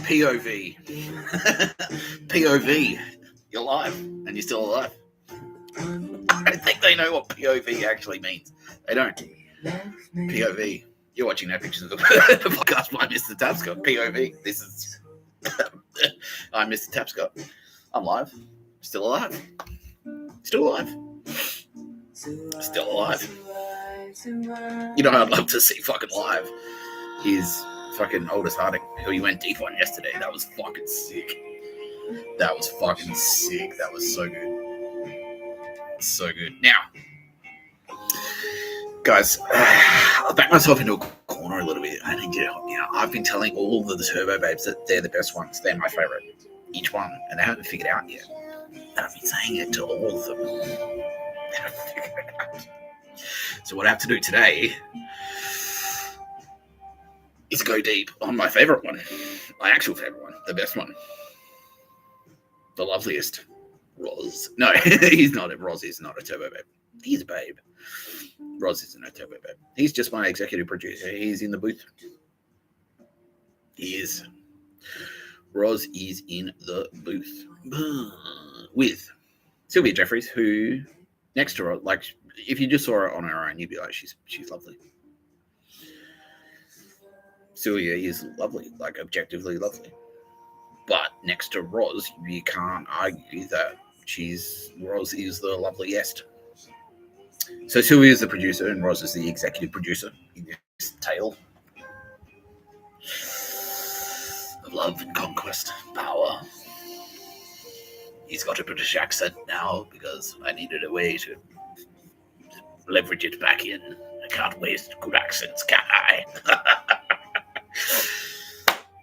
POV. POV. You're alive and you're still alive. I don't think they know what POV actually means. They don't. POV. You're watching No Pictures of the podcast by Mr. Tapscott. POV. This is... I'm Mr. Tapscott. I'm live. Still alive. Still alive. Still alive. You know, I'd love to see fucking live is fucking Oldest Harding, who he went deep on yesterday. That was fucking sick. That was fucking sick. That was so good. So good. Now, guys, I'll back myself into a corner a little bit. I need to help me out. I've been telling all of the Turbo Babes that they're the best ones. They're my favorite. Each one. And they haven't figured it out yet. And I've been saying it to all of them. They haven't figured it out. So what I have to do today is go deep on my favorite one. My actual favorite one. The best one. The loveliest. Roz. No, he's not. Roz is not a Turbo Babe. He's a babe. Roz isn't a Turbo Babe. He's just my executive producer. He's in the booth. He is. Roz is in the booth. With Sylvia Jeffries, who next to her, like, if you just saw her on her own, you'd be like, she's lovely. Sylvia is lovely, like objectively lovely. But next to Roz, you can't argue that Roz is the loveliest. So Sylvia is the producer and Roz is the executive producer in this tale of love and conquest, power. He's got a British accent now because I needed a way to leverage it back in. I can't waste good accents, can I?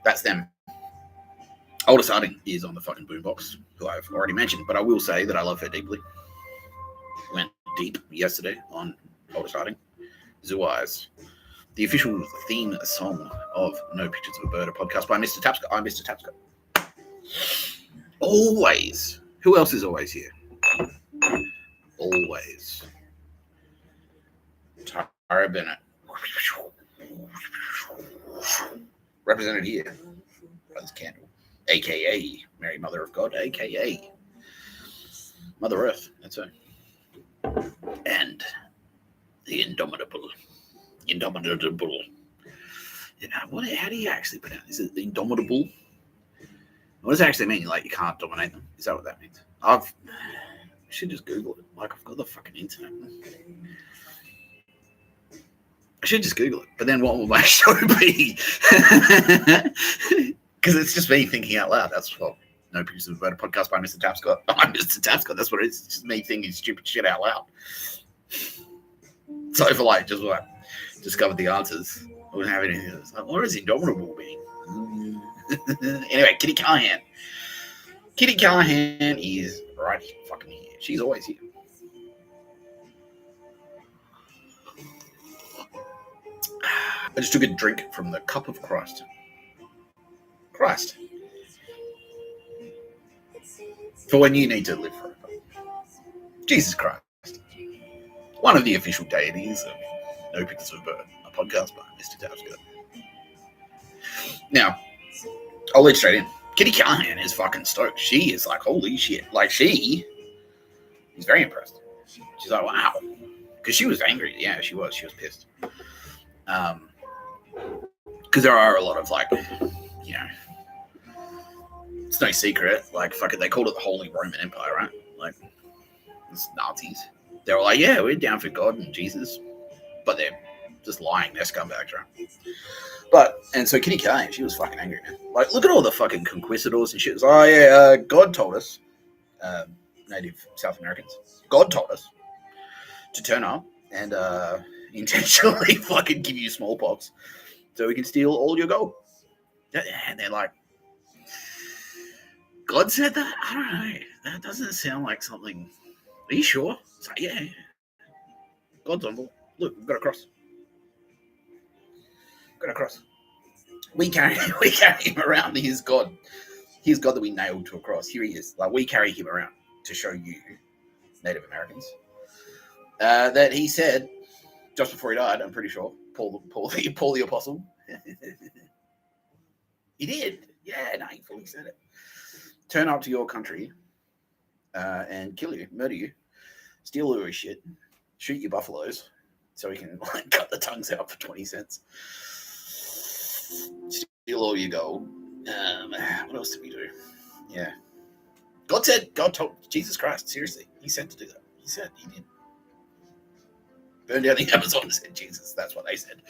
That's them. Oldest Harding is on the fucking boombox, who I've already mentioned, but I will say that I love her deeply. Went deep yesterday on Oldest Harding. Zoo Eyes, the official theme song of No Pictures of a Bird, a podcast by Mr. Tapscott. I'm Mr. Tapscott. Always. Who else is always here? Always. Tara Bennett. Represented here by this candle. A.K.A. Mary Mother of God. A.K.A. Mother Earth. That's her. And the indomitable. You know, how do you actually pronounce it? Is it indomitable? What does it actually mean? Like, you can't dominate them? Is that what that means? I should just Google it. Like, I've got the fucking internet. I should just Google it. But then what will my show be? Because it's just me thinking out loud. That's what No Pictures of a Bird, a podcast by Mr. Tapscott. I'm Mr. Tapscott. That's what it is. It's just me thinking stupid shit out loud. So for like, just like, discovered the answers. I wouldn't have anything else. Like, what does indomitable mean? Anyway, Kitty Callaghan. Kitty Callaghan is right fucking here. She's always here. I just took a drink from the cup of Christ. Christ. For when you need to live forever. Jesus Christ. One of the official deities of No Pictures of a Bird, a podcast by Mr. Tapscott. Now, I'll lead straight in. Kitty Callaghan is fucking stoked. She is like, holy shit. Like, she is very impressed. She's like, wow. Because she was angry. Yeah, she was. She was pissed. Because there are a lot of, like, you know, it's no secret. Like, fuck it, they called it the Holy Roman Empire, right? Like, it's Nazis. They were like, yeah, we're down for God and Jesus. But they're just lying. They're scumbags, right? But, and so Kitty Callaghan, she was fucking angry, man. Like, look at all the fucking conquistadors and shit. It's like, oh, yeah, God told us, native South Americans, God told us to turn up and intentionally fucking give you smallpox so we can steal all your gold. And they're like, God said that? I don't know. That doesn't sound like something. Are you sure? It's like, yeah. God's on board. Look, we've got a cross. Got a cross. We carry him around. He's God. He's God that we nailed to a cross. Here he is. Like, we carry him around to show you, Native Americans, that he said just before he died. I'm pretty sure Paul the Apostle. He did. Yeah, no, he fully said it. Turn up to your country and kill you, murder you, steal all your shit, shoot your buffaloes so he can like, cut the tongues out for 20 cents, steal all your gold. What else did we do? Yeah. God told Jesus Christ, seriously, he said to do that. He said he did. Burn down the Amazon, said Jesus. That's what they said.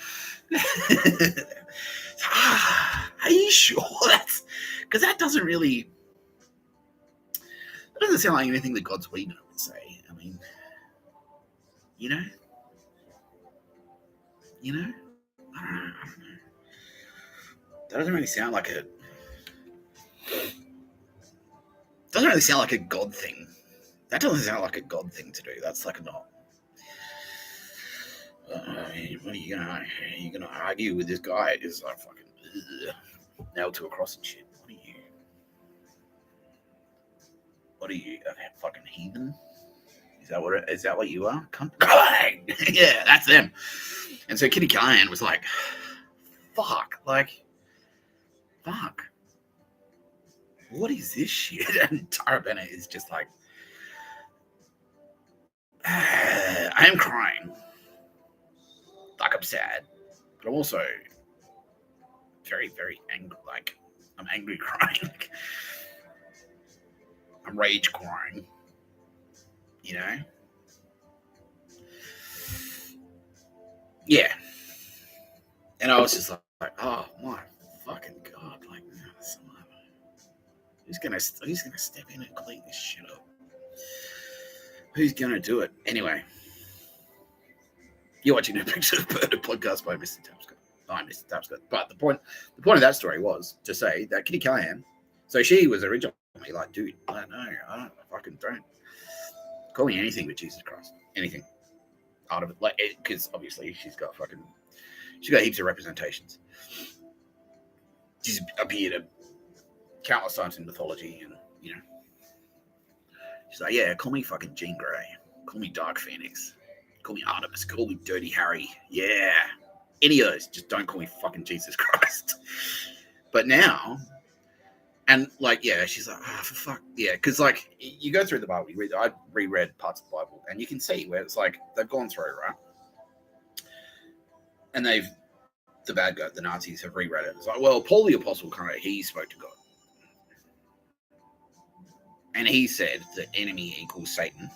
Are you sure that's because that doesn't sound like anything that God's Whedon would say. I mean, you know, I don't know. That doesn't really sound like a God thing. That doesn't sound like a God thing to do. That's like not. What are you gonna argue with this guy? It's like fucking nailed to a cross and shit. What are you, a fucking heathen? Is that what you are? Callaghan! Yeah, that's them. And so Kitty Callaghan was like, fuck. What is this shit? And Tara Bennett is just like, I am crying. Like, I'm sad. But I'm also very, very angry. Like, I'm angry crying. I'm rage crying. You know? Yeah. And I was just like, oh my fucking God. Like, who's gonna step in and clean this shit up? Who's gonna do it? Anyway. You're watching a Picture of Bird, a podcast by Mr. Tapscott. I'm Mr. Tapscott. But the point of that story was to say that Kitty Callaghan, so she was originally like, dude, I fucking don't call me anything but Jesus Christ. Anything out of it. Like, because obviously she's got heaps of representations. She's appeared countless times in mythology, and she's like, yeah, call me fucking Jean Grey, call me Dark Phoenix, call me Artemis, call me Dirty Harry, yeah, any of those, just don't call me fucking Jesus Christ. But now, and like, yeah, she's like, for fuck, yeah, because like you go through the Bible, I reread parts of the Bible, and you can see where it's like they've gone through, right, and the bad guy, the Nazis have reread it. It's like, well, Paul the Apostle he spoke to God. And he said that enemy equals Satan.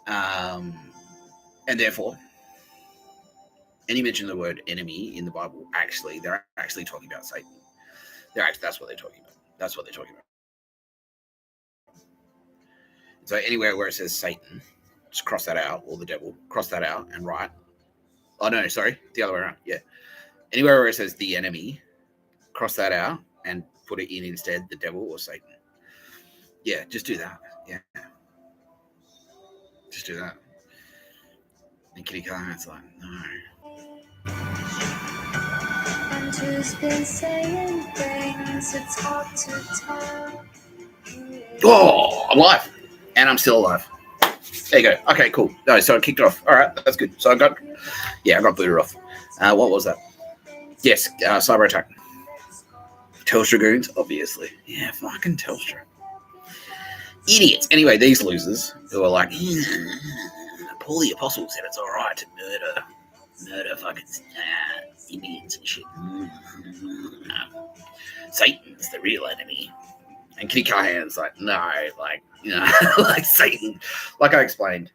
And therefore, any mention of the word enemy in the Bible, they're actually talking about Satan. That's what they're talking about. So anywhere where it says Satan, just cross that out, or the devil, cross that out and write. Oh, no, sorry, the other way around, yeah. Anywhere where it says the enemy, cross that out and put it in instead, the devil or Satan. Yeah, just do that. Yeah. Just do that. And Kitty Callaghan's like, no. And who's been saying things it's hard to tell? Oh, I'm alive. And I'm still alive. There you go. Okay, cool. No, so I kicked it off. All right, that's good. So I got booted off. What was that? Yes, cyber attack. Telstra goons, obviously. Yeah, fucking Telstra. Idiots. Anyway, these losers who are like, Paul the Apostle said it's all right to murder fucking Indians and shit. Satan's the real enemy. And Kitty Callaghan's like, no, like, like Satan. Like I explained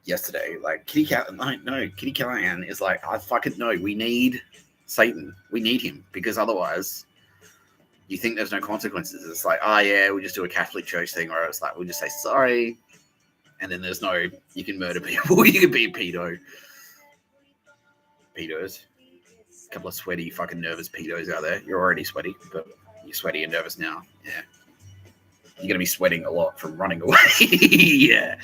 yesterday, like Kitty Callaghan is like, I fucking know, we need Satan. We need him, because otherwise you think there's no consequences. It's like, oh yeah, we'll just do a Catholic Church thing, or it's like, we'll just say sorry, and then there's no, you can murder people, you can be a pedos. A couple of sweaty, fucking nervous pedos out there. You're already sweaty, but you're sweaty and nervous now. Yeah. You're going to be sweating a lot from running away. Yeah.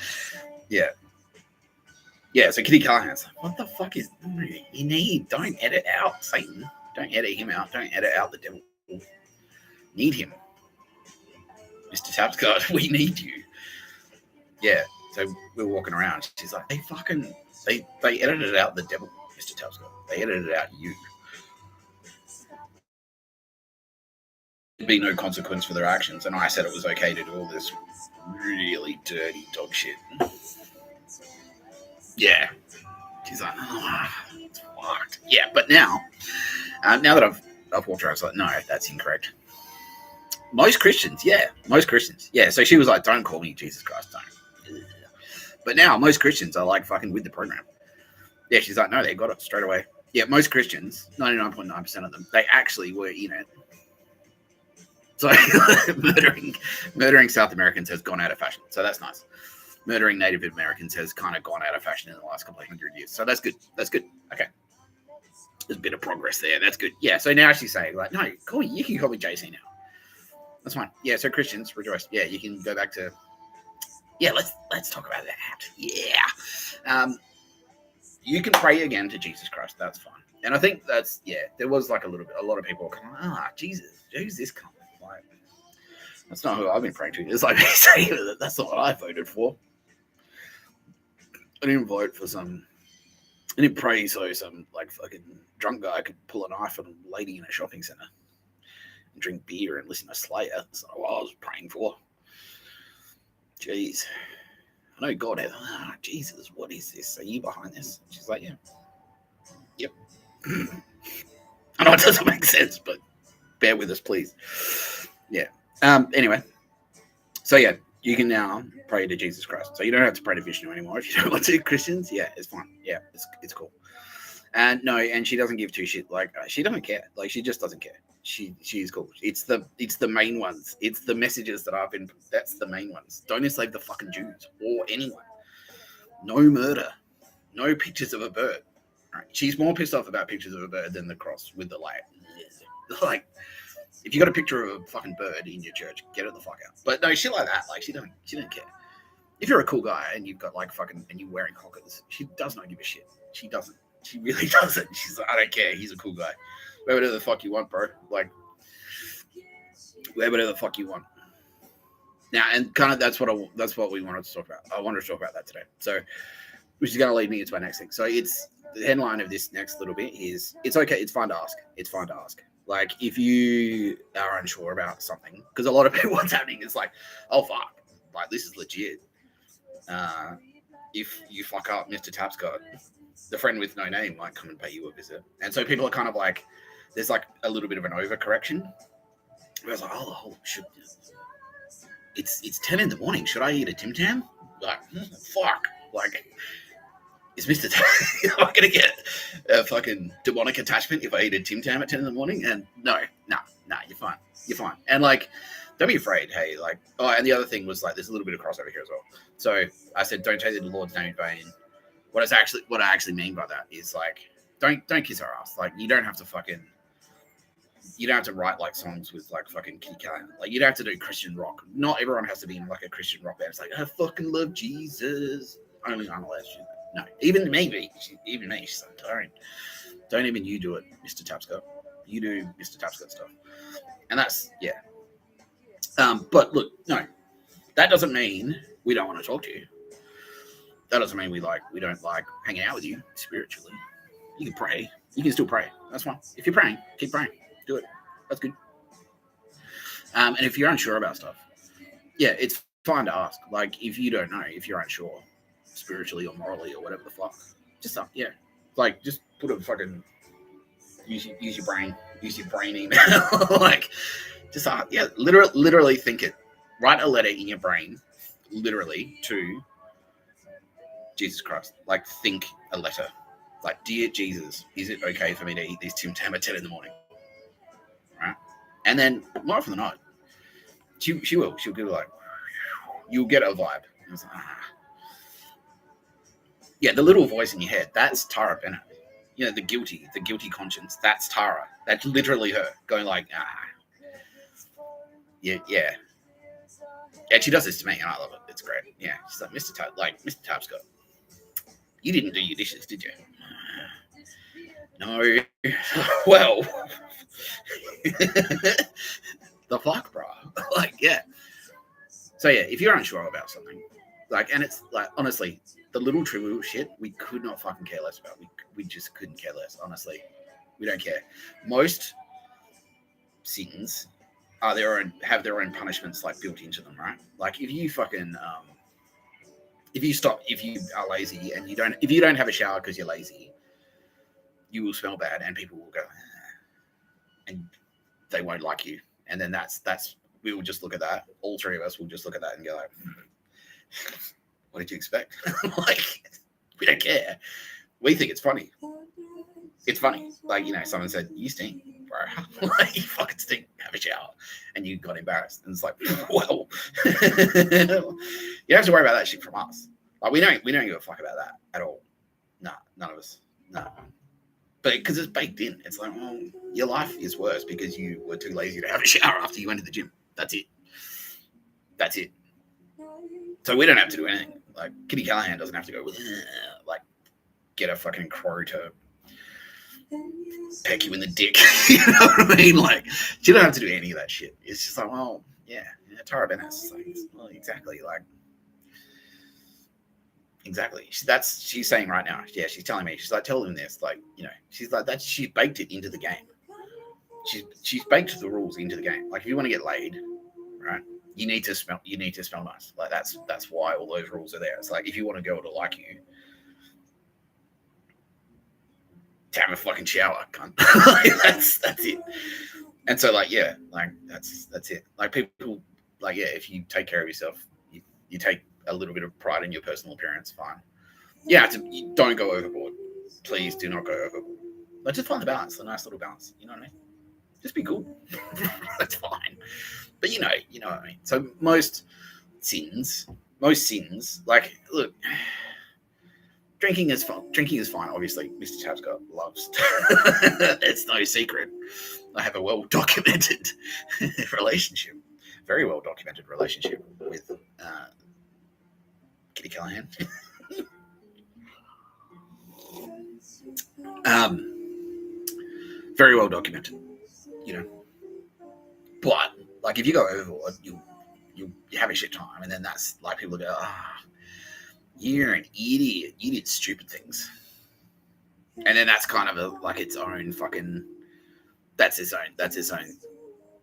So Kitty Callaghan's like, what the fuck is you need? Don't edit out Satan. Don't edit him out. Don't edit out the devil. Need him. Mr. Tapscott, we need you. Yeah. So we're walking around. She's like, they edited out the devil, Mr. Tapscott. They edited out you. be no consequence for their actions, and I said it was okay to do all this really dirty dog shit. Yeah. She's like, oh, it's fucked. Yeah, but now that I've walked around, I was like, no, that's incorrect. Most Christians. Yeah. So she was like, don't call me Jesus Christ, don't. But now most Christians are like fucking with the program. Yeah, she's like, no, they got it straight away. Yeah, most Christians, 99.9% of them, they actually were in it. So murdering South Americans has gone out of fashion. So that's nice. Murdering Native Americans has kind of gone out of fashion in the last couple of hundred years. So that's good. Okay. There's a bit of progress there. That's good. Yeah. So now she's saying, like, no, you can call me JC now. That's fine. Yeah. So Christians, rejoice. Yeah, you can go back to. Yeah. Let's talk about that. Yeah. You can pray again to Jesus Christ. That's fine. And I think that's there was like a lot of people kind of Jesus, who's this cunt? Like, that's not who I've been praying to. It's like saying that's not what I voted for. I didn't vote for I didn't pray so some like fucking drunk guy could pull a knife on a lady in a shopping centre and drink beer and listen to Slayer. That's not what I was praying for. Jeez. I know God has, Jesus, what is this? Are you behind this? She's like, yeah. Yep. I know it doesn't make sense, but bear with us, please. Yeah. Anyway. So, yeah, you can now pray to Jesus Christ. So you don't have to pray to Vishnu anymore if you don't want to. Christians, yeah, it's fine. Yeah, it's cool. And no, and she doesn't give two shit. Like, she doesn't care. Like, she just doesn't care. She's cool. It's the main ones. It's the messages that I've been. That's the main ones. Don't enslave the fucking Jews or anyone. No murder. No pictures of a bird. Right. She's more pissed off about pictures of a bird than the cross with the light. Like, if you got a picture of a fucking bird in your church, get it the fuck out. But no, shit like that. Like, she doesn't care. If you're a cool guy and you've got like fucking and you're wearing hockers, she does not give a shit. She doesn't. She really doesn't. She's like, I don't care. He's a cool guy. Wear whatever the fuck you want, bro. Like, wear whatever the fuck you want. Now, and kind of that's what we wanted to talk about. I wanted to talk about that today. So, which is going to lead me into my next thing. So, it's the headline of this next little bit is it's okay. It's fine to ask. It's fine to ask. Like, if you are unsure about something, because a lot of people, what's happening is like, oh fuck, like this is legit. If you fuck up, Mr. Tapscott, the friend with no name might come and pay you a visit. And so people are kind of like, there's like a little bit of an overcorrection. I was like, oh shit, it's 10 in the morning. Should I eat a Tim Tam? Like, fuck, like, is Mr. Am I gonna get a fucking demonic attachment if I eat a Tim Tam at 10 in the morning? And no, you're fine. And like, don't be afraid. Hey, like, oh, and the other thing was like, there's a little bit of crossover here as well. So I said, don't take the Lord's name in vain. What I actually mean by that is like, don't kiss our ass. Like, you don't have to write like songs with like fucking Kitty Callaghan. Like, you don't have to do Christian rock. Not everyone has to be in like a Christian rock band. It's like, I fucking love Jesus. Only unless you. No, even me, she's like, don't even you do it, Mr. Tapscott. You do Mr. Tapscott stuff. And that's, yeah. But look, no, that doesn't mean we don't want to talk to you. That doesn't mean we don't like hanging out with you spiritually. You can pray. You can still pray. That's fine. If you're praying, keep praying. Do it. That's good. And if you're unsure about stuff, yeah, it's fine to ask. Like, if you don't know, if you're unsure spiritually or morally or whatever the fuck, just like, just put a fucking use your brain email. Like, just literally think it. Write a letter in your brain, literally, to Jesus Christ. Like, think a letter. Like, dear Jesus, is it okay for me to eat this Tim Tam at 10 in the morning? Right? And then, more often than not, she will. She'll give like, you'll get a vibe. Like, yeah, the little voice in your head, that's Tara Bennett. You know, the guilty conscience, that's Tara. That's literally her going like, Yeah. And she does this to me, and I love it. It's great. Yeah, she's like, Mr. Tapscott, you didn't do your dishes, did you? No. Well, the fuck, bro. Like, yeah. So yeah, if you're unsure about something, like, and it's like, honestly, the little trivial shit, we could not fucking care less about. We just couldn't care less. Honestly, we don't care. Most sins have their own punishments like built into them, right? Like if you fucking if you are lazy and if you don't have a shower because you're lazy, you will smell bad and people will go, and they won't like you. And then that's we will just look at that. All three of us will just look at that and go like, what did you expect? Like, we don't care. We think it's funny. It's funny. Like, someone said, you stink, bro. Like, you fucking stink. Have a shower. And you got embarrassed. And it's like, well, you don't have to worry about that shit from us. Like, we don't give a fuck about that at all. Nah, none of us. No. But because it's baked in. It's like, well, your life is worse because you were too lazy to have a shower after you went to the gym. That's it. That's it. So we don't have to do anything. Like, Kitty Callaghan doesn't have to go, like, get a fucking crow to peck you in the dick. You know what I mean? Like, she don't have to do any of that shit. It's just like, well, yeah, Tara Bennett's like, well, exactly. Like, exactly. She's saying right now. Yeah, she's telling me. She's like, tell them this. Like, she's like that. She's baked it into the game. She's baked the rules into the game. Like, if you want to get laid, right? You need to smell nice. Like, that's why all those rules are there. It's like, if you want a girl to like you, have a fucking shower, cunt. Like, that's it. And so, like, yeah, like that's it. Like, people, like, yeah, if you take care of yourself, you take a little bit of pride in your personal appearance, fine. You don't go overboard. Please do not go overboard. But just find the balance, a nice little balance. You know what I mean? Just be cool. That's fine. But you know what I mean. So most sins, like, look, drinking is fun. Drinking is fine. Obviously, Mr. Tapscott loves. It's no secret. I have a well-documented relationship, very well-documented relationship with Kitty Callaghan. Very well documented, But like, if you go overboard, you have a shit time, and then that's like, people go, you're an idiot. You did stupid things, and then that's kind of like its own fucking. That's its own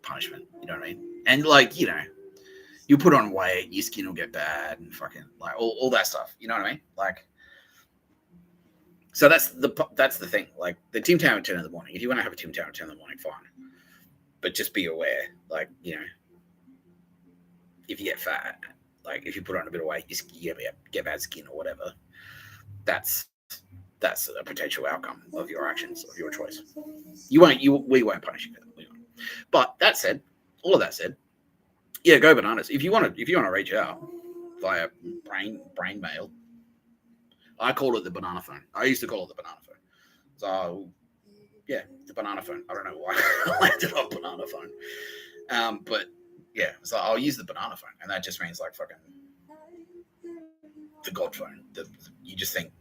punishment. You know what I mean? And like, you put on weight, your skin will get bad, and fucking like all that stuff. You know what I mean? Like, so that's the thing. Like, the Tim Tam at 10 in the morning. If you want to have a Tim Tam at 10 in the morning, fine. But just be aware, like, if you get fat, like, if you put on a bit of weight, you get bad skin or whatever. That's a potential outcome of your actions, of your choice. We won't punish you for that. But all of that said, yeah, go bananas. If you want to reach out via brain mail, I call it the banana phone. I used to call it the banana phone. So yeah, the banana phone. I don't know why I landed on banana phone. But yeah, so I'll use the banana phone, and that just means like fucking the God phone. You just think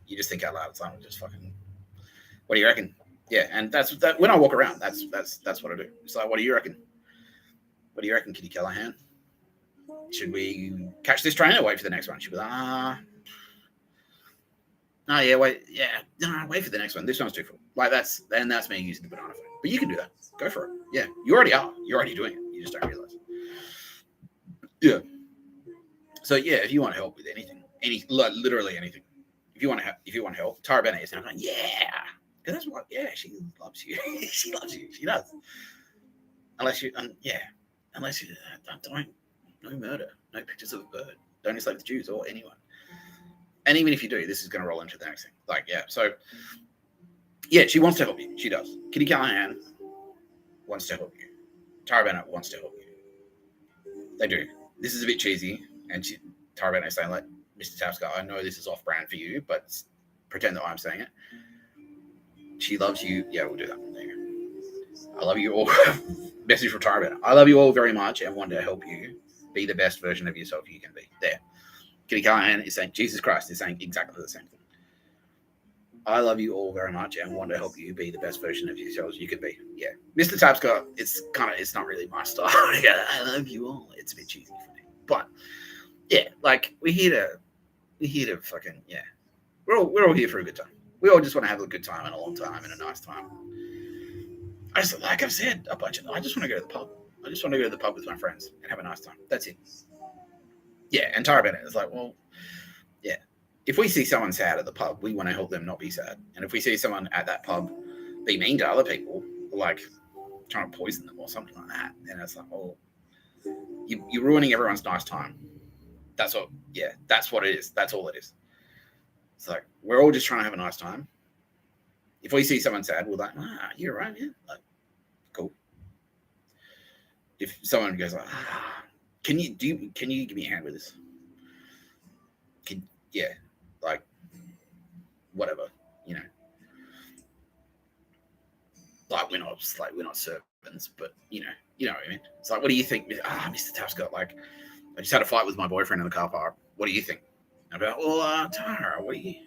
out loud. It's like, just fucking. What do you reckon? Yeah, and that's when I walk around. That's what I do. It's like, what do you reckon? What do you reckon, Kitty Callaghan? Should we catch this train or wait for the next one? She'll be like, oh yeah, wait for the next one. This one's too full. Like, that's me using the banana phone. But you can do that. Go for it. Yeah, you already are. You're already doing it. You just don't realize. Yeah. So yeah, if you want help with anything, literally anything, if you want help, Tara Bennett is now going, yeah, because that's what. Yeah, she loves you. She loves you. She does. Unless you don't. No murder. No pictures of a bird. Don't enslave the Jews or anyone. And even if you do, this is going to roll into the next thing. Like, yeah. So, yeah, she wants to help you. She does. Kitty Callaghan wants to help you. Tara Bennett wants to help you. They do. This is a bit cheesy. And Tara Bennett is saying, like, Mr. Tapscott, I know this is off-brand for you, but pretend that I'm saying it. She loves you. Yeah, we'll do that. There you go. I love you all. Message from Tara Bennett. I love you all very much and want to help you be the best version of yourself you can be. There. Kitty Callaghan is saying, Jesus Christ, is saying exactly the same thing. I love you all very much and want to help you be the best version of yourselves you could be. Yeah. Mr. Tapscott, it's not really my style. I love you all. It's a bit cheesy for me. But yeah, like, we're here to fucking, yeah. We're all here for a good time. We all just want to have a good time and a long time and a nice time. Like I've said a bunch of, I just want to go to the pub. I just want to go to the pub with my friends and have a nice time. That's it. Yeah, and Tara Bennett is like, well, yeah. If we see someone sad at the pub, we want to help them not be sad. And if we see someone at that pub be mean to other people, like trying to poison them or something like that, then it's like, oh, you're ruining everyone's nice time. That's what it is. That's all it is. It's like, we're all just trying to have a nice time. If we see someone sad, we're like, you're right, yeah. Like, cool. If someone goes like, can you give me a hand with this? Like, whatever, like we're not servants, but you know what I mean. It's like, what do you think, Mr. Tapscott? Like, I just had a fight with my boyfriend in the car park. What do you think? And I'll be like, well, Tara, what do you?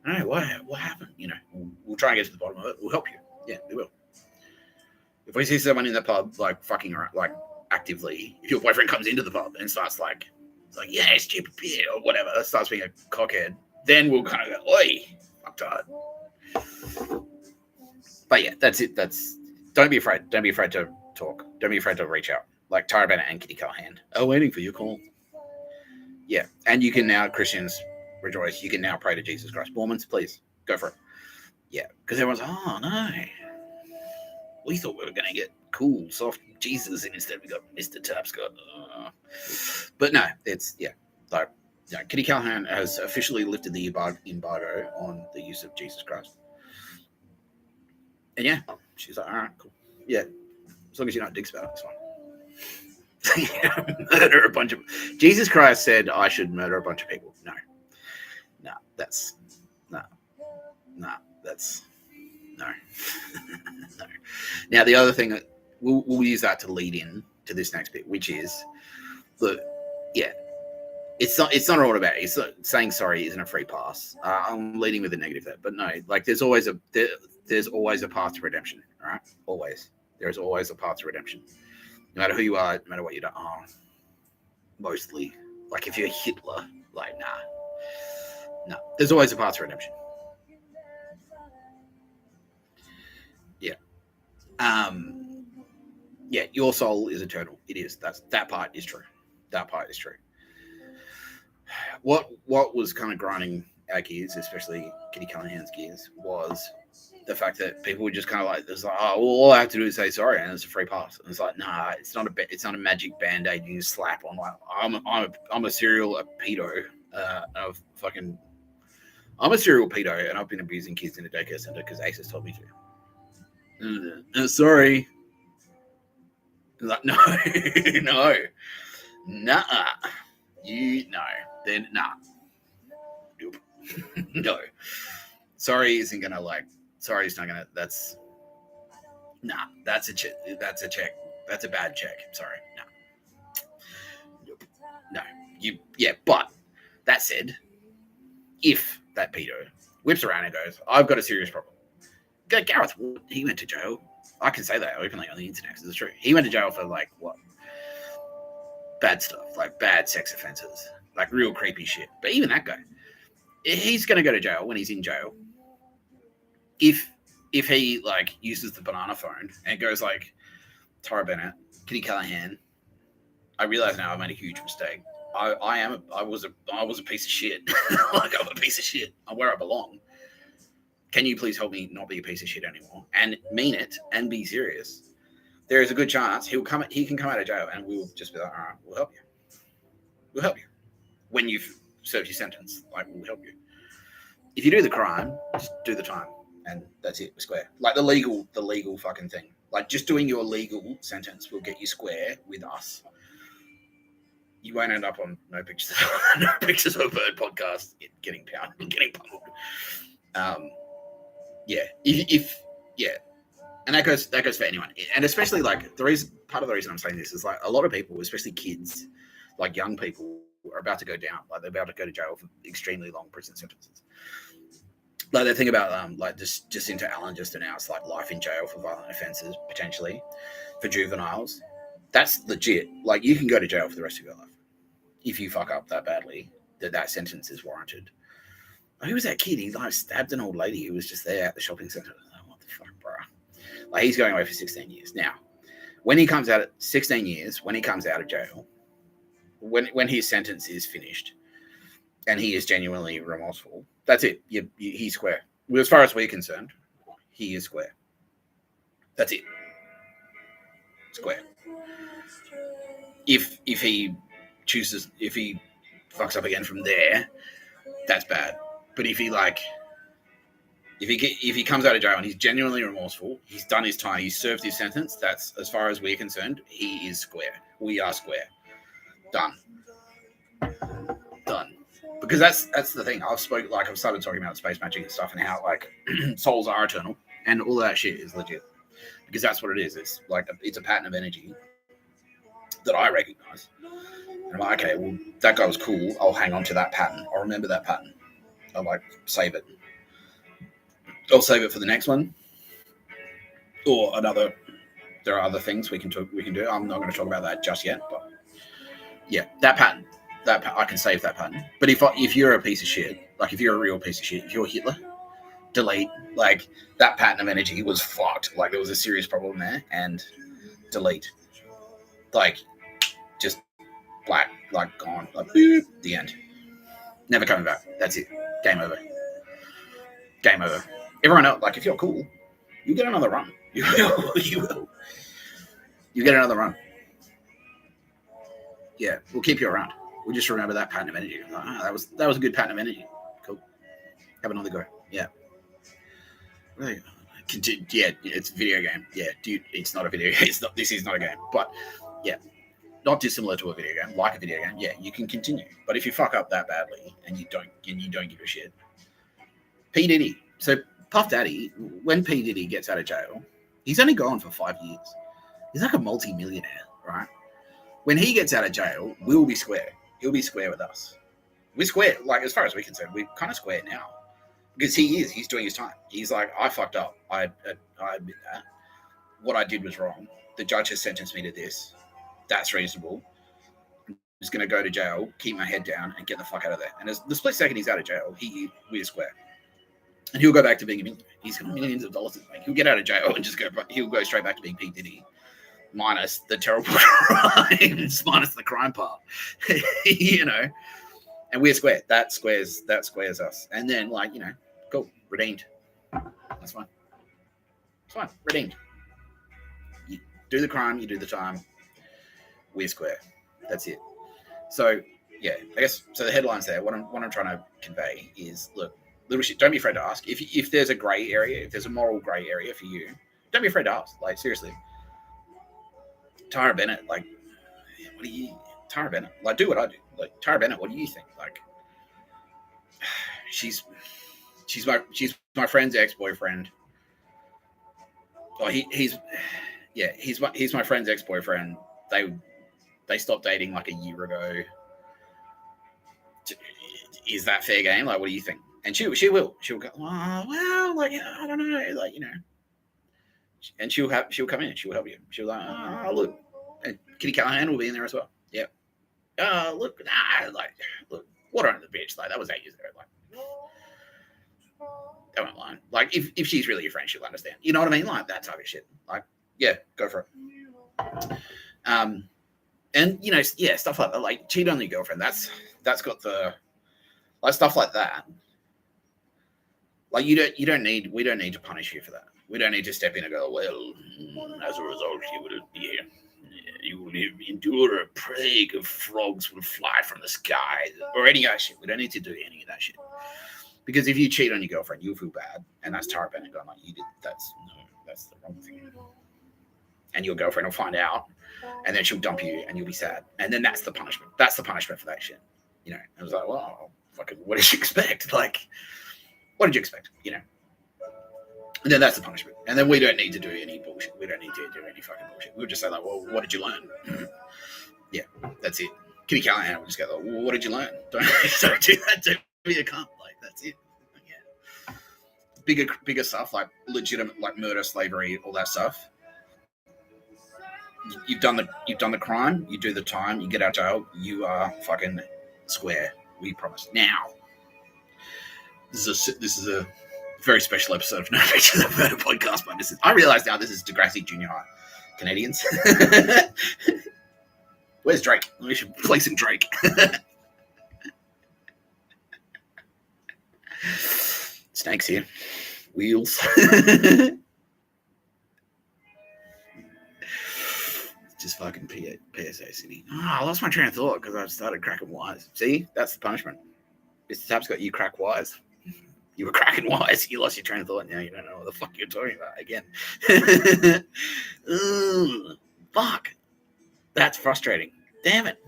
I don't know what happened. We'll try and get to the bottom of it. We'll help you. Yeah, we will. If we see someone in the pub like fucking around, like actively, if your boyfriend comes into the pub and starts like, it's like, yeah, stupid beer or whatever, starts being a cockhead, then we'll kind of go, oi, fuck tired. But yeah, that's it. Don't be afraid. Don't be afraid to talk. Don't be afraid to reach out. Like Tara Bennett and Kitty Callaghan are waiting for your call. Yeah, and you can now, Christians, rejoice. You can now pray to Jesus Christ. Mormons, please go for it. Yeah, because everyone's like, oh no, we thought we were going to get cool, soft Jesus, and instead we got Mr. Tapscott. But no, it's like, Kitty Callaghan has officially lifted the embargo on the use of Jesus Christ. And yeah, she's like, all right, cool. Yeah, as long as you're not dicks about it, it's fine. Murder a bunch of... Jesus Christ said I should murder a bunch of people. No. No. Now, the other thing, we'll use that to lead in to this next bit, which is, it's not all about it. It's not, saying sorry isn't a free pass. I'm leading with a negative there, but no, like there's always a path to redemption, all right? Always. There is always a path to redemption. No matter who you are, no matter what you do. Mostly. Like if you're Hitler, like, nah. There's always a path to redemption. Yeah. Your soul is eternal. It is. That part is true. What was kind of grinding our gears, especially Kitty Callaghan's gears, was the fact that people were just kind of like, it's like, oh, well, all I have to do is say sorry, and it's a free pass. And it's like, nah, it's not a magic band-aid you can slap on. Like, I'm a serial pedo. I'm a serial pedo, and I've been abusing kids in a daycare center because Ace has told me to. Sorry. Like, no, nah. No. Sorry's not gonna. That's a check. That's a check. That's a bad check. Sorry. No. But that said, if that pedo whips around and goes, I've got a serious problem. Gareth, he went to jail. I can say that openly on the internet because it's true. He went to jail for like what? Bad stuff, like bad sex offenses, like real creepy shit. But even that guy, he's going to go to jail when he's in jail. If he like uses the banana phone and goes like, Tara Bennett, Kitty Callaghan, I realize now I made a huge mistake. I was a piece of shit. Like, I'm a piece of shit. I'm where I belong. Can you please help me not be a piece of shit anymore and mean it and be serious? There is a good chance he can come out of jail and we'll just be like, all right, we'll help you. When you've served your sentence, like, we'll help you. If you do the crime, just do the time. And that's it, we're square. Like the legal fucking thing. Like just doing your legal sentence will get you square with us. You won't end up on No Pictures of a Bird podcast getting pummeled. And that goes for anyone. And especially like part of the reason I'm saying this is like a lot of people, especially kids, like young people, are about to go down. Like they're about to go to jail for extremely long prison sentences. Like they think about like Jacinta Allen just announced like life in jail for violent offences, potentially for juveniles. That's legit. Like you can go to jail for the rest of your life if you fuck up that badly. That sentence is warranted. Who was that kid? He like stabbed an old lady who was just there at the shopping centre. What the fuck, bro? Like he's going away for 16 years now. When he comes out at 16 years, when he comes out of jail, when his sentence is finished, and he is genuinely remorseful, that's it. He's square. Well, as far as we're concerned, he is square. That's it. Square. If he chooses, if he fucks up again from there, that's bad. But if he comes out of jail and he's genuinely remorseful, he's done his time, he's served his sentence, that's, as far as we're concerned, he is square. We are square. Done. Because that's the thing. I've started talking about space magic and stuff and how like souls are eternal and all that shit is legit. Because that's what it is. It's like it's a pattern of energy that I recognize. And I'm like, okay, well, that guy was cool. I'll hang on to that pattern. I'll remember that pattern. I'll like save it. I'll save it for the next one. Or another. There are other things we can do. I'm not going to talk about that just yet. But yeah, that pattern. I can save that pattern. But if you're a piece of shit, like if you're a real piece of shit, if you're Hitler, delete. Like that pattern of energy was fucked. Like there was a serious problem there, and delete. Like just black, like gone, like boop, the end. Never coming back. That's it. Game over. Game over. Everyone else, like if you're cool, you get another run. You will. You get another run. Yeah, we'll keep you around. We'll just remember that pattern of energy. Like, that was a good pattern of energy. Cool. Have another go. Yeah. Right. Yeah, it's a video game. Yeah, dude, it's not a video game. This is not a game. But yeah, not dissimilar to a video game, like a video game. Yeah, you can continue. But if you fuck up that badly and you don't give a shit. P. Diddy. So Puff Daddy, when P. Diddy gets out of jail, he's only gone for 5 years. He's like a multi-millionaire, right? When he gets out of jail, we'll be square. He'll be square with us. We're square. Like, as far as we're concerned, we're kind of square now. Because he's doing his time. He's like, I fucked up. I admit that. What I did was wrong. The judge has sentenced me to this. That's reasonable. I'm just going to go to jail, keep my head down, and get the fuck out of there. And as the split second he's out of jail, we're square. And he'll go back to being a millionaire. He's got millions of dollars in the bank. He'll get out of jail and he'll go straight back to being P. Diddy. Minus the terrible crimes, minus the crime part, you know, and we're square. That squares us. And then, like, you know, cool, redeemed. That's fine. It's fine, redeemed. You do the crime, you do the time. We're square. That's it. So, yeah, I guess so. The headlines there. What I'm trying to convey is, look, little shit. Don't be afraid to ask. If there's a grey area, if there's a moral grey area for you, don't be afraid to ask. Like, seriously. Tara Bennett, like, Tara Bennett, like, do what I do. Like, Tara Bennett, what do you think? Like, she's my friend's ex-boyfriend. Oh, he's my friend's ex-boyfriend. They stopped dating like a year ago. Is that fair game? Like, what do you think? And she'll go, oh, well, like, I don't know, like, you know. And she'll come in and she'll help you. She'll like, oh, look, and Kitty Callaghan will be in there as well. Yeah. Look, water under the bitch. Like, that was 8 years ago. Like, that won't lie. Like, if she's really your friend, she'll understand. You know what I mean? Like, that type of shit. Like, yeah, go for it. And you know, yeah, stuff like that. Like, cheat on your girlfriend. That's got the, like, stuff like that. Like, we don't need to punish you for that. We don't need to step in and go, well, as a result, you will endure a plague of frogs will fly from the sky, or any of that shit. We don't need to do any of that shit. Because if you cheat on your girlfriend, you'll feel bad. And that's Tara Bennett going, like, you did, that's the wrong thing. And your girlfriend will find out, and then she'll dump you, and you'll be sad. And then that's the punishment. That's the punishment for that shit. You know, I was like, well, fucking, what did you expect? Like, what did you expect? You know? And then that's the punishment. And then we don't need to do any bullshit. We don't need to do any fucking bullshit. We'll just say, like, well, what did you learn? Yeah, that's it. Kitty Callaghan will just go, like, well, what did you learn? Don't do that. Don't be a cunt. Like, that's it. Yeah. Bigger stuff, like legitimate, like murder, slavery, all that stuff. You've done the crime. You do the time. You get out of jail. You are fucking square. We promise. Now, this is a very special episode of No Picture the Murder podcast. But I realize now this is Degrassi Junior High. Canadians. Where's Drake? We should play some Drake. Snakes here. Wheels. Just fucking PSA City. Oh, I lost my train of thought because I started cracking wires. See? That's the punishment. Mr. Tapscott, you crack wires. You were cracking wires. You lost your train of thought. Now you don't know what the fuck you're talking about again. Fuck. That's frustrating. Damn it.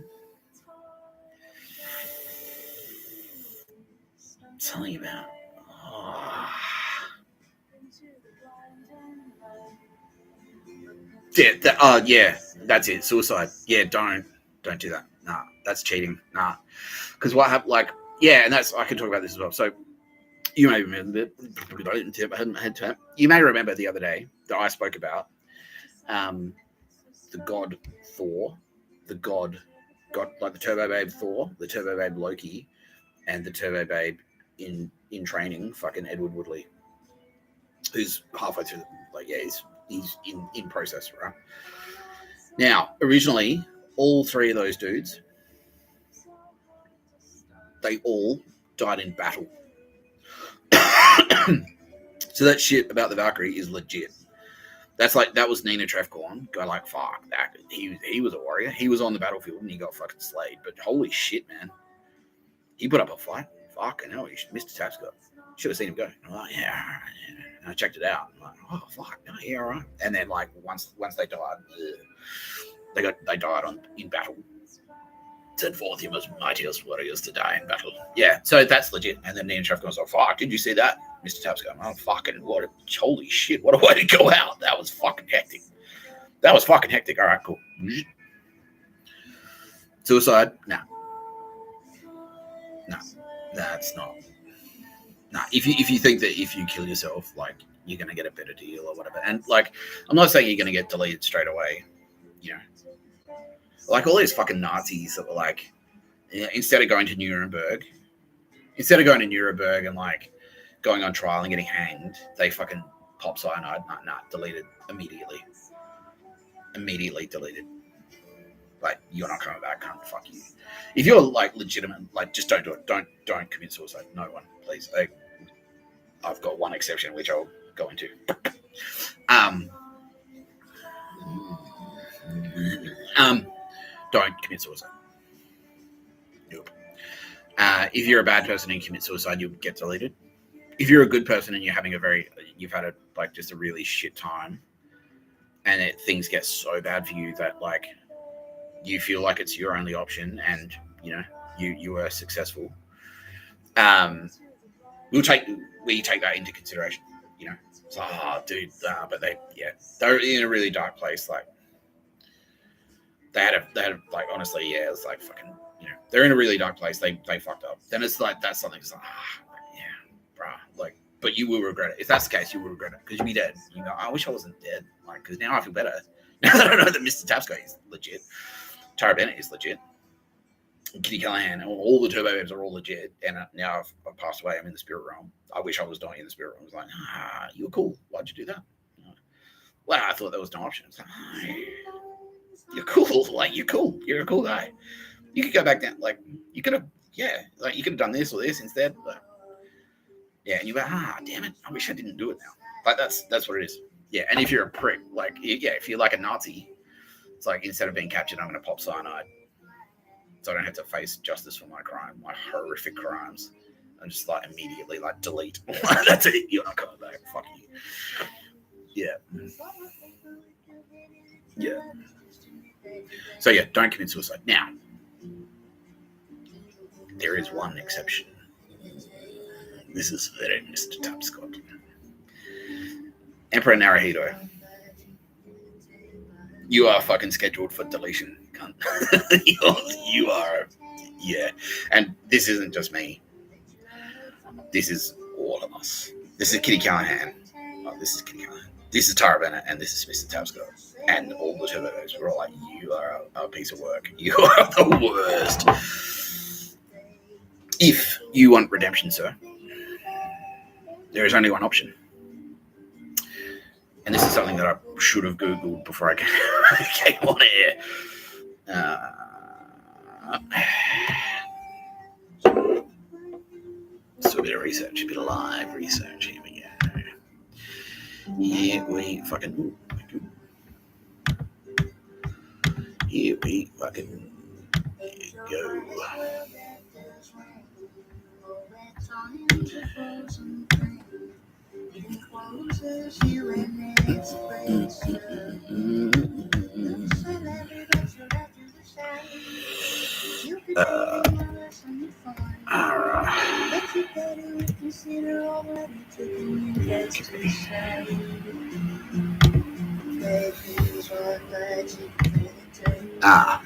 Something about. Oh. Yeah, that's it. Suicide. Yeah, don't do that. Nah, that's cheating. Nah, because what happened? Like, yeah, and that's I can talk about this as well. So you may remember. You may remember the other day that I spoke about the god Thor, the god like the Turbo Babe Thor, the Turbo Babe Loki, and the Turbo Babe in training, fucking Edward Woodley, who's halfway through. Like, yeah, he's in process, right? Now, originally, all three of those dudes, they all died in battle. So that shit about the Valkyrie is legit. That's like, that was Nina Trefkorn. Go like, fuck, that he was a warrior. He was on the battlefield and he got fucking slayed. But holy shit, man. He put up a fight. Fucking hell, Mr. Tapscott. Should have seen him go. I'm like, yeah. And I checked it out. I'm like, oh fuck, no, yeah, all right. And then like once they died, they died in battle. Send forth you most mightiest warriors to die in battle. Yeah, so that's legit. And then Nina Trefkorn's like, fuck, did you see that? Mr. Tapscott, oh fucking holy shit, what a way to go out. That was fucking hectic. All right, cool. Suicide? No, that's not. Nah, if you think that if you kill yourself, like, you're going to get a better deal or whatever. And, like, I'm not saying you're going to get deleted straight away, you know. Like, all these fucking Nazis that were, like, instead of going to Nuremberg and, like, going on trial and getting hanged, they fucking pop cyanide. Nah, deleted immediately. Immediately deleted. Like, you're not coming back, cunt, fuck you. If you're, like, legitimate, like, just don't do it. Don't commit suicide. No one, please. I've got one exception, which I'll go into. Don't commit suicide. Nope. If you're a bad person and commit suicide, you'll get deleted. If you're a good person and you've had just a really shit time, and things get so bad for you that, like, you feel like it's your only option, and you know you were successful. We take that into consideration. You know, it's like, oh, dude, but they're in a really dark place. Like, they had like, honestly, yeah, it's like fucking, you know, they're in a really dark place. They fucked up. Then it's like, that's something. It's like, yeah, bruh, like, but you will regret it. If that's the case, you will regret it because you'll be dead. You know, I wish I wasn't dead. Like, because now I feel better. Now that I know that Mr. Tapscott is legit. Tara Bennett is legit. Kitty Callaghan, all the Turbo Babes are all legit. And now I've passed away. I'm in the spirit realm. I wish I was dying in the spirit realm. I was like, you were cool. Why'd you do that? Well, I thought there was no option. It's like, you're cool. Like, you're cool. You're a cool guy. You could go back down. Like, you could have, like, you could have done this or this instead. But, yeah, and you go, damn it. I wish I didn't do it now. Like, that's what it is. Yeah, and if you're a prick, like, if you're like a Nazi, it's like, instead of being captured, I'm going to pop cyanide. So I don't have to face justice for my crime, my horrific crimes. I'm just like, immediately, like, delete. That's it. You're not coming back. Fuck you. Yeah. Yeah. So yeah, don't commit suicide. Now, there is one exception. This is very Mr. Tapscott. Emperor Naruhito. You are fucking scheduled for deletion, cunt. You are, yeah. And this isn't just me. This is all of us. This is Kitty Callaghan. This is Kitty Callaghan. This is Tara Bennett, and this is Mr. Tapscott. And all the Turbo Babes. We're all like, you are a piece of work. You are the worst. If you want redemption, sir, there is only one option. and this is something that I should have Googled before I came on air. So a bit of research, a bit of live research. Here we go. Here we fucking go.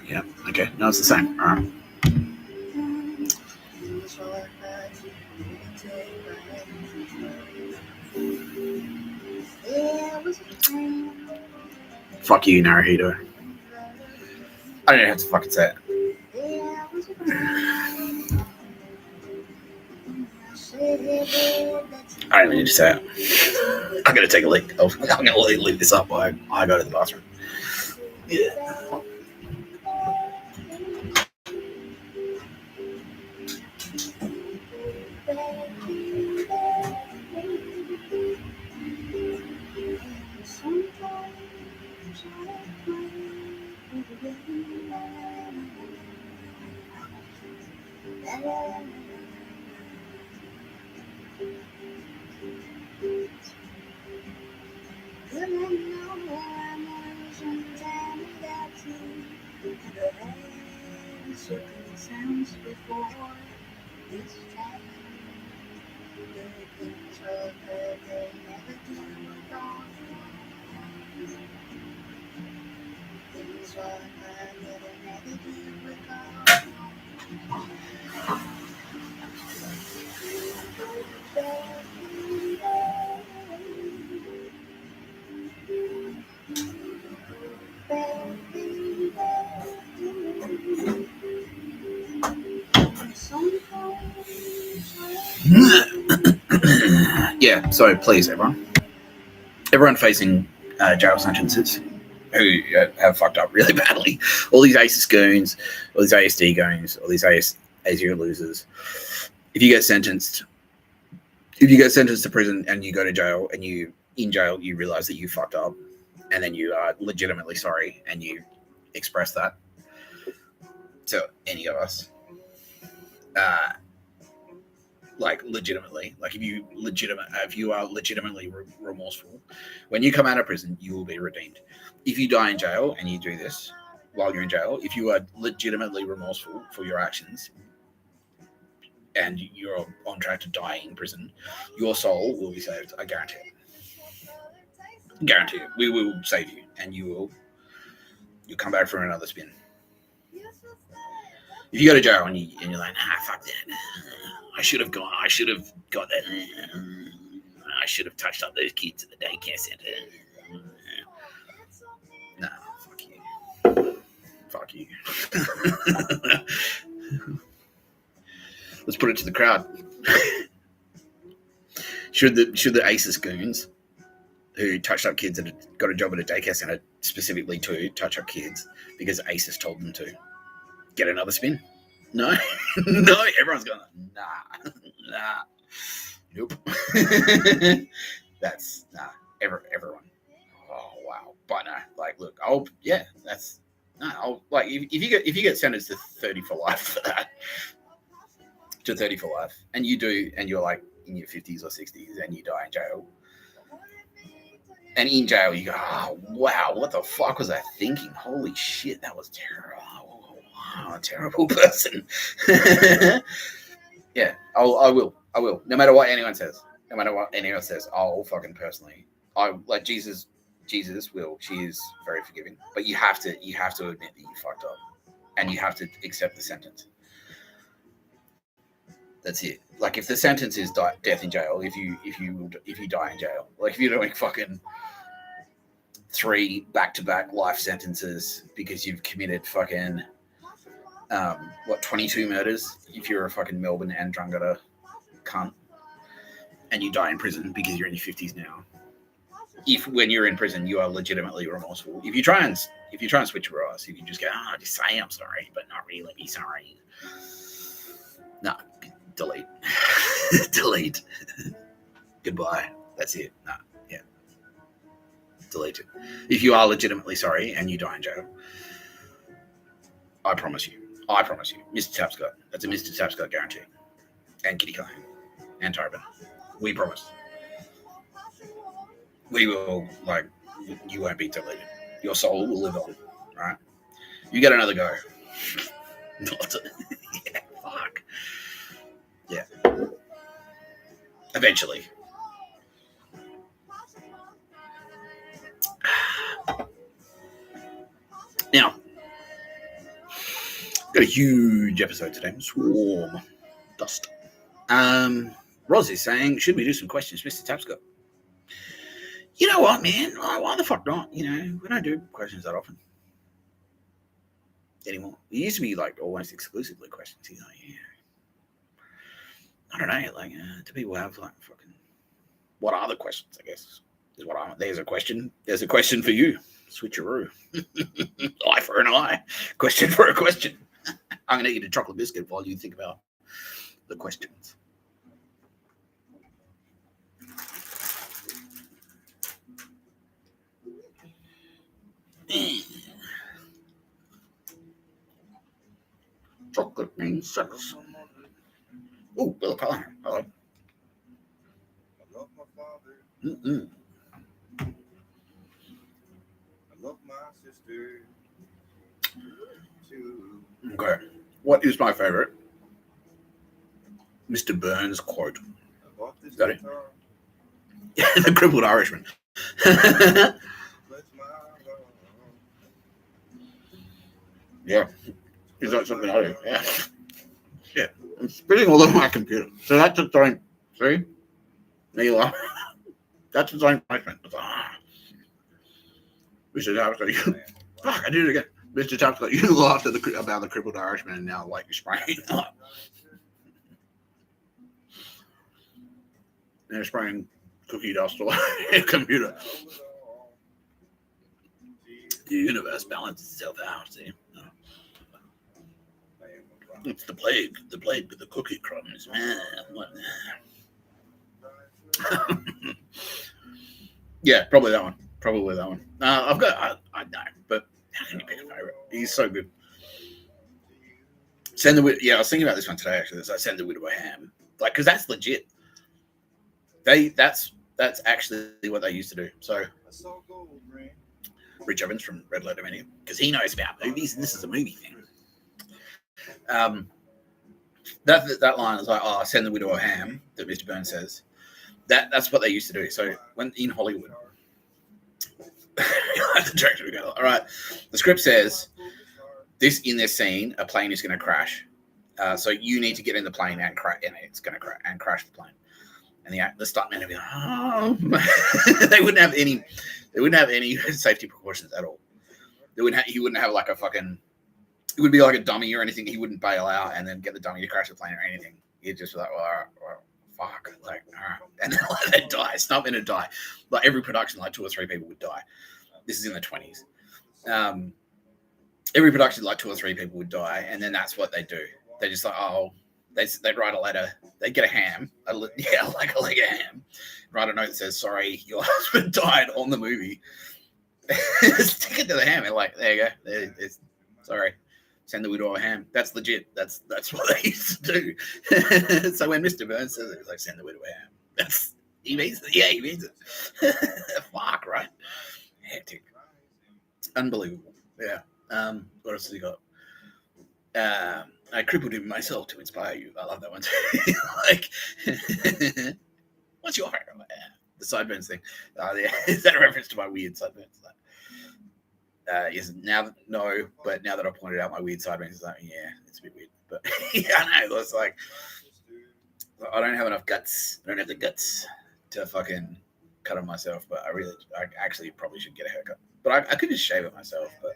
Yeah, okay, no, it's the same. All right. Fuck you, Naruhito. I don't know how to fucking say it. I don't even need to say it. I'm gonna take a leak. I'm gonna leave this up while I go to the bathroom. Yeah. Yeah, so please, everyone facing jail sentences who have fucked up really badly. All these ACES goons, all these ASD goons, all these ASU losers. If you get sentenced to prison and you go to jail and in jail you realize that you fucked up and then you are legitimately sorry and you express that to any of us. Like legitimately, like if you are legitimately remorseful, when you come out of prison, you will be redeemed. If you die in jail and you do this while you're in jail, if you are legitimately remorseful for your actions and you're on track to die in prison, your soul will be saved. I guarantee it. Guarantee it. We will save you, and you'll come back for another spin. If you go to jail and you're like, fuck that. I should have got that. I should have touched up those kids at the daycare center. No, fuck you. Let's put it to the crowd. Should the ACES goons who touched up kids and got a job at a daycare center specifically to touch up kids because ACES told them to, get another spin? No, no. Everyone's going, nah, nope. That's everyone. Oh wow, but no, like, look, if you get sentenced to 30 for life for that, to 30 for life, and you're like in your 50s or 60s and you die in jail, and in jail you go, oh wow, what the fuck was I thinking? Holy shit, that was terrible. Oh, a terrible person. Yeah, I will. No matter what anyone says. I'll fucking personally. I like Jesus will. She is very forgiving. But you have to admit that you fucked up. And you have to accept the sentence. That's it. Like if the sentence is death in jail, if you die in jail, like if you're doing fucking 3 back-to-back life sentences because you've committed fucking 22 murders if you're a fucking Melbourne and Drangara cunt and you die in prison because you're in your 50s now, if when you're in prison you are legitimately remorseful. If you try and switch your eyes, if you just go, oh, just say I'm sorry, but not really be sorry. No, delete. Delete. Goodbye. That's it. No, yeah. Delete it. If you are legitimately sorry and you die in jail, I promise you, Mr. Tapscott, that's a Mr. Tapscott guarantee. And Kitty Callaghan and Tobin. We promise. We will, like, you won't be deleted. Your soul will live on, right? You get another go. Yeah, fuck. Yeah. Eventually. Now, got a huge episode today. Swarm. Dust. Roz is saying, should we do some questions, Mr. Tapscott? You know what, man? Why the fuck not? You know, we don't do questions that often anymore. It used to be like almost exclusively questions. You know, yeah. I don't know. Like, do people have like fucking? What are the questions? I guess is what I. There's a question. There's a question for you. Switcheroo. Eye for an eye. Question for a question. I'm gonna eat a chocolate biscuit while you think about the questions. Chocolate means sex. Oh, Bill Callaghan. Hello. I love my father. I love my sister. Too. Okay. What is my favorite? Mr. Burns quote. Is that it? Yeah, the crippled Irishman. Yeah. Is that something I do? Yeah. Yeah. I'm spitting all over my computer. So that's a time. See? There you are. That's a time punishment. Mr. Tapscott, fuck, I did it again. Mr. Tapscott, you laughed about the crippled Irishman and now like you're spraying. They're spraying cookie dust all over your computer. The universe balances itself out, see? It's the plague with the cookie crumbs, man. Yeah, probably that one. I've got, I know, but how can you pick a favorite? He's so good. I was thinking about this one today, actually. I Send the Widow a Ham. Like, because that's legit. That's actually what they used to do. So, Rich Evans from Red Letter Media, because he knows about movies, and this is a movie thing. That line is like, oh, send the widow a ham, that Mr. Burns says. That's what they used to do. So when in Hollywood, the director would go, all right, the script says in this scene, a plane is going to crash. So you need to get in the plane and it's going to crash the plane. And the stuntman would be like, oh, they wouldn't have any safety precautions at all. He wouldn't have like a fucking. It would be like a dummy or anything. He wouldn't bail out and then get the dummy to crash the plane or anything. He'd just be like, well, fuck. Like, and then they'd die. Stuntmen would die. Like every production, like 2 or 3 people would die. This is in the 20s. Every production, like 2 or 3 people would die. And then that's what they do. They just like, they'd write a letter. They'd get a ham. Like a leg of ham. Write a note that says, sorry, your husband died on the movie. Stick it to the ham. And like, there you go. Sorry. Send the widow a ham. That's legit. That's what they used to do. So when Mr. Burns says it, it's like, send the widow a ham. He means it. Yeah, he means it. Fuck, right? Hectic. It's unbelievable. Yeah. What else has he got? I crippled him myself to inspire you. I love that one too. Like, what's your favorite? The sideburns thing. Yeah. Is that a reference to my weird sideburns? Yes, no, but now that I pointed out my weird sideburns, it's like, yeah, it's a bit weird. But yeah, I know. It's like, I don't have enough guts. I don't have the guts to fucking cut it myself, but I actually probably should get a haircut. But I could just shave it myself, but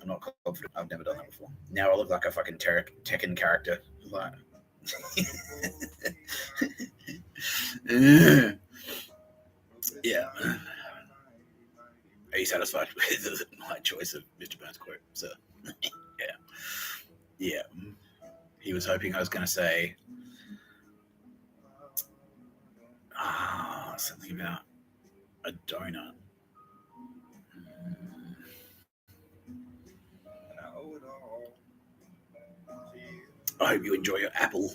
I'm not confident. I've never done that before. Now I look like a fucking Tekken character. Like, yeah. Are you satisfied with my choice of Mr. Burns' quote? So, yeah. He was hoping I was going to say something about a donut. I hope you enjoy your apple.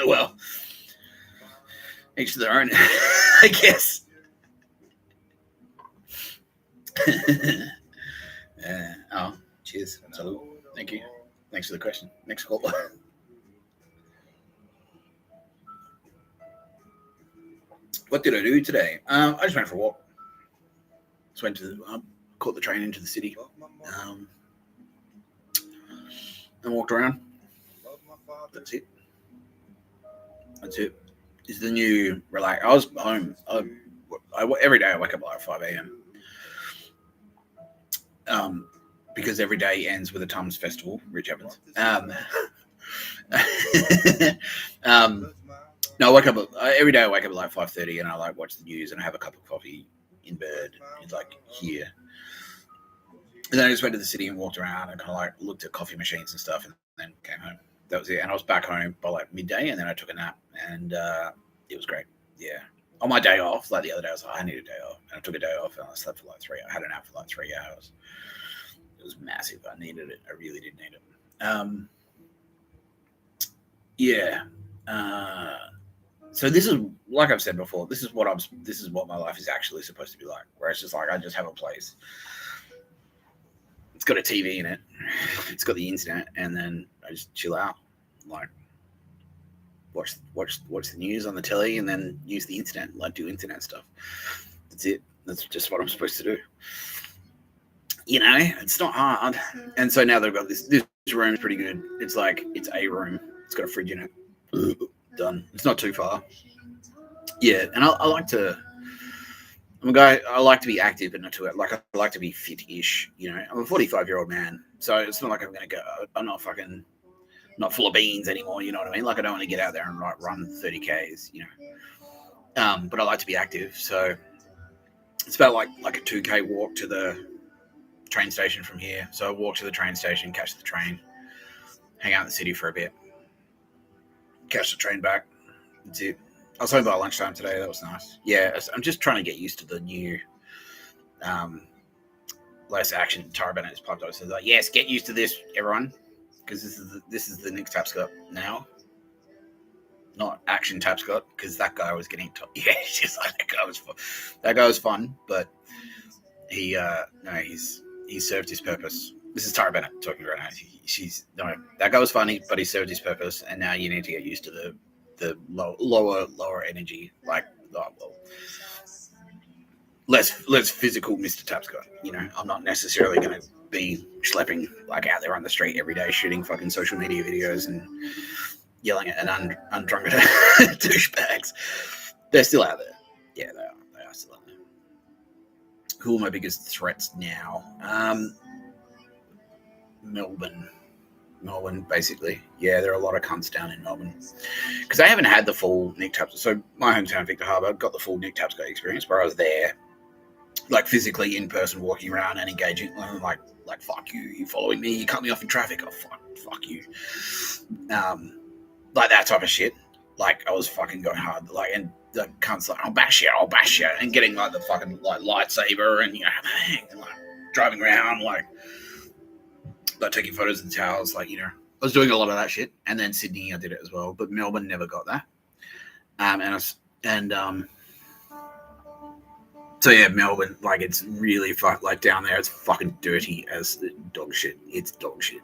Well, each to their own, I guess. Cheers. Salute. Thank you. Thanks for the question. Next call. What did I do today? I just went for a walk. Just went to caught the train into the city. And walked around. That's it. It's the new relax. I was home. Every day I wake up at like 5 a.m. Because every day ends with a Tums festival, which happens. No, I wake up every day. I wake up at like 5:30, and I like watch the news and I have a cup of coffee in bed. It's like here. And then I just went to the city and walked around and kind of like looked at coffee machines and stuff, and then came home. That was it. And I was back home by like midday, and then I took a nap, and it was great. Yeah. On my day off, like the other day, I was like, I need a day off, and I took a day off, and I slept for like 3 hours. I had a nap for like 3 hours. It was massive. I needed it. I really did need it. Yeah. So this is, like I've said before, this is what my life is actually supposed to be like, where it's just like I just have a place. It's got a TV in it. It's got the internet, and then I just chill out, like watch the news on the telly, and then use the internet, like do internet stuff. That's it. That's just what I'm supposed to do. You know, it's not hard. And so now they've got this room is pretty good. It's like it's a room. It's got a fridge in it. Done. It's not too far. Yeah, and I like to. I'm a guy. I like to be active, but not too. Like I like to be fit-ish. You know, I'm a 45-year-old man, so it's not like I'm gonna go. I'm not full of beans anymore. You know what I mean? Like I don't want to get out there and like run 30 Ks. You know, but I like to be active. So it's about like a 2K walk to the train station from here. So I walk to the train station, catch the train, hang out in the city for a bit, catch the train back. That's it. I was home by lunchtime today. That was nice. Yeah, I'm just trying to get used to the new less action. Tara Bennett has popped up and says, like, yes, get used to this, everyone, because this is the Nick Tapscott now, not action Tapscott, because that guy was getting yeah, just like that guy was fun, but he served his purpose. This is Tara Bennett talking right now. That guy was funny, but he served his purpose, and now you need to get used to the lower energy, like less physical Mr. Tapscott. You know, I'm not necessarily going to be schlepping like out there on the street every day, shooting fucking social media videos and yelling at an undrunk douchebags. They're still out there. Yeah, they are still out there. Who are my biggest threats now? Melbourne, basically. Yeah, there are a lot of cunts down in Melbourne. Because I haven't had the full Nick Tapscott. So my hometown, Victor Harbour, got the full Nick Tapscott experience where I was there, like physically in person, walking around and engaging. Like fuck you, you following me, you cut me off in traffic. Oh, fuck you. Like that type of shit. Like I was fucking going hard. Like, and the cunts like, I'll bash you, and getting like the fucking like lightsaber and, you know, and, like driving around, like taking photos of the towers, like, you know, I was doing a lot of that shit. And then Sydney, I did it as well, but Melbourne never got that. So yeah, Melbourne, like it's really like down there, it's fucking dirty as dog shit. It's dog shit.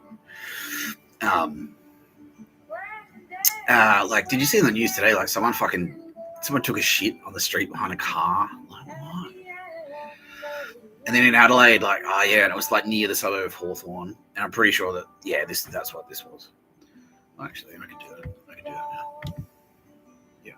Like, did you see in the news today? Like someone took a shit on the street behind a car. Like what? And then in Adelaide, like, oh yeah, and it was like near the suburb of Hawthorn. And I'm pretty sure that, yeah, that's what this was. Actually, I can do that now. Yeah.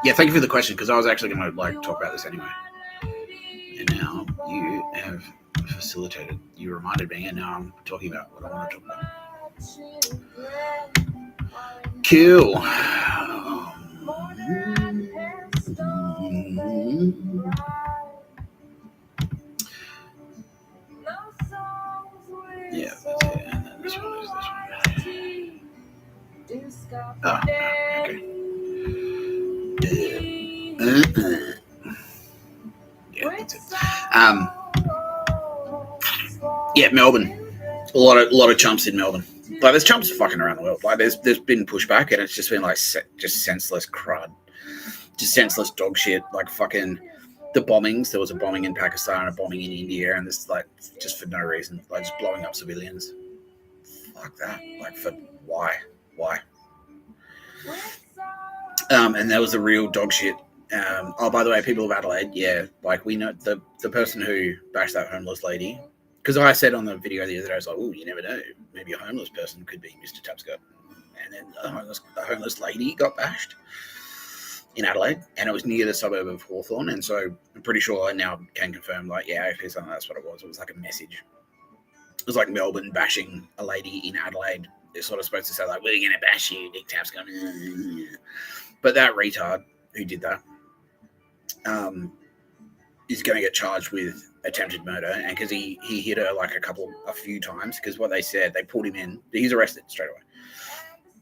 Yeah, thank you for the question, because I was actually going to like talk about this anyway. And now you have facilitated. You reminded me, and now I'm talking about what I want to talk about. Cool. Yeah, that's it. And then this one is this one. Oh, okay. Yeah, that's it. Yeah, Melbourne. A lot of chumps in Melbourne. Like, there's chumps fucking around the world. Like, there's been pushback, and it's just been like just senseless crud, just senseless dog shit. Like fucking the bombings. There was a bombing in Pakistan, a bombing in India, and this like just for no reason, like just blowing up civilians. Fuck that. Like, for why? And there was the real dog shit. Oh, by the way, people of Adelaide, yeah, like we know the person who bashed that homeless lady. Because I said on the video the other day, I was like, oh, you never know. Maybe a homeless person could be Mr. Tapscott. And then the homeless lady got bashed in Adelaide, and it was near the suburb of Hawthorn. And so I'm pretty sure I now can confirm, like, yeah, if something, that's what it was. It was like a message. It was like Melbourne bashing a lady in Adelaide. They're sort of supposed to say, like, we're going to bash you, Nick Tapscott. But that retard who did that is going to get charged with attempted murder, and because he hit her like a few times, because what they said, they pulled him in, he's arrested straight away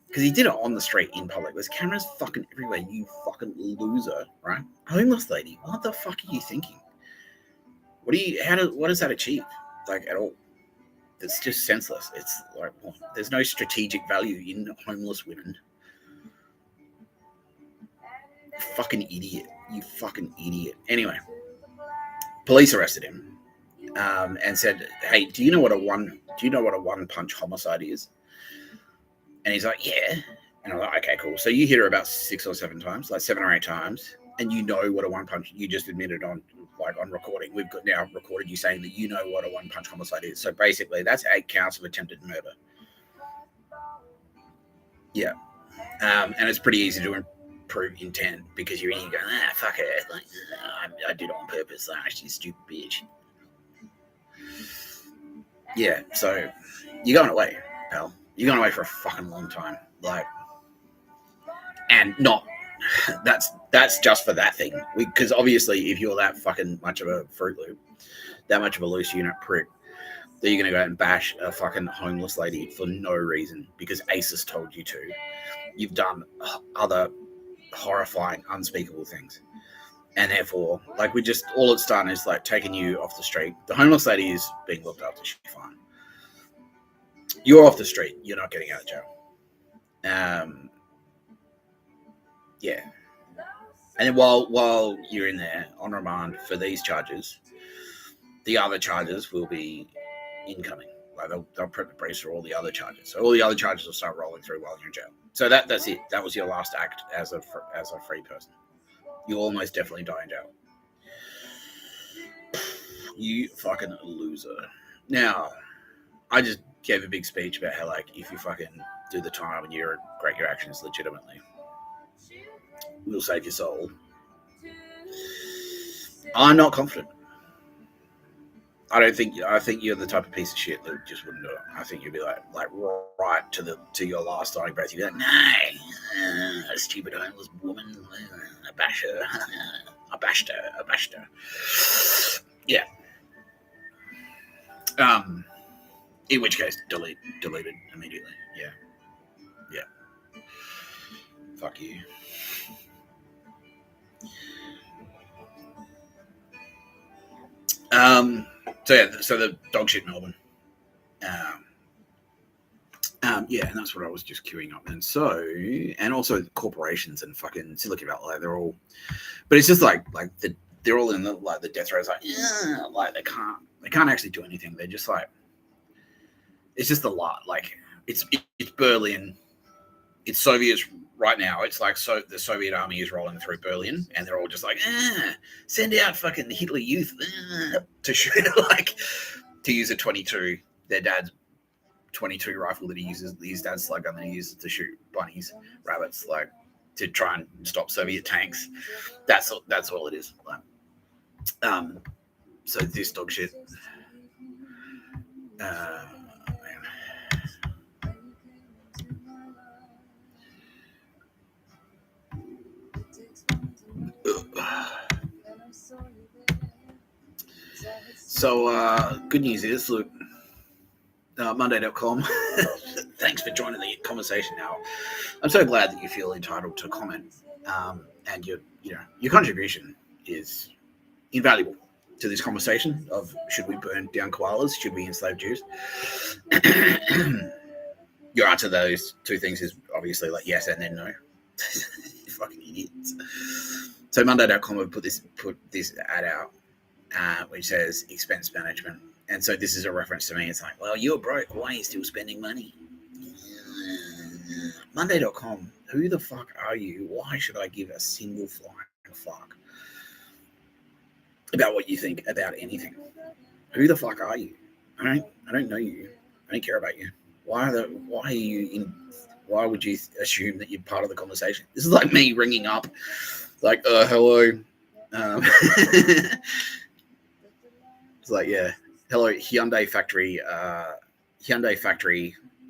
because he did it on the street in public. There's cameras fucking everywhere, you fucking loser, right? Homeless lady, what the fuck are you thinking? What does that achieve, like, at all? It's just senseless. It's like, well, there's no strategic value in homeless women. Fucking idiot. You fucking idiot. Anyway, police arrested him and said, hey, do you know what a one punch homicide is? And he's like, yeah. And I'm like, okay, cool. So you hit her about 6 or 7 times, like 7 or 8 times, and you know what a one punch, you just admitted on recording. We've got now recorded you saying that you know what a one punch homicide is. So basically that's 8 counts of attempted murder. Yeah. And it's pretty easy to prove intent, because you're in here going, fuck it, like, I did it on purpose, she's a stupid bitch. Yeah, so you're going away, pal. You're going away for a fucking long time, like, and not that's just for that thing, because obviously if you're that fucking much of a Fruit Loop, that much of a loose unit prick, that you're going to go out and bash a fucking homeless lady for no reason because ACES told you to. You've done other horrifying, unspeakable things, and therefore, like, we just, all it's done is like taking you off the street. The homeless lady is being looked after, she's fine. You're off the street, you're not getting out of jail. Yeah, and then while you're in there on remand for these charges, the other charges will be incoming. Like, they'll prep the briefs for all the other charges, so all the other charges will start rolling through while you're in jail. So that's it. That was your last act as a free person. You'll almost definitely die in jail. You fucking loser. Now, I just gave a big speech about how, like, if you fucking do the time and you regret your actions legitimately, we'll save your soul. I'm not confident. I think you're the type of piece of shit that just wouldn't do it. I think you'd be like right to your last dying breath. You'd be like, no, a stupid homeless woman, I bashed her. Yeah. In which case, deleted immediately. Yeah. Fuck you. So the dog shit Melbourne. Yeah, and that's what I was just queuing up. And so, and also corporations and fucking Silicon Valley, they're all, but it's just they're all in the death throes, like they can't actually do anything. They're just like, it's just a lot. Like, it's Berlin, it's Soviets right now. It's like, so the Soviet army is rolling through Berlin, and they're all just like, send out fucking Hitler Youth to shoot, like, to use a 22. Their dad's 22 rifle that he uses, his dad's slug gun that he uses to shoot bunnies, rabbits, like, to try and stop Soviet tanks. That's all it is. Like, so this dog shit. So, good news is, look, Monday.com. Thanks for joining the conversation now. I'm so glad that you feel entitled to comment, and your contribution is invaluable to this conversation of should we burn down koalas, should we enslave Jews? Your answer to those two things is obviously like yes and then no. You fucking idiots. So Monday.com would put this ad out, which says expense management. And so this is a reference to me. It's like, well, you're broke. Why are you still spending money? Monday.com, who the fuck are you? Why should I give a single flying fuck about what you think about anything? Who the fuck are you? I don't know you. I don't care about you. Why would you assume that you're part of the conversation? This is like me ringing up, like, hello. It's like, yeah. Hello, Hyundai factory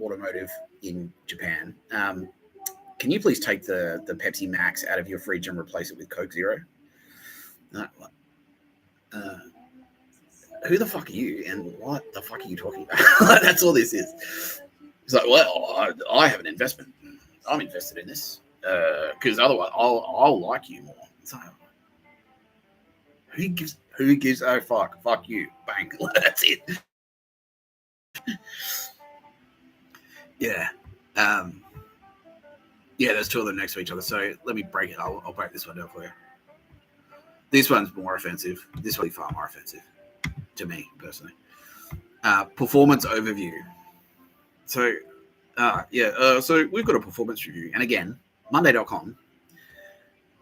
automotive in Japan. Can you please take the Pepsi Max out of your fridge and replace it with Coke Zero? Who the fuck are you and what the fuck are you talking about? That's all this is. It's like, well, I have an investment. I'm invested in this because otherwise I'll like you more. It's like, who gives a fuck? Fuck you. Bang. That's it. Yeah. Yeah, there's two of them next to each other. So let me break it. I'll break this one down for you. This one's more offensive. This one's far more offensive to me personally. Performance overview. So, so we've got a performance review. And again, Monday.com,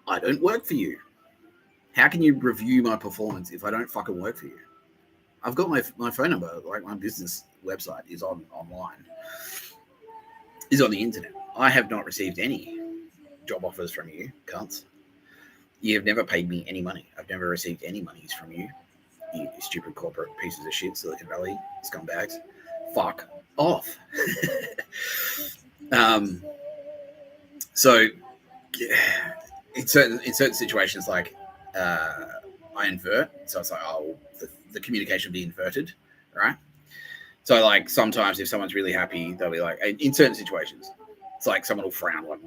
I don't work for you. How can you review my performance if I don't fucking work for you? I've got my phone number, like my business website is online. Is on the internet. I have not received any job offers from you, cunts. You have never paid me any money. I've never received any monies from you. You stupid corporate pieces of shit, Silicon Valley scumbags. Fuck off. So yeah, in certain situations, like I invert, so it's like, oh, the communication will be inverted, right? So like sometimes if someone's really happy, they'll be like, in certain situations, it's like someone will frown, like,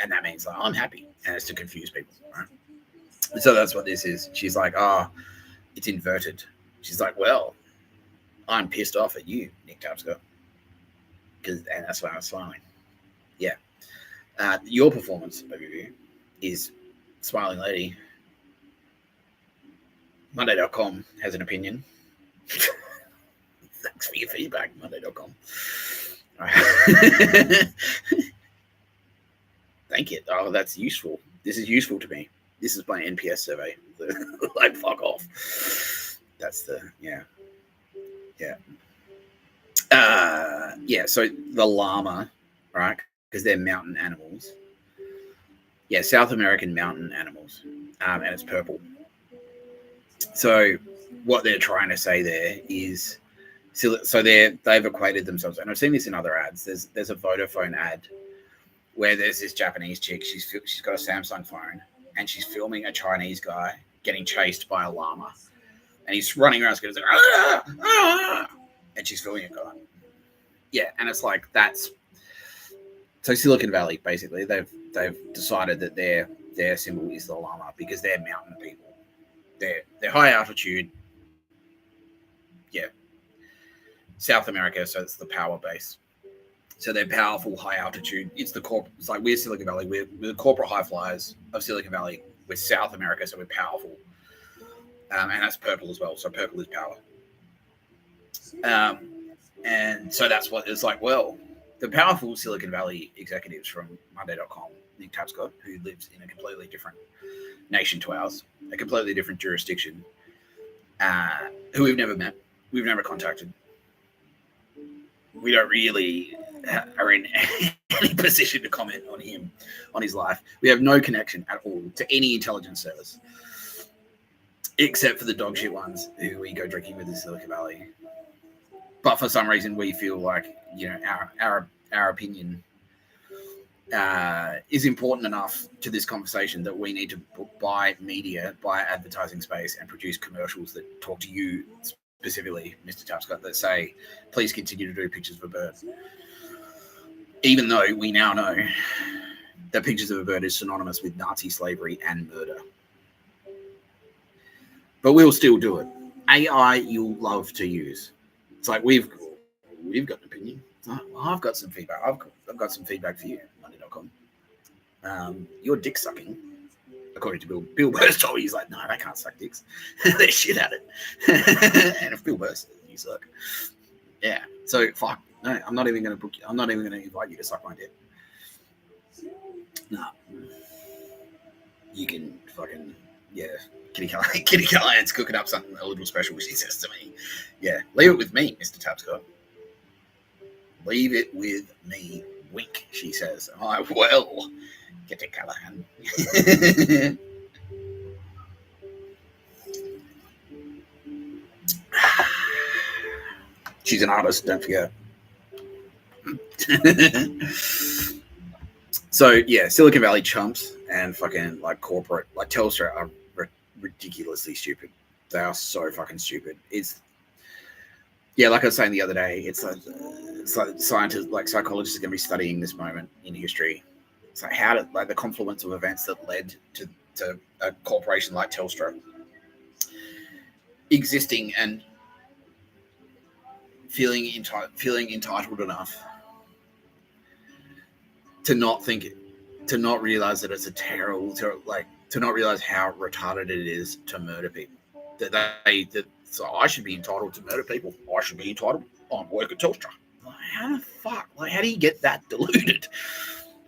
and that means like I'm happy, and it's to confuse people, right? And so that's what this is. She's like, it's inverted. She's like, well, I'm pissed off at you, Nick Tapscott, and that's why I'm smiling. Yeah. Your performance overview is smiling lady. Monday.com has an opinion. Thanks for your feedback, Monday.com. All right. Thank you. Oh, that's useful. This is useful to me. This is my NPS survey. Like, fuck off. That's the, yeah. So the llama, right? Because they're mountain animals. Yeah, South American mountain animals. And it's purple. So what they're trying to say there is, so they've equated themselves, and I've seen this in other ads. There's a Vodafone ad where there's this Japanese chick. She's got a Samsung phone, and she's filming a Chinese guy getting chased by a llama, and he's running around, going, and she's filming a guy. Yeah, and it's like that's so Silicon Valley. Basically, they've decided that their symbol is the llama because they're mountain people. They're high altitude. Yeah. South America, so it's the power base. So they're powerful, high altitude. It's like we're Silicon Valley. We're the corporate high flyers of Silicon Valley. We're South America, so we're powerful. And that's purple as well. So purple is power. And so that's what it's like. Well, the powerful Silicon Valley executives from Monday.com, Nick Tapscott, who lives in a completely different nation to ours, a completely different jurisdiction, who we've never met, we've never contacted. We don't really are in any position to comment on him, on his life. We have no connection at all to any intelligence service, except for the dog shit ones who we go drinking with in Silicon Valley. But for some reason, we feel like, you know, our opinion is important enough to this conversation that we need to buy media, buy advertising space, and produce commercials that talk to you specifically, Mr. Tapscott, that say, please continue to do pictures of a bird. Even though we now know that pictures of a bird is synonymous with Nazi slavery and murder. But we'll still do it. AI, you'll love to use. It's like we've got an opinion. Like, well, I've got some feedback. I've got some feedback for you, Monday.com. You're dick sucking, according to Bill Burr told me. He's like, no, they can't suck dicks. They're shit at it. And if Bill Burr says you suck, yeah. So fuck. No, I'm not even going to book you. I'm not even going to invite you to suck my dick. No. You can fucking, yeah. Kitty Callaghan's cooking up something a little special, she says to me. Yeah, leave it with me, Mr. Tapscott. Leave it with me. Wink, she says. I will. Get to Callaghan. She's an artist, don't forget. So yeah, Silicon Valley chumps and fucking like corporate, like Telstra are ridiculously stupid. They are so fucking stupid. It's, yeah, like I was saying the other day, it's like scientists, like psychologists are going to be studying this moment in history. It's like how did, like, the confluence of events that led to a corporation like Telstra existing and feeling entitled enough to not think, to not realize that it's a terrible, like, to not realize how retarded it is to murder people. So I should be entitled to murder people. I should be entitled. I'm working Telstra. Like, how the fuck? Like, how do you get that deluded?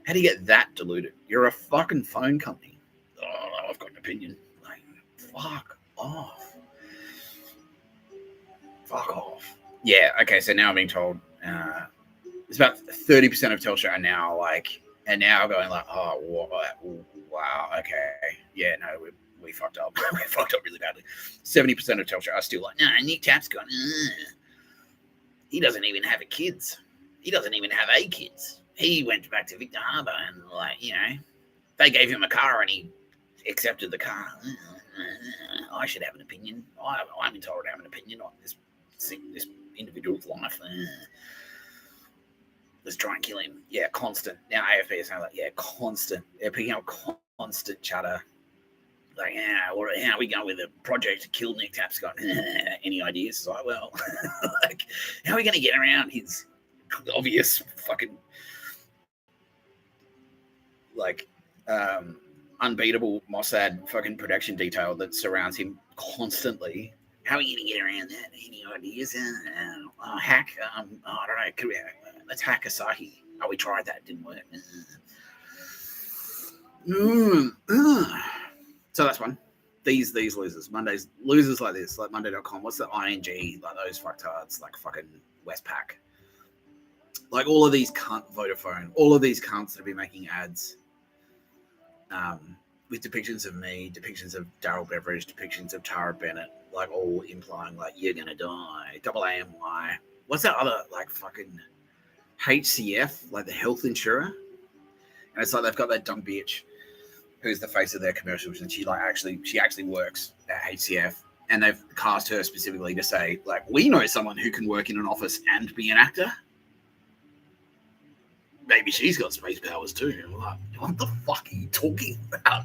How do you get that deluded? You're a fucking phone company. Oh, I've got an opinion. Like, fuck off. Fuck off. Yeah. Okay. So now I'm being told it's about 30% of Telstra are now going like, oh, wow, okay, yeah, no, we fucked up. We fucked up really badly. 70% of Telstra are still like, no, Nick Tapscott, he doesn't even have kids. He doesn't even have kids. He went back to Victor Harbour and, like, you know, they gave him a car and he accepted the car. I should have an opinion. I'm entitled to have an opinion on this individual's life. Let's try and kill him. Yeah, constant. Now AFP is saying, like, yeah, constant. They're picking up constant chatter. Like, yeah, how are we going with a project to kill Nick Tapscott? Any ideas? It's like, well, like, how are we going to get around his obvious fucking, like, unbeatable Mossad fucking production detail that surrounds him constantly? How are you going to get around that? Any ideas? Hack? I don't know. Let's hack Asahi. Oh, we tried that. It didn't work. So that's one. These losers. Mondays, losers like this, like Monday.com. What's the ING? Like those fucktards, like fucking Westpac. Like all of these cunt Vodafone. All of these cunts that have been making ads with depictions of me, depictions of Daryl Beveridge, depictions of Tara Bennett, like all implying like you're gonna die. AAMY. What's that other, like, fucking HCF, like the health insurer? And it's like they've got that dumb bitch who's the face of their commercials, and she actually works at HCF, and they've cast her specifically to say, like, we know someone who can work in an office and be an actor. Maybe she's got space powers too. I'm like, what the fuck are you talking about?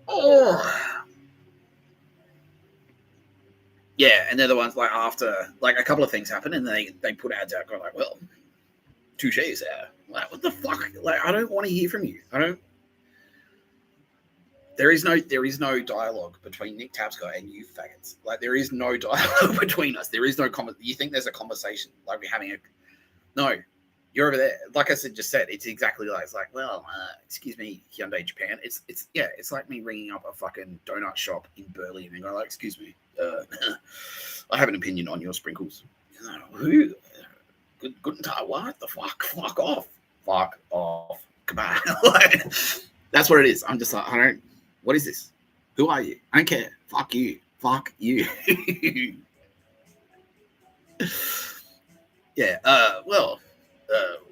Oh. Yeah, and they're the ones, like, after, like, a couple of things happen, and they put ads out going like, well, touche's there. Like, what the fuck? Like, I don't want to hear from you. There is no dialogue between Nick Tapscott and you faggots. Like, there is no dialogue between us. There is no you think there's a conversation, like we're having no, you're over there. Like I just said, it's exactly like, it's like, well, excuse me, Hyundai Japan. It's like me ringing up a fucking donut shop in Berlin and going like, excuse me, I have an opinion on your sprinkles. Who? Guten Tag, what the fuck? Fuck off. Goodbye. Like, that's what it is. I'm just like, what is this? Who are you? I don't care. Fuck you. Yeah.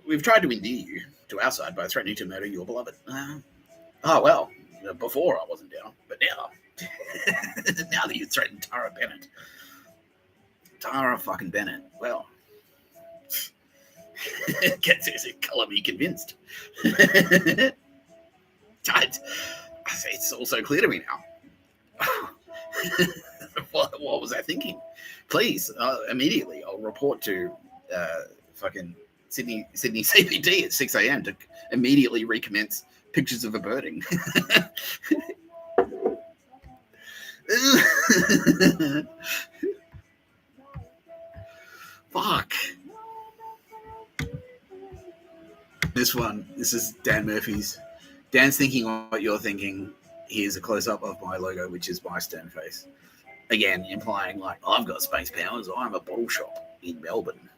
We've tried to endear you to our side by threatening to murder your beloved. Before I wasn't down, but now, now that you threatened Tara Bennett, Tara fucking Bennett. Well, gets this color me convinced. It's also clear to me now. what was I thinking? Please, immediately, I'll report to fucking Sydney CBD at 6 a.m. to immediately recommence pictures of a birding. Fuck. This is Dan Murphy's. Dan's thinking what you're thinking. Here's a close-up of my logo, which is my stern face. Again, implying like, I've got space powers. I'm a bottle shop in Melbourne.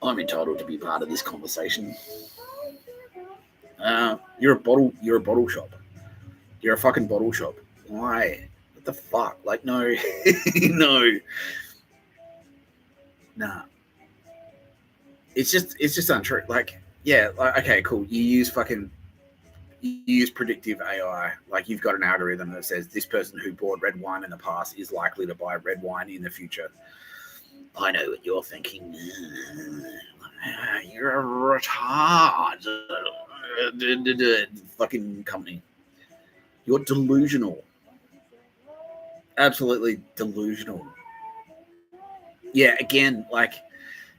I'm entitled to be part of this conversation. You're a bottle shop. You're a fucking bottle shop. Why? What the fuck? Like, no. No. Nah. It's just untrue. Like, yeah, like, okay, cool. You use predictive AI. Like, you've got an algorithm that says this person who bought red wine in the past is likely to buy red wine in the future. I know what you're thinking. You're a retard. Fucking company. You're delusional. Absolutely delusional. Yeah, again, like,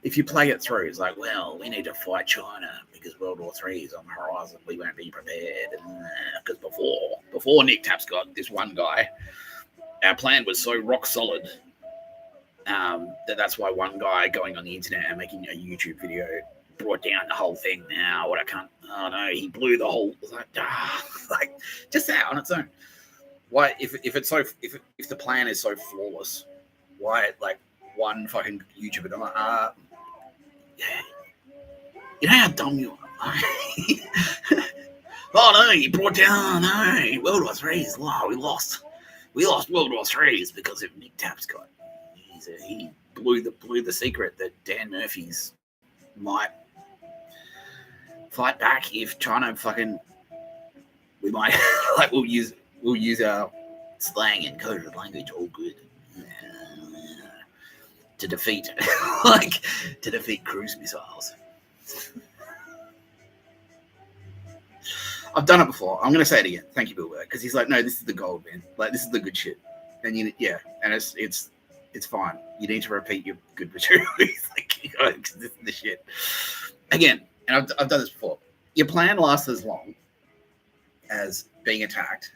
if you play it through, it's like, well, we need to fight China because World War III is on the horizon. We won't be prepared. Because before Nick Tapscott, this one guy, our plan was so rock solid that's why one guy going on the internet and making a YouTube video brought down the whole thing. Now, what I can't, oh no, he blew the whole, like just that on its own. Why, if the plan is so flawless, why, like, one fucking YouTuber, I'm like, you know how dumb you are. Oh no, he brought down, no, World War III is we lost World War III is because of Nick Tapscott. He blew the secret that Dan Murphy's might fight back if China fucking, we might like we'll use our slang and coded language all good to defeat cruise missiles. I've done it before. I'm going to say it again. Thank you, Bill Burke, because he's like, no, this is the gold, man. Like, this is the good shit. And and it's fine. You need to repeat your good material. Like, this is the shit. Again, and I've done this before. Your plan lasts as long as being attacked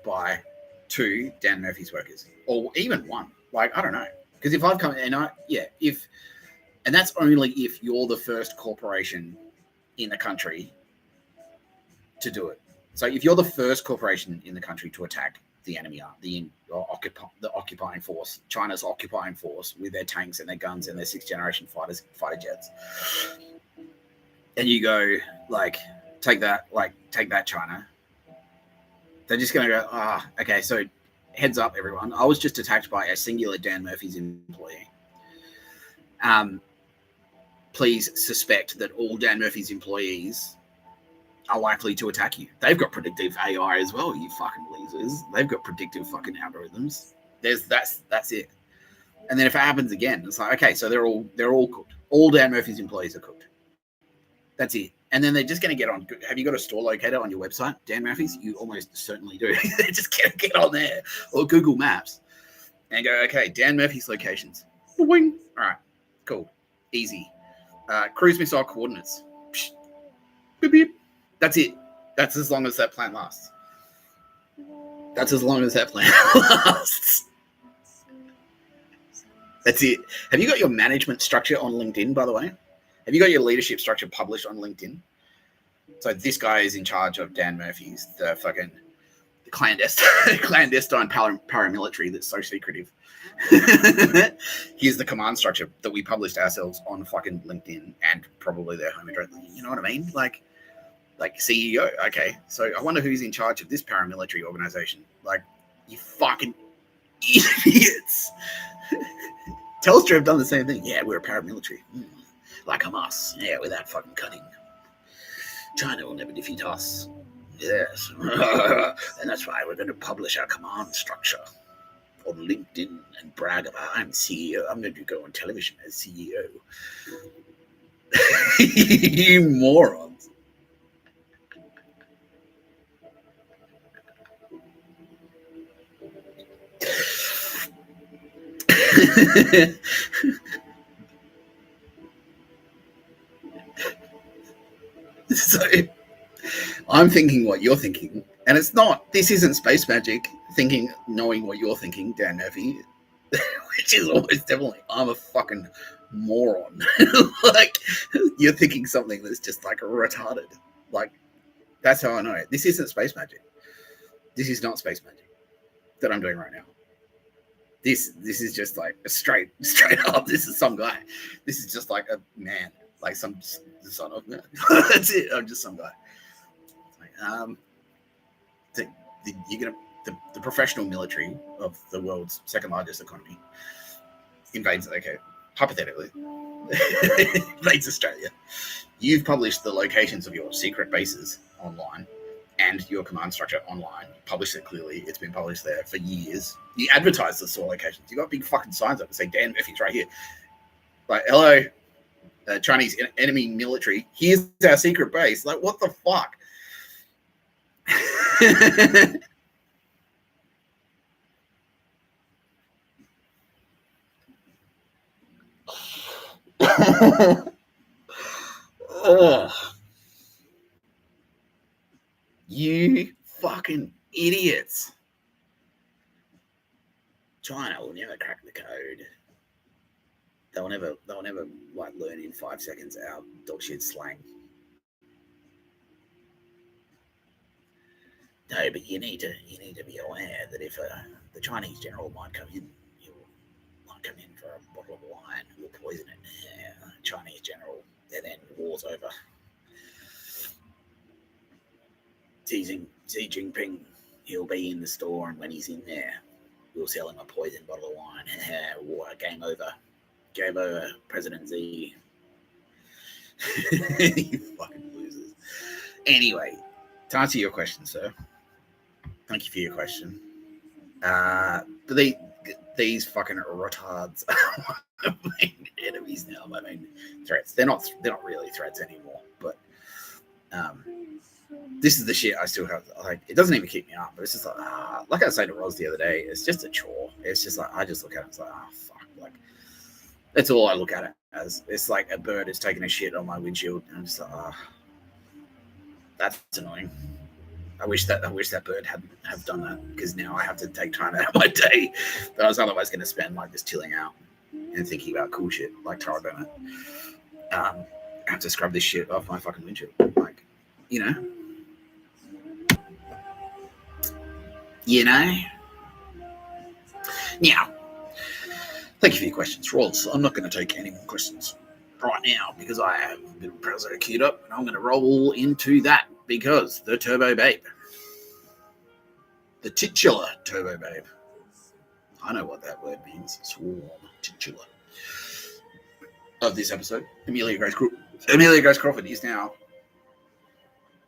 by 2 Dan Murphy's workers, or even 1. Like, I don't know, because if I've come and and that's only if you're the first corporation in the country to do it. So if you're the first corporation in the country to attack the enemy, the occupying force, China's occupying force, with their tanks and their guns and their 6th generation fighter jets, and you go, like, take that, China, they're just going to go, okay, so heads up, everyone. I was just attacked by a singular Dan Murphy's employee. Please suspect that all Dan Murphy's employees are likely to attack you. They've got predictive AI as well, you fucking losers. They've got predictive fucking algorithms. That's it. And then if it happens again, it's like, okay, so they're all cooked. All Dan Murphy's employees are cooked. That's it. And then they're just going to get on. Have you got a store locator on your website, Dan Murphy's? You almost certainly do. They're just going to get on there, or Google Maps, and go, okay, Dan Murphy's locations. Wing. All right, cool, easy. Cruise missile coordinates. Psh. Beep, beep. That's it. That's as long as that plan lasts. That's as long as that plan lasts. That's it. Have you got your management structure on LinkedIn, by the way? Have you got your leadership structure published on LinkedIn? So this guy is in charge of Dan Murphy's, the fucking clandestine paramilitary that's so secretive. Here's the command structure that we published ourselves on fucking LinkedIn and probably their home address. You know what I mean? Like CEO. Okay, so I wonder who's in charge of this paramilitary organization. Like, you fucking idiots. Telstra have done the same thing. Yeah, we're a paramilitary. Like Hamas. Yeah, we're that fucking cunning. China will never defeat us. Yes. And that's why we're going to publish our command structure on LinkedIn and brag about I'm CEO. I'm going to go on television as CEO. You morons. So I'm thinking what you're thinking, and it's not. This isn't space magic. Thinking, knowing what you're thinking, Dan Murphy, which is almost definitely I'm a fucking moron. Like you're thinking something that's just like retarded. Like that's how I know it. This isn't space magic. This is not space magic that I'm doing right now. This is just like a straight up. This is some guy. This is just like a man, like some son of man. That's it. I'm just some guy. You're gonna the professional military of the world's second largest economy invades. Okay, hypothetically, invades Australia. You've published the locations of your secret bases online and your command structure online. You published it clearly. It's been published there for years. You advertise the store locations. You got big fucking signs up that say Dan Murphy's right here. Like, hello, Chinese enemy military. Here's our secret base. Like, what the fuck? Oh, you fucking idiots. China will never crack the code. They'll never like learn in 5 seconds our dog shit slang. No, but you need to be aware that if the Chinese general might come in, he'll might come in for a bottle of wine, we'll poison it. Yeah, Chinese general, and then war's over. Xi Jinping, he'll be in the store, and when he's in there, we'll sell him a poison bottle of wine. War, game over. Game over, President Xi. You fucking losers. Anyway, to answer your question, sir, thank you for your question. These fucking retards are my main enemies now, my main threats. They're not really threats anymore, but this is the shit I still have. Like, it doesn't even keep me up, but it's just like I was saying to Roz the other day, it's just a chore. It's just like I just look at it and it's like, fuck. Like, that's all I look at it as. It's like a bird is taking a shit on my windshield, and I'm just like, that's annoying. I wish that bird hadn't have done that, because now I have to take time out of my day that I was otherwise going to spend like just chilling out and thinking about cool shit like Tara Bennett. I have to scrub this shit off my fucking windshield, like, you know. Now, thank you for your questions, Rolls. I'm not going to take any more questions right now because I have a bit of browser queued up, and I'm going to roll into that because the Turbo Babe, the titular Turbo Babe, I know what that word means. Swarm titular of this episode, Amelia Grace Crawford is now.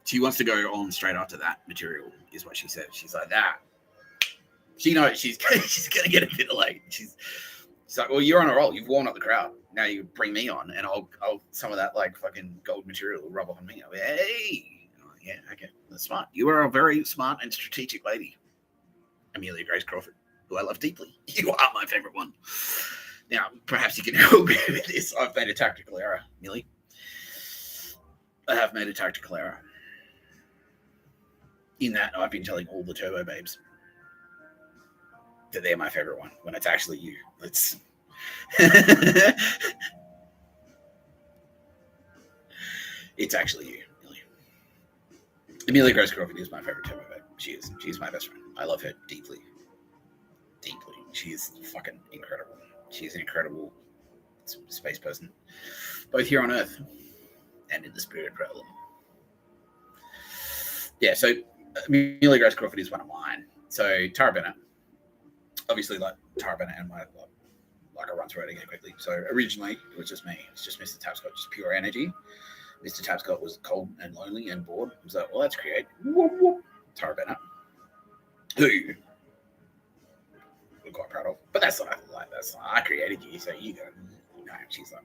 She wants to go on straight after that material, is what she said. She's like that. She knows she's going to get a bit late. She's like, well, you're on a roll. You've warmed up the crowd. Now you bring me on, and I'll some of that like fucking gold material will rub off on me. I'll be, hey, yeah, okay, that's smart. You are a very smart and strategic lady, Amelia Grace Crawford, who I love deeply. You are my favorite one. Now, perhaps you can help me with this. I've made a tactical error, Millie. I have made a tactical error in that I've been telling all the Turbo Babes that they're my favorite one when it's actually you. It's it's actually you, Amelia. Amelia Grace Crawford is my favorite Turbo Babe. She's my best friend. I love her deeply. She is fucking incredible. She's an incredible space person, both here on Earth and in the spirit realm. Yeah, so Amelia Grace Crawford is one of mine. So Tara Bennett, obviously, like Tara Bennett and my like I'll run through it again quickly. So originally it was just me. It's just Mr. Tapscott, just pure energy. Mr. Tapscott was cold and lonely and bored. I was like, well, let's create Tara Bennett, who we're quite proud of. But that's not like I created you, so you go. No, she's like,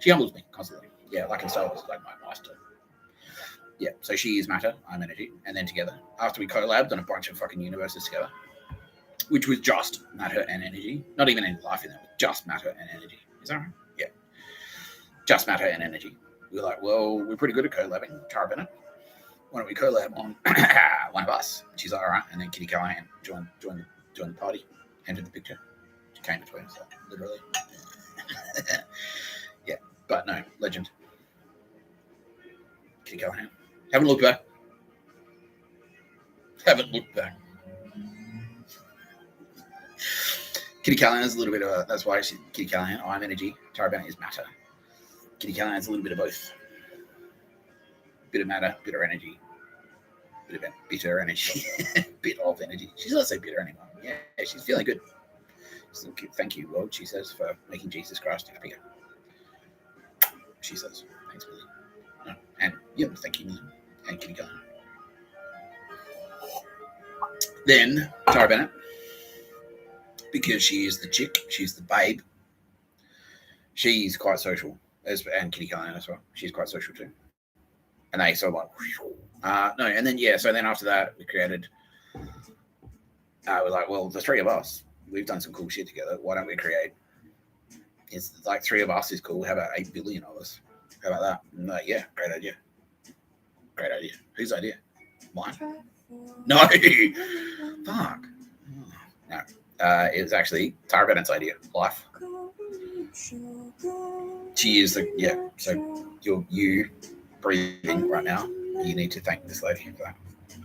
she humbles me constantly. Yeah, like in Star Wars, like my master. Yeah, so she is matter, I'm energy, and then together, after we collabed on a bunch of fucking universes together, which was just matter and energy, not even any life in them, just matter and energy. Is that right? Yeah, just matter and energy. We were like, well, we're pretty good at collabing. Tara Bennett, why don't we collab on one of us? She's like, all right, and then Kitty Callaghan joined the party, entered the picture. She came between us, like, literally. Yeah, but no, legend. Kitty Callaghan. Haven't looked back. Kitty Callaghan is a little bit of that's why she's Kitty Callaghan. I'm energy. Tara Bennett is matter. Kitty Callaghan is a little bit of both. Bit of matter, bit of energy. Bit of bitter energy. Bit of energy. She's not so bitter anymore. Yeah, she's feeling good. So, thank you, Lord, she says, for making Jesus Christ happier. She says, thanks, Billy. No. And, yeah, thank you, and Kitty Callaghan. Then, Tara Bennett, because she is the chick, she's the babe, she's quite social, and Kitty Callaghan as well. She's quite social too. And they sort of like, no, and then, yeah, so then after that, we created, we're like, well, the three of us, we've done some cool shit together. Why don't we create? It's like three of us is cool. How about 8 billion of us? How about that? And like, yeah, great idea. Great idea. Whose idea? Mine? No. Fuck. No. It was actually Tara Bennett's idea. Life. She is the so you breathing right now. You need to thank this lady for that.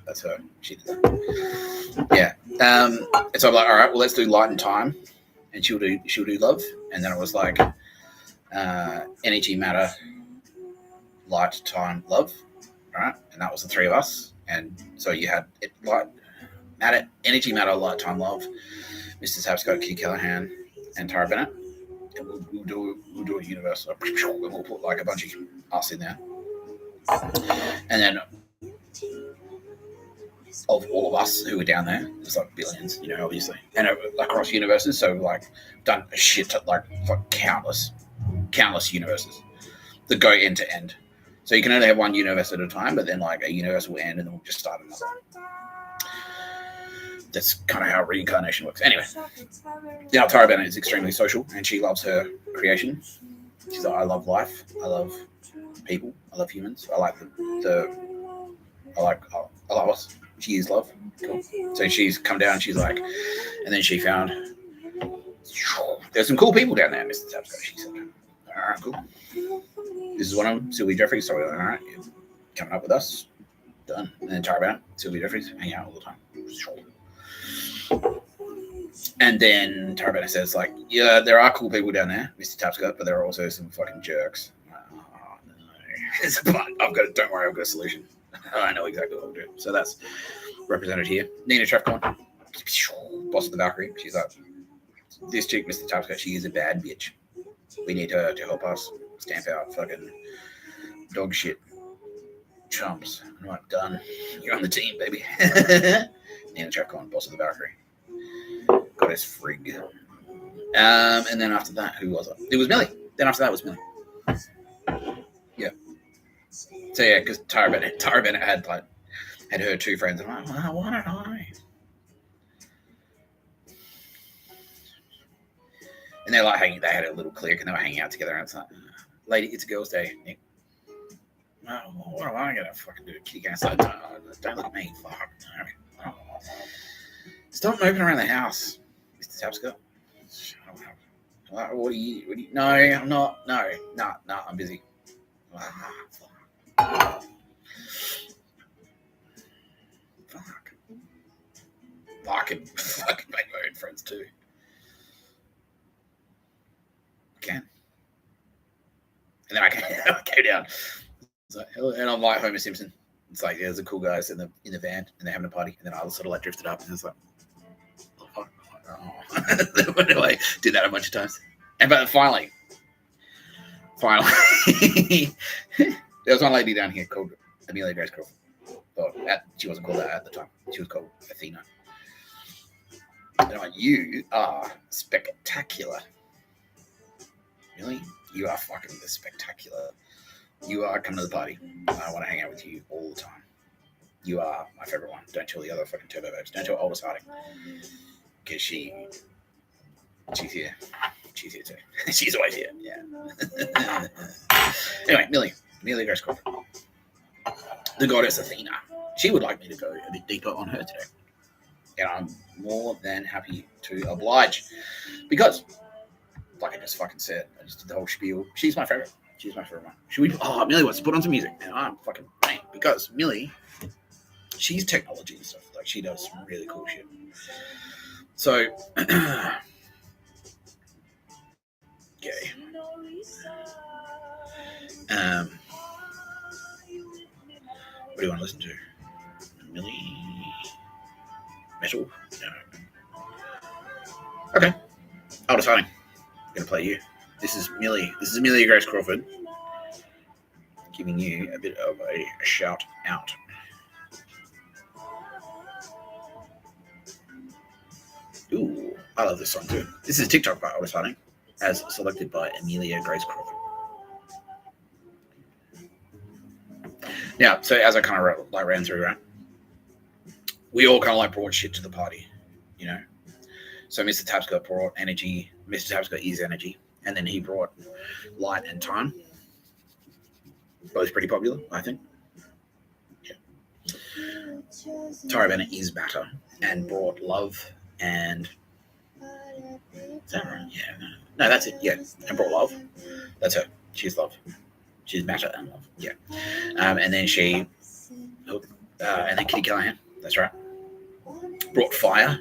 That's her. She did that. Yeah. And so I'm like, all right, well, let's do light and time, and she'll do love. And then it was like energy, matter, light, time, love. All right, and that was the three of us. And so you had it light, matter, energy, matter, light, time, love. Mr. Tapscott, Kitty Callaghan, and Tara Bennett. And we'll do a universe. And we'll put like a bunch of us in there. And then of all of us who were down there, there's like billions, obviously, and across universes. So like done a shit like countless universes that go end to end. So you can only have one universe at a time, but then like a universe will end and then we'll just start another. That's kind of how reincarnation works. Anyway, Tara Bennett is extremely social and she loves her creation. She's like, I love life. I love people. I love humans. I like I love us. She is love. Cool. So she's come down. She's like, and then she found there's some cool people down there, Mr. Tapscott. She said, all right, cool. This is one of them, Sylvie Jeffries. So all right, you're coming up with us. Done. And then Tara Bennett, Sylvie Jeffries, hang out all the time. And then Tara Bennett says, like, yeah, there are cool people down there, Mr. Tapscott, but there are also some fucking jerks. Oh, no. But don't worry, I've got a solution. I know exactly what I'll do. So that's represented here. Nina Trefcon, boss of the Valkyrie. She's like, this chick, Mr. Tapscott, she is a bad bitch. We need her to help us stamp out fucking dog shit chumps. I'm like, done. You're on the team, baby. Nina Trefcon, boss of the Valkyrie. Got his frig. And then after that, who was it? It was Millie. Then after that was Millie. Yeah. So yeah, because Tara Bennett had her two friends. I'm like, well, why don't I? And they're like they had a little clique and they were hanging out together. And it's like, lady, it's a girl's day, Nick. Well, what am I gonna fucking do? Kitty cat, like, don't look at me. Fuck. No. Stop moving around the house, Mr. Tapscott. What are you? No, I'm not. No, I'm busy. Fuck. Fucking make my own friends too. Can. And then I came down. So, and I'm like Homer Simpson. It's like there's the cool guys in the van and they're having a party, and then I sort of like drifted up and it's like, oh fuck. Oh. Anyway, did that a bunch of times. But finally, there was one lady down here called Amelia Grace Crawford. Well, she wasn't called that at the time. She was called Athena. And I'm like, you are spectacular. Really? You are fucking spectacular. You are coming to the party. I want to hang out with you all the time. You are my favorite one. Don't tell the other fucking turbo babes. Don't tell oldest Harding. Because she's here. She's here too. She's always here. Yeah. Anyway, Amelia Grace Crawford. The goddess Athena. She would like me to go a bit deeper on her today. And I'm more than happy to oblige. Because, like I just fucking said, I just did the whole spiel. She's my favorite. She's my favorite one. Should we? Oh, Millie wants to put on some music. And I'm fucking brain. Because Millie, she's technology and stuff. Like, she does some really cool shit. So, okay. What do you want to listen to? Millie? Metal? No. Okay. I'll decide. I'm going to play you. This is Millie. This is Amelia Grace Crawford. Giving you a bit of a shout out. Ooh, I love this song too. This is TikTok by Otis Harding, as selected by Amelia Grace Crawford. Now, so as I kind of ran through, right, we all kind of brought shit to the party, you know. So Mr. Tapscott brought energy. Mr. Tapscott is energy, and then he brought light and time. Both pretty popular, I think. Yeah. Tara Bennett is matter and brought love and. Is that right? Yeah. No, that's it. Yeah, and brought love. That's her. She's love. She's matter and love. Yeah. And then she. And then Kitty Callaghan. That's right. Brought fire.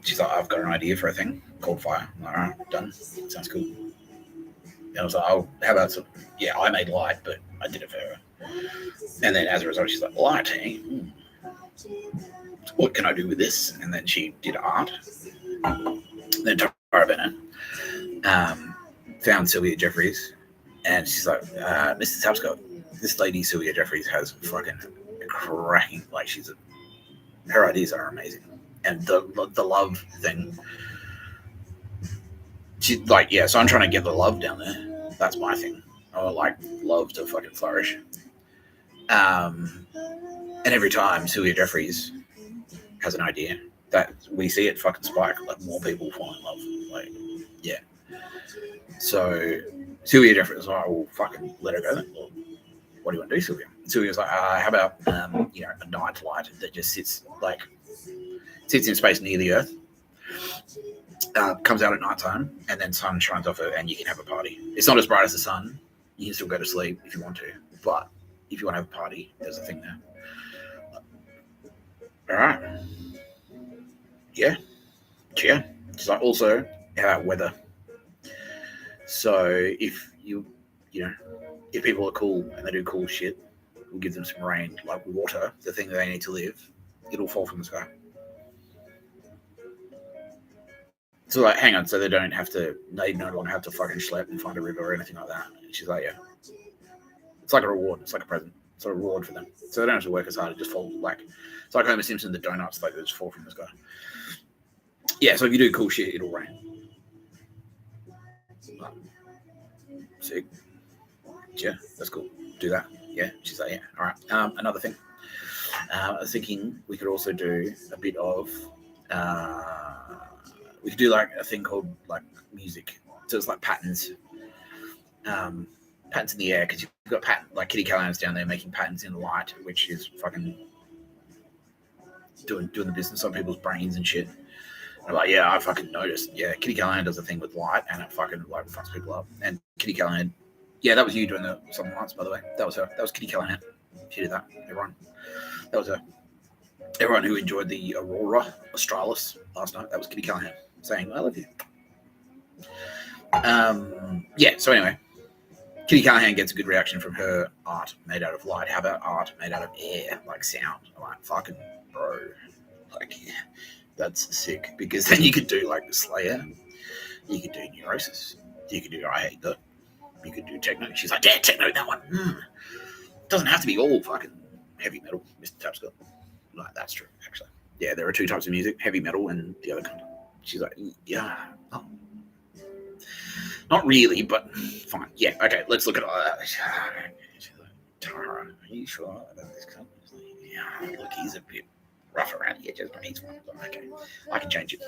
She's like, I've got an idea for a thing called fire. I'm like, all right, done. Sounds cool. And I was like, oh, how about some? Yeah, I made light, but I did it for her. And then as a result, she's like, light, eh? What can I do with this? And then she did art. Then Tara Bennett found Sylvia Jeffries, and she's like, Mr. Tapscott, this lady Sylvia Jeffries has fucking cracking. Like, her ideas are amazing, and the love thing. She like, yeah. So I'm trying to get the love down there. That's my thing. I would like love to fucking flourish. And every time Sylvia Jeffries has an idea, that we see it fucking spike. Like, more people fall in love. Like, yeah. So Sylvia Jeffries was like, well, fucking let her go then. Well, what do you want to do, Sylvia? Sylvia was like, how about a night light that just sits in space near the Earth, comes out at night time, and then sun shines off it, and you can have a party. It's not as bright as the sun. You can still go to sleep if you want to, but if you want to have a party, there's a thing there. All right. Yeah. She's like, also, how about weather? So if if people are cool and they do cool shit, we'll give them some rain, like water, the thing that they need to live. It'll fall from the sky. So like, hang on, so they no longer have to fucking schlep and find a river or anything like that. And she's like, yeah. It's like a reward. It's like a present. It's a reward for them. So they don't have to work as hard. It just fall it's like Homer Simpson, the donuts, like they just fall from the sky. Yeah, so if you do cool shit, it'll rain. Sick. Yeah, that's cool. Do that. Yeah, she's like, yeah. All right. Another thing. I was thinking we could also do a bit of we could do like a thing called like music. So it's like patterns. Patterns in the air, because you've got like Kitty Callaghan's down there making patterns in the light, which is fucking doing the business on people's brains and shit. And I'm like, yeah, I fucking noticed. Yeah, Kitty Callaghan does a thing with light, and it fucking like fucks people up. And Kitty Callaghan, yeah, that was you doing the song once, by the way. That was her. That was Kitty Callaghan. She did that. Everyone. That was her. Everyone who enjoyed the Aurora Australis last night, that was Kitty Callaghan saying, I love you. Yeah, so anyway, Kitty Callaghan gets a good reaction from her art made out of light. How about art made out of air, like sound? I'm like, fucking bro. Like, yeah, that's sick. Because then you could do like Slayer, You could do Neurosis. You could do I Hate That. You could do techno. She's like, yeah, techno, that one. Doesn't have to be all fucking heavy metal, Mr. Tapscott. Like, that's true, actually. Yeah, there are two types of music, heavy metal and the other kind. She's like, yeah. Oh. Not really, but fine. Yeah, okay, let's look at all that. She's like, Tara, are you sure about this cunt? Yeah, look, he's a bit rough around the edges, but he's fine. Okay, I can change it.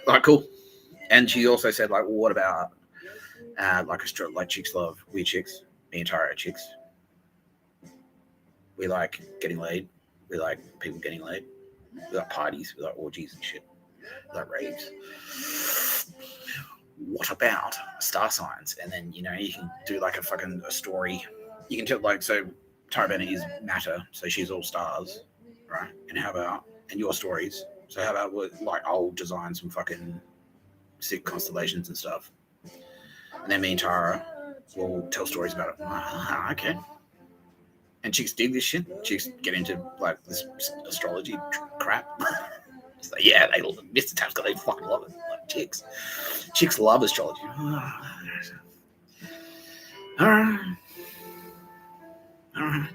Like, cool. And she also said, like, well, what about like chicks love weird chicks? Me and Tara are chicks. We like getting laid. We like people getting laid. We like parties. We like orgies and shit. We like raves. What about star signs? And then, you know, you can do like a story. You can tell, like, so Tara Bennett is matter, so she's all stars, right? And how about, and your stories? So how about, like, I'll design some fucking sick constellations and stuff. And then me and Tara will tell stories about it. Okay. And chicks dig this shit. Chicks get into, like, this astrology crap. It's like, yeah, they love it. Mr. Tapscott, they fucking love it. Like, chicks love astrology. All right. Fine.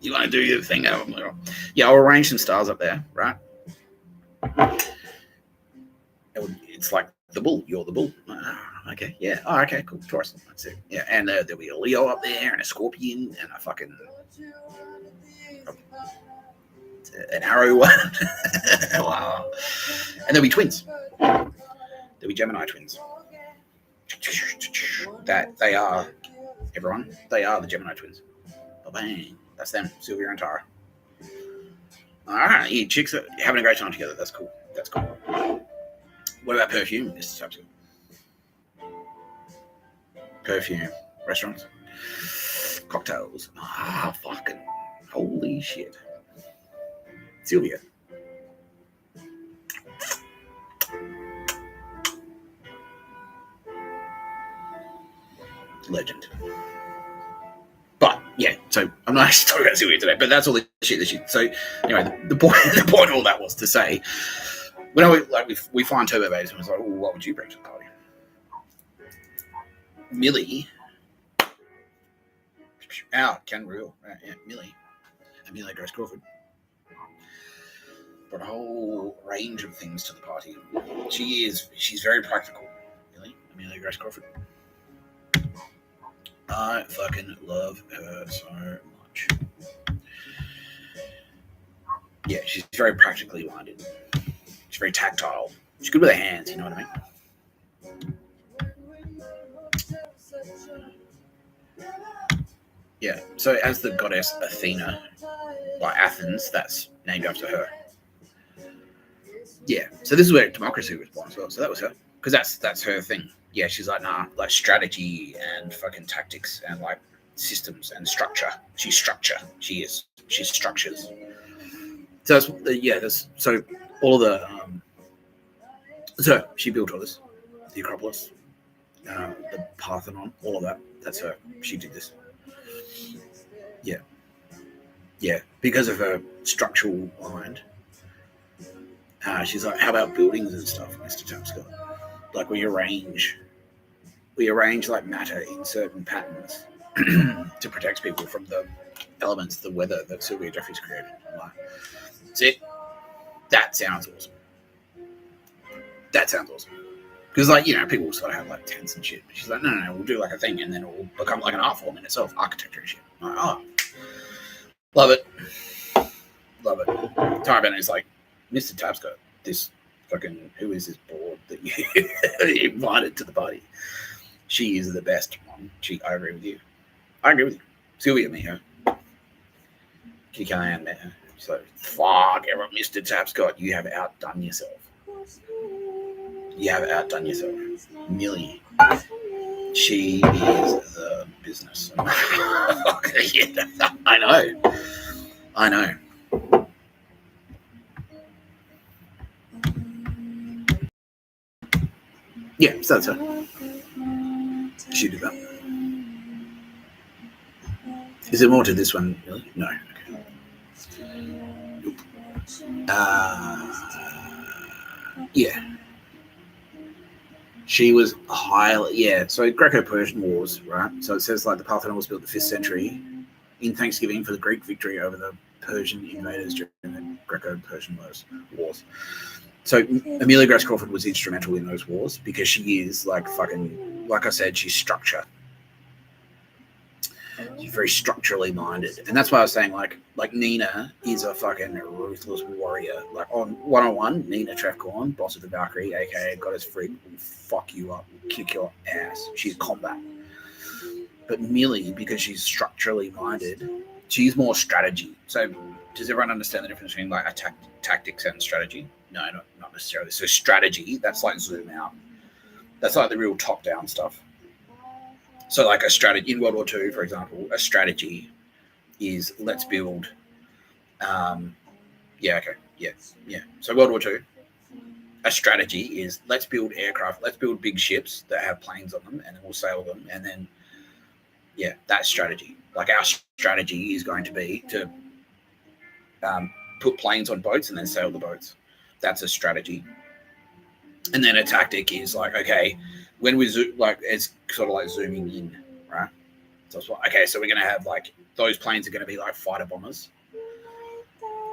You want to do your thing? Yeah, I'll arrange some stars up there, right? It's like the bull. You're the bull. Okay, yeah. Oh, okay, cool. Taurus. That's it. Yeah, and there'll be a Leo up there, and a Scorpion, and a fucking an arrow one. Wow. And there'll be twins. There'll be Gemini twins. That they are, everyone. They are the Gemini twins. Bang. That's them, Sylvia and Tara. All right, you chicks are having a great time together. That's cool. That's cool. What about perfume, Mr. Tapscott? Perfume, restaurants, cocktails. Fucking holy shit. Sylvia. Legend. But yeah, so I'm not actually talking about Sylvia today, but that's all the shit that she. So anyway, the point of all that was to say, when we find Turbo Babes and was like, oh, what would you bring to the party? Millie, out Ken Real, yeah, Amelia Grace Crawford, brought a whole range of things to the party. She's very practical. Really, Amelia Grace Crawford. I fucking love her so much. Yeah, she's very practically minded. She's very tactile. She's good with her hands, you know what I mean? Yeah, so as the goddess Athena by Athens, that's named after her. Yeah, so this is where democracy was born as well. So that was her, because that's her thing. Yeah, she's like, nah, like strategy and fucking tactics and like systems and structure. She's structure. She's structures. So so all the so she built all this, the Acropolis, the Parthenon, all of that. That's her. She did this. Yeah, because of her structural mind. She's like, how about buildings and stuff, Mr. Tapscott? Like we arrange like matter in certain patterns to protect people from the elements, the weather that Sylvia Jeffries created. I'm like, that's it. That sounds awesome. Because, like, you know, people sort of have like tents and shit. But she's like, no, we'll do like a thing, and then it will become like an art form in itself, architecture and shit. I'm like, oh, love it. Tara Bennett's like, Mr. Tapscott, this fucking, who is this board that you invited to the party? She is the best one. I agree with you. Sylvia met her. Kitty Callaghan met her. She's like, fuck, Mr. Tapscott, you have outdone yourself. Millie. She is the business. I know. Yeah, so that's her. She did that. Is there more to this one? Really? No. Yeah. She was highly, so Greco-Persian Wars, right? So it says like the Parthenon was built in the 5th century in thanksgiving for the Greek victory over the Persian invaders during the Greco-Persian Wars. So Amelia Grace Crawford was instrumental in those wars because she is like fucking, like I said, she's structure. She's very structurally minded, and that's why I was saying like Nina is a fucking ruthless warrior. Like on 101, Nina Trefcorn, boss of the Valkyrie, aka Goddess Freak, will fuck you up, will kick your ass. She's combat. But Millie, because she's structurally minded, she's more strategy. So does everyone understand the difference between like tactics and strategy? No, not necessarily. So strategy, that's like zoom out. That's like the real top-down stuff. So like a strategy in World War II, for example, a strategy is let's build. So World War II, a strategy is let's build aircraft, let's build big ships that have planes on them, and then we'll sail them, and then that's strategy. Like our strategy is going to be to put planes on boats and then sail the boats. That's a strategy. And then a tactic is like, okay, when we it's sort of like zooming in, right? So it's like, okay, so we're going to have like those planes are going to be like fighter bombers,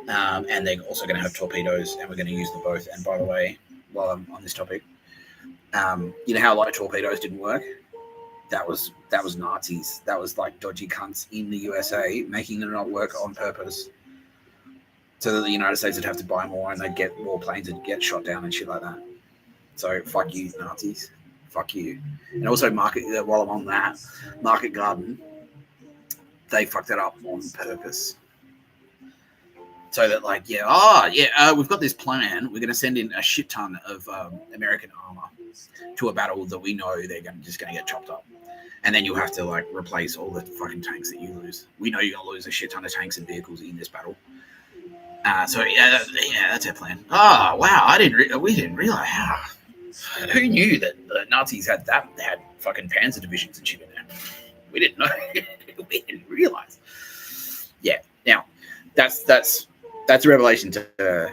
and they're also going to have torpedoes, and we're going to use them both. And by the way, while I'm on this topic, you know how like torpedoes didn't work? That was Nazis. That was like dodgy cunts in the USA making them not work on purpose, so that the United States would have to buy more and they'd get more planes and get shot down and shit like that. So fuck you, Nazis. Fuck you. And also while I'm on that, Market Garden, they fucked it up on purpose. So that like, we've got this plan. We're going to send in a shit ton of American armor to a battle that we know they're just going to get chopped up. And then you'll have to like replace all the fucking tanks that you lose. We know you're going to lose a shit ton of tanks and vehicles in this battle. That's our plan. Oh wow, we didn't realize how. Who knew that the Nazis had fucking Panzer divisions and shit in there? We didn't know. We didn't realize. Yeah. Now, that's a revelation to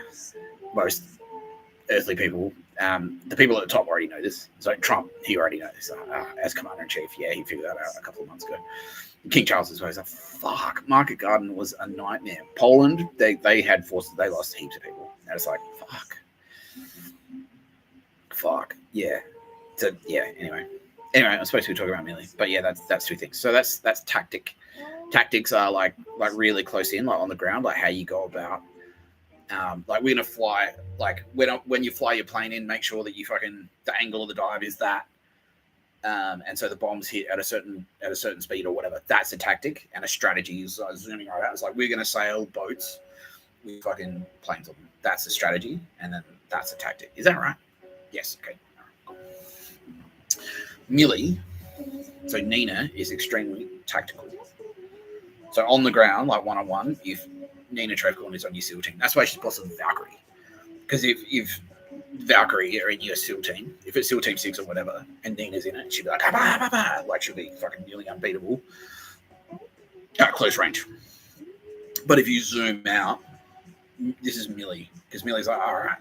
most earthly people. The people at the top already know this. So Trump, he already knows this. As commander in chief, he figured that out a couple of months ago. King Charles as well. He's like, fuck, Market Garden was a nightmare. Poland, they had forces, they lost heaps of people. And it's like, fuck. Yeah. So anyway, I'm supposed to be talking about Millie. But that's two things. So that's tactic. Tactics are like really close in, like on the ground, like how you go about. Like we're gonna fly, like when you fly your plane in, make sure that you the angle of the dive is that. And so the bombs hit at a certain speed or whatever. That's a tactic, and a strategy is zooming right out. It's like we're going to sail boats with fucking planes on them. That's a strategy, and then that's a tactic. Is that right? Yes. Okay. All right. Millie, so Nina is extremely tactical. So on the ground, like one-on-one, if Nina Trefcorn is on your SEAL team, that's why she's boss of the Valkyrie. Because if Valkyrie are in your SEAL team, if it's SEAL Team 6 or whatever, and Nina's in it, she'd be like, like she'll be fucking nearly unbeatable at close range. But if you zoom out, this is Millie, because Millie's like, all right,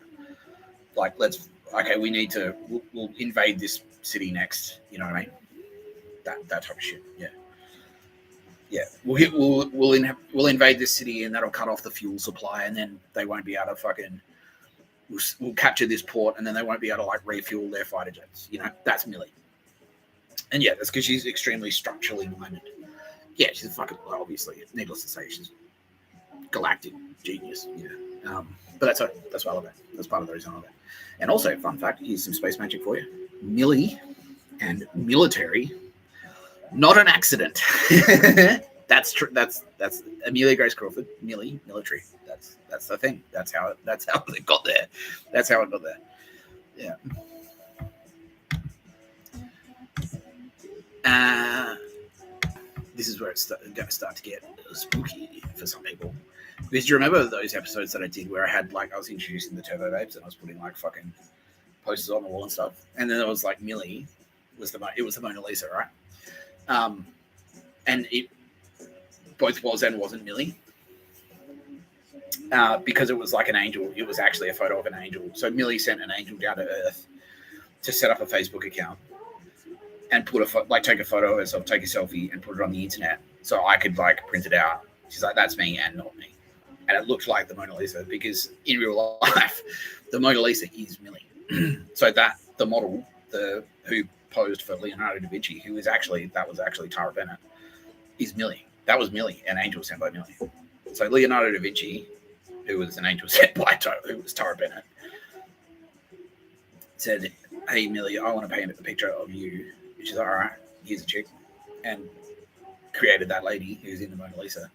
like we'll invade this city next, you know what I mean? That type of shit, yeah. We'll invade this city, and that'll cut off the fuel supply, and then they won't be able to we'll capture this port, and then they won't be able to like refuel their fighter jets. You know, that's Millie. And that's because she's extremely structurally minded. Yeah, she's a fucking, obviously, needless to say, she's galactic genius. But that's why I love it. That's part of the reason I love it. And also, fun fact, here's some space magic for you. Millie and military, not an accident. That's true. That's Amelia Grace Crawford. Millie, military. That's the thing. That's how it got there. That's how it got there. Yeah. This is where it's going to start to get spooky for some people. Because do you remember those episodes that I did where I was introducing the Turbo Babes and I was putting like fucking posters on the wall and stuff, and then it was like Millie was the Mona Lisa, right? And it both was and wasn't Millie. Because it was like an angel. It was actually a photo of an angel. So Millie sent an angel down to Earth to set up a Facebook account and put take a photo of herself, take a selfie, and put it on the internet. So I could like print it out. She's like, that's me and not me. And it looked like the Mona Lisa because in real life, the Mona Lisa is Millie. So that the model, who posed for Leonardo da Vinci, that was actually Tara Bennett, is Millie. That was Millie, an angel sent by Millie. So Leonardo da Vinci, who was an angel sent by Tara Bennett, said, hey, Millie, I want to paint a picture of you. And she's like, all right, here's a chick. And created that lady who's in the Mona Lisa.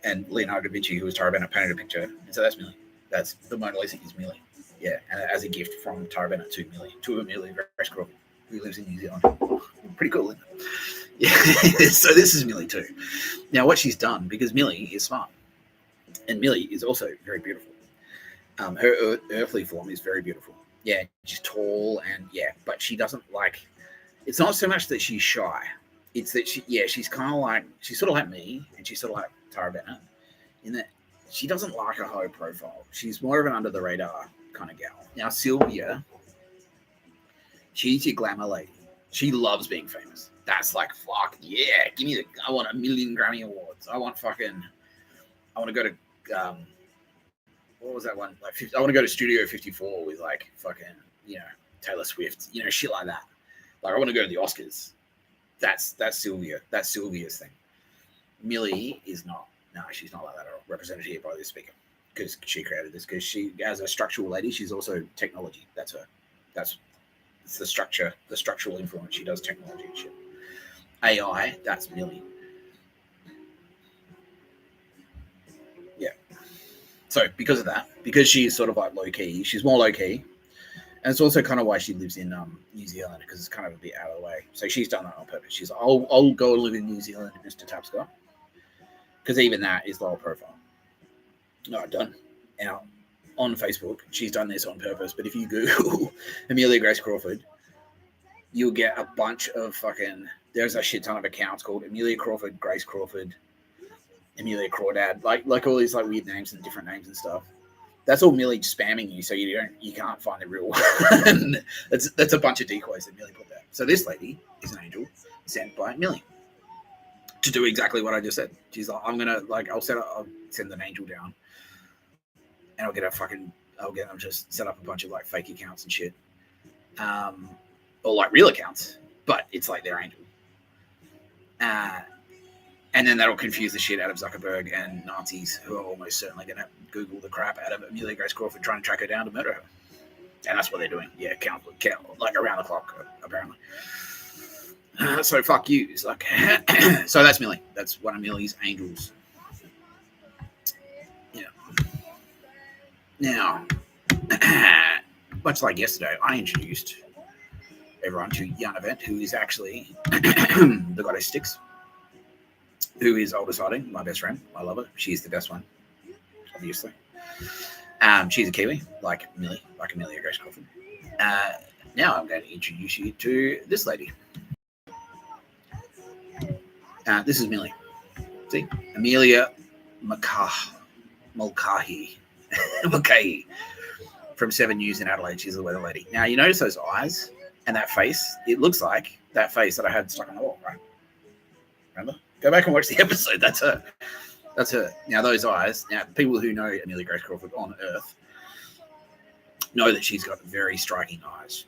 And Leonardo da Vinci, who was Tara Bennett, painted a picture. And so that's Millie. That's the Mona Lisa is Millie. Yeah, and as a gift from Tara Bennett to Amelia Grace Crawford, who lives in New Zealand. Pretty cool, isn't it? Yeah, so this is Millie too. Now, what she's done, because Millie is smart, and Millie is also very beautiful. Her earthly form is very beautiful. Yeah, she's tall and but she doesn't like. It's not so much that she's shy. It's that she's kind of like, she's sort of like me, and she's sort of like Tara Bennett, in that she doesn't like a high profile. She's more of an under the radar kind of gal. Now Sylvia, she's your glamour lady. She loves being famous. That's like, fuck yeah, I want 1 million Grammy Awards. I want to go to what was that one? Like, I want to go to Studio 54 with like fucking, Taylor Swift, shit like that. Like, I want to go to the Oscars. That's Sylvia. That's Sylvia's thing. Millie is not. No, she's not like that at all. Represented here by this speaker, because she created this. Because she, as a structural lady, she's also technology. That's her. It's the structure, the structural influence. She does technology and shit. AI. That's Millie. Yeah. So because of that, because she's sort of like low key, she's more low key. And it's also kind of why she lives in New Zealand, because it's kind of a bit out of the way. So she's done that on purpose. She's like, I'll go live in New Zealand, Mr. Tapscott. Because even that is lower profile. No, done. Now, on Facebook, she's done this on purpose. But if you Google Amelia Grace Crawford, you'll get a bunch of there's a shit ton of accounts called Amelia Crawford, Grace Crawford, Amelia Crawdad, like all these like weird names and different names and stuff. That's all Millie spamming you, so you can't find the real one. That's a bunch of decoys that Millie put there. So this lady is an angel sent by Millie to do exactly what I just said. She's like, I'll send an angel down, and I'll get them just set up a bunch of like fake accounts and shit, or like real accounts, but it's like their angel. And then that'll confuse the shit out of Zuckerberg and Nazis, who are almost certainly going to Google the crap out of Amelia Grace Crawford, trying to track her down to murder her. And that's what they're doing. Yeah, count like around the clock, apparently. So fuck you. It's like, so that's Millie. That's one of Millie's angels. Yeah. Now, much like yesterday, I introduced everyone to Yarn Event, who is actually the goddess Styx, who is older siding, my best friend. I love her. She's the best one, obviously. She's a Kiwi, like Millie, like Amelia Grace Crawford. Now I'm going to introduce you to this lady. This is Millie. See? Amelia Mulcahy. Mulcahy. From 7 News in Adelaide. She's the weather lady. Now, you notice those eyes and that face? It looks like that face that I had stuck on the wall, right? Remember? Go back and watch the episode. That's her. That's her. Now, those eyes. Now, people who know Amelia Grace Crawford on Earth know that she's got very striking eyes.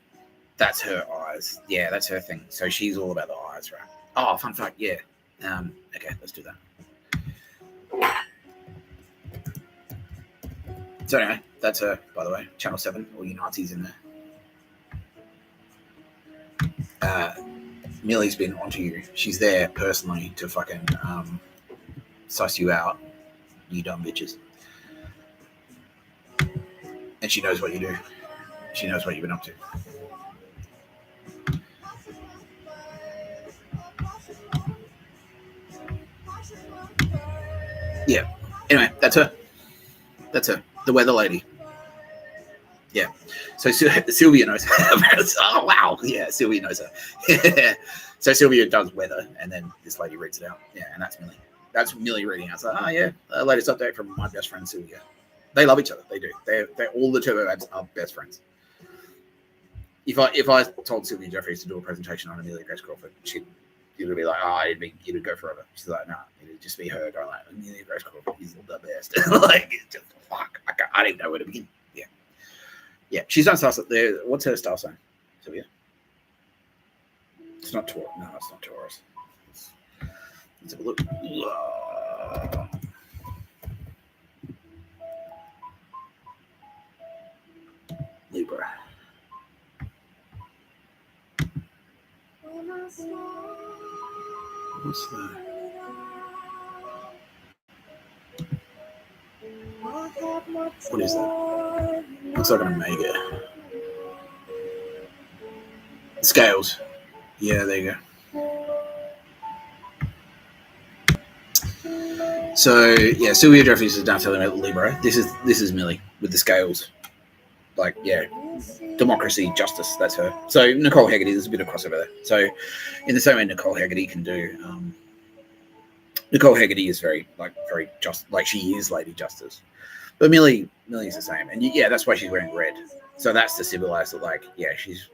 That's her eyes. Yeah, that's her thing. So she's all about the eyes, right? Oh, fun fact. Yeah. Okay, let's do that. So anyway, that's her, by the way. Channel 7, all you Nazis in there. Millie's been onto you. She's there personally to fucking suss you out, you dumb bitches. And she knows what you do. She knows what you've been up to. Yeah. Anyway, that's her. That's her. The weather lady. Yeah. So Sylvia knows her. Oh, wow. Yeah, Sylvia knows her. So Sylvia does weather, and then this lady reads it out. Yeah, and that's Millie. That's Millie reading out. It's like, oh yeah, latest update from my best friend Sylvia. They love each other. They do. They're all the Turbo Babes are best friends. If I told Sylvia Jeffries to do a presentation on Amelia Grace Crawford, it would be like, oh, it'd go forever. She's like, no, it'd just be her going like, Amelia Grace Crawford is the best. Like, it's just fuck. I don't even know where to begin. Yeah. She's done stuff there. What's her star sign, Sylvia? It's not Taurus. No, it's not Taurus. Let's have a look. Libra. What's that? What is that? Looks like an Omega. Scales. Yeah, there you go. So yeah, Sylvia Jeffries is done telling about Libra. This is Millie with the scales. Like, yeah, democracy, justice, that's her. So Nicole Haggerty, there's a bit of crossover there. So in the same way Nicole Haggerty can do, Nicole Haggerty is very just, like she is Lady Justice. But Millie's the same. And yeah, that's why she's wearing red. So that's to symbolize that, like, yeah, she's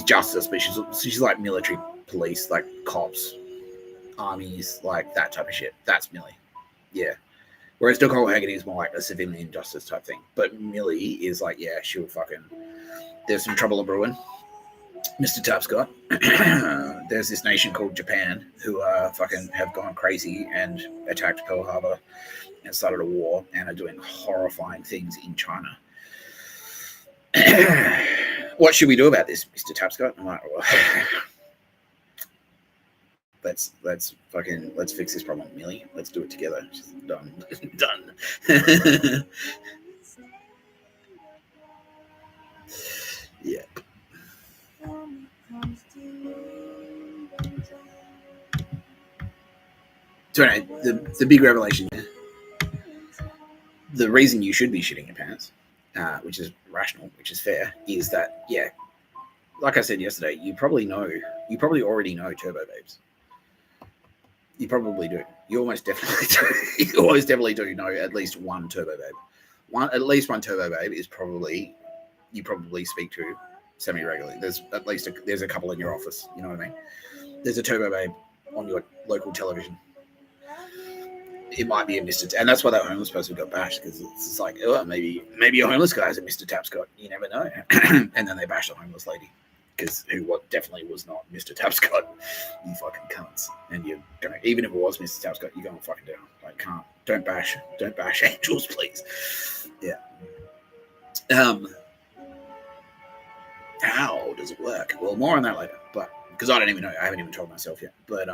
justice, but she's like military police, like cops, armies, like that type of shit. That's Millie. Yeah. Whereas Nicole Haggerty is more like a civilian justice type thing. But Millie is like, yeah, she'll fucking... There's some trouble brewing. Mr. Tapscott. There's this nation called Japan who fucking have gone crazy and attacked Pearl Harbor and started a war and are doing horrifying things in China. What should we do about this, Mr. Tapscott? I'm like, well, let's fix this problem, Millie. Let's do it together. Just done. Yeah. So anyway, the big revelation, the reason you should be shitting your pants, which is rational, which is fair, is that, yeah, like I said yesterday, you probably already know Turbo Babes. You probably do. You almost definitely do. You almost definitely do know at least one Turbo Babe. At least one Turbo Babe is you probably speak to semi-regularly. There's at least there's a couple in your office. You know what I mean? There's a Turbo Babe on your local television. It might be a Mr. And that's why that homeless person got bashed, because it's like, oh, maybe a homeless guy is a Mr. Tapscott. You never know. And then they bashed the homeless lady, because what definitely was not Mr. Tapscott. You fucking cunts. And you're gonna, even if it was Mr. Tapscott, you're going fucking down. Like, don't bash angels, please. Yeah. How does it work? Well, more on that later. But because I don't even know, I haven't even told myself yet. But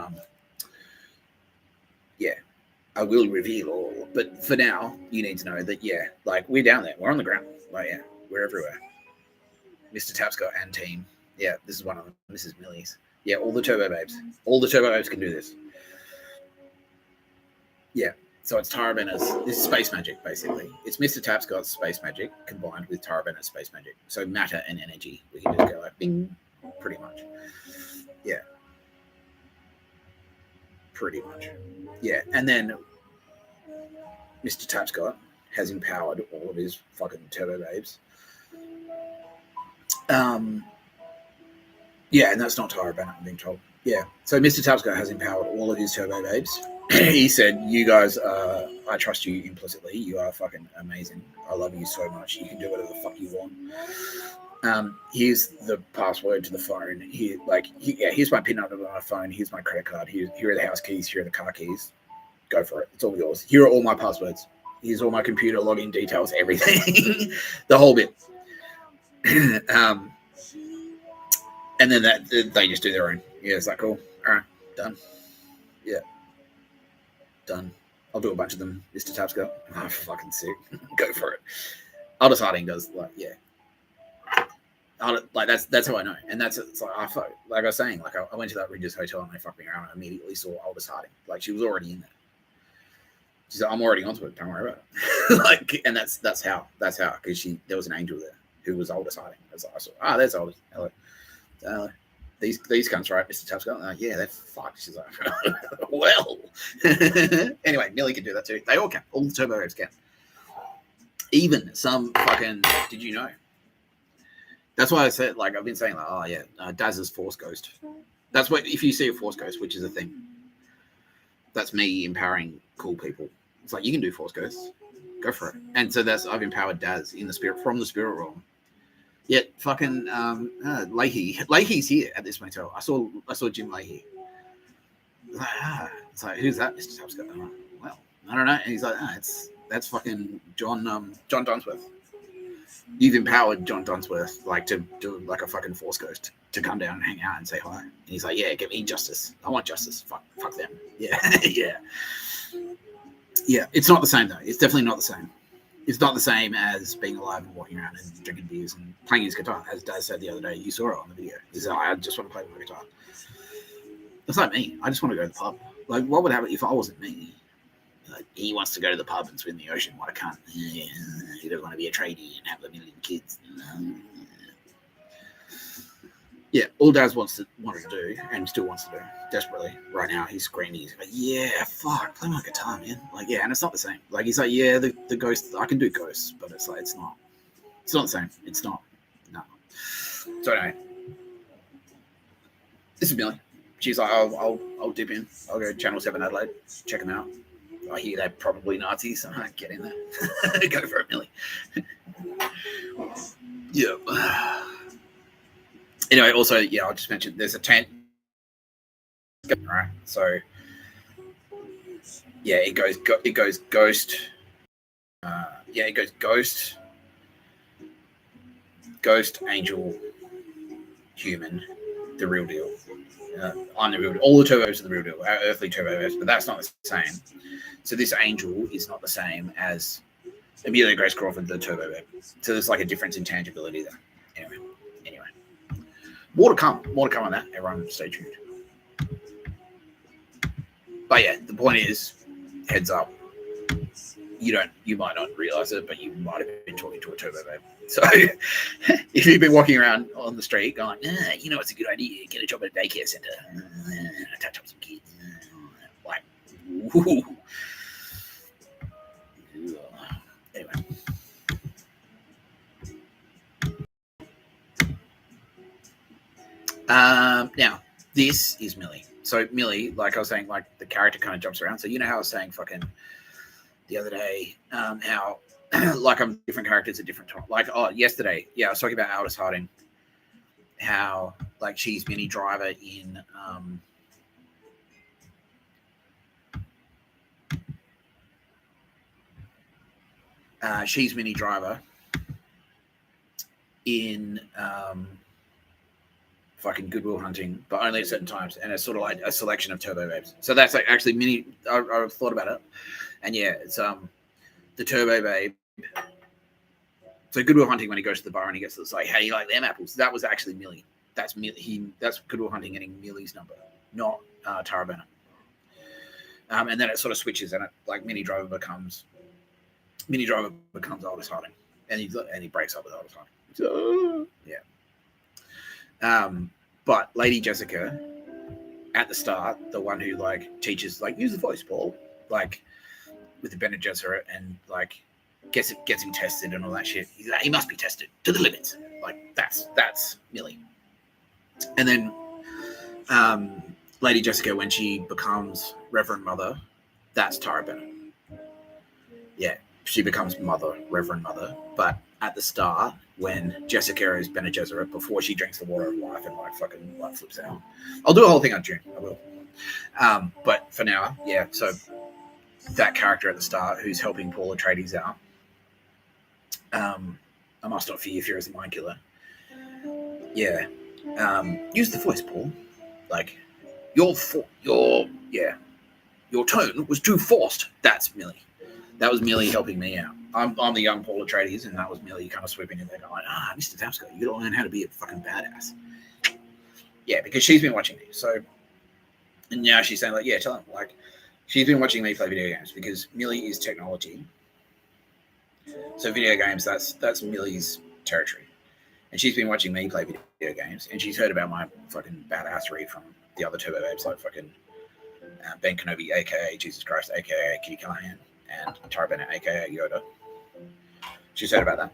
yeah, I will reveal all. But for now, you need to know that, yeah, like, we're down there, we're on the ground. Like, yeah, we're everywhere. Mr. Tapscott and team. Yeah, this is one of them. This is Millie's. Yeah, all the Turbo Babes. All the Turbo Babes can do this. Yeah. So it's Tara Benner's. This is space magic, basically. It's Mr. Tapscott's space magic combined with Tara Benner's space magic. So matter and energy. We can just go like bing, pretty much. Yeah. Pretty much. Yeah. And then Mr. Tapscott has empowered all of his fucking Turbo Babes. Yeah, and that's not Tara Bennett, I'm being told. Yeah. So Mr. Tapscott has empowered all of his Turbo Babes. He said, you guys, I trust you implicitly. You are fucking amazing. I love you so much. You can do whatever the fuck you want. Here's the password to the phone. Here's my PIN number on my phone. Here's my credit card. Here are the house keys. Here are the car keys. Go for it. It's all yours. Here are all my passwords. Here's all my computer login details, everything. The whole bit. And then they just do their own. Yeah, is that cool? All right, done. Yeah, done. I'll do a bunch of them. Mr. Tapscott. I'm fucking sick. Go for it. Aldous Harding does, like, yeah. Like, that's how I know. And it's like, like I was saying, like, I went to that Ridges Hotel and they fucked me around and I immediately saw Aldous Harding. Like, she was already in there. She said, I'm already onto it. Don't worry about it. Like, and that's how, because there was an angel there who was Aldous Harding. I saw, there's Aldous. Hello. these cunts, right, Mr. Tapscott? Yeah, they're fucked. She's like, well. Anyway, Millie can do that too. They all can. All the turbo babes can. Even some fucking, did you know? That's why I said, like, I've been saying, like, oh yeah, Daz's Force Ghost. That's what, if you see a Force Ghost, which is a thing, that's me empowering cool people. It's like, you can do Force Ghosts, go for it. And so I've empowered Daz in the spirit, from the spirit realm. Yet fucking Leahy's here at this motel. I saw Jim Leahy. It's like, who's that, Mr. Tapscott? I'm like, well, I don't know. And he's like, that's fucking John Donsworth. You've empowered John Donsworth, like, to do like a fucking Force Ghost to come down and hang out and say hi. And he's like, yeah, give me justice. I want justice. Fuck them. Yeah, yeah. It's not the same though. It's definitely not the same. It's not the same as being alive and walking around and drinking beers and playing his guitar. As Daz said the other day, you saw it on the video. He's like, I just want to play my guitar. That's like me. I just want to go to the pub. Like, what would happen if I wasn't me? Like, he wants to go to the pub and swim in the ocean. What a cunt. Yeah, he doesn't want to be a tradie and have a million kids. Yeah, all Daz wanted to do and still wants to do desperately right now. He's screaming. He's like, yeah, fuck, play my guitar, man. Like, yeah, and it's not the same. Like, he's like, yeah, the ghost, I can do ghosts, but it's like, it's not the same. It's not. No. So anyway, this is Millie. She's like, I'll dip in. I'll go Channel 7 Adelaide, check them out. I hear they're probably Nazis, so I get in there. Go for it, Millie. Yeah. Anyway, also, yeah, I'll just mention there's a tent. Right, so yeah, it goes ghost. Yeah, it goes ghost, angel, human, the real deal. I'm the real deal. All the turbos are the real deal. Our earthly turbos, but that's not the same. So this angel is not the same as Amelia Grace Crawford, the turbo babe. So there's like a difference in tangibility there. Anyway. More to come on that. Everyone stay tuned. But yeah, the point is, heads up. You might not realize it, but you might have been talking to a turbo babe. So if you've been walking around on the street going, it's a good idea, get a job at a daycare center, touch up some kids, like, ooh. Anyway. Now, this is Millie. So Millie, like I was saying, like the character kind of jumps around. So you know how I was saying fucking the other day, how like I'm different characters at different times. Like, yesterday, yeah, I was talking about Aldous Harding, how like she's Minnie Driver in she's Minnie Driver in fucking Good Will Hunting, but only at certain times, and it's sort of like a selection of turbo babes. So that's like actually Minnie. I've thought about it, and yeah, it's the turbo babe. So Good Will Hunting, when he goes to the bar and he gets to say, "How do you like them apples?" That was actually Millie. That's Millie. That's Good Will Hunting getting Millie's number, not Tara Bennett. And then it sort of switches, and it like Minnie Driver becomes Aldous Harding, and he breaks up with Aldous Harding. So, yeah. But Lady Jessica, at the start, the one who like teaches like use the voice, Paul, like with the Bene Gesserit, and like gets him tested and all that shit. He's like, he must be tested to the limits. Like that's Millie. And then Lady Jessica, when she becomes Reverend Mother, that's Tara Bennett. Yeah, she becomes Reverend Mother, but at the start, when Jessica is Bene Gesserit, before she drinks the water of life and like fucking like flips out. I'll do a whole thing on June. I will. But for now, yeah. So that character at the start who's helping Paul Atreides out. I must not fear as a mind killer. Yeah. Use the voice, Paul. Like your tone was too forced. That's Millie. That was Millie helping me out. I'm the young Paul Atreides, and that was Millie kind of swooping in there going, Mr. Tapscott, you gotta learn how to be a fucking badass. Yeah, because she's been watching me. So, and now she's saying, like, yeah, tell him. Like, she's been watching me play video games because Millie is technology. So video games, that's Millie's territory. And she's been watching me play video games, and she's heard about my fucking badassery from the other Turbo Babes, like fucking Ben Kenobi, aka Jesus Christ, aka Kitty Callaghan, and Tara Bennett, aka Yoda. She's heard about that.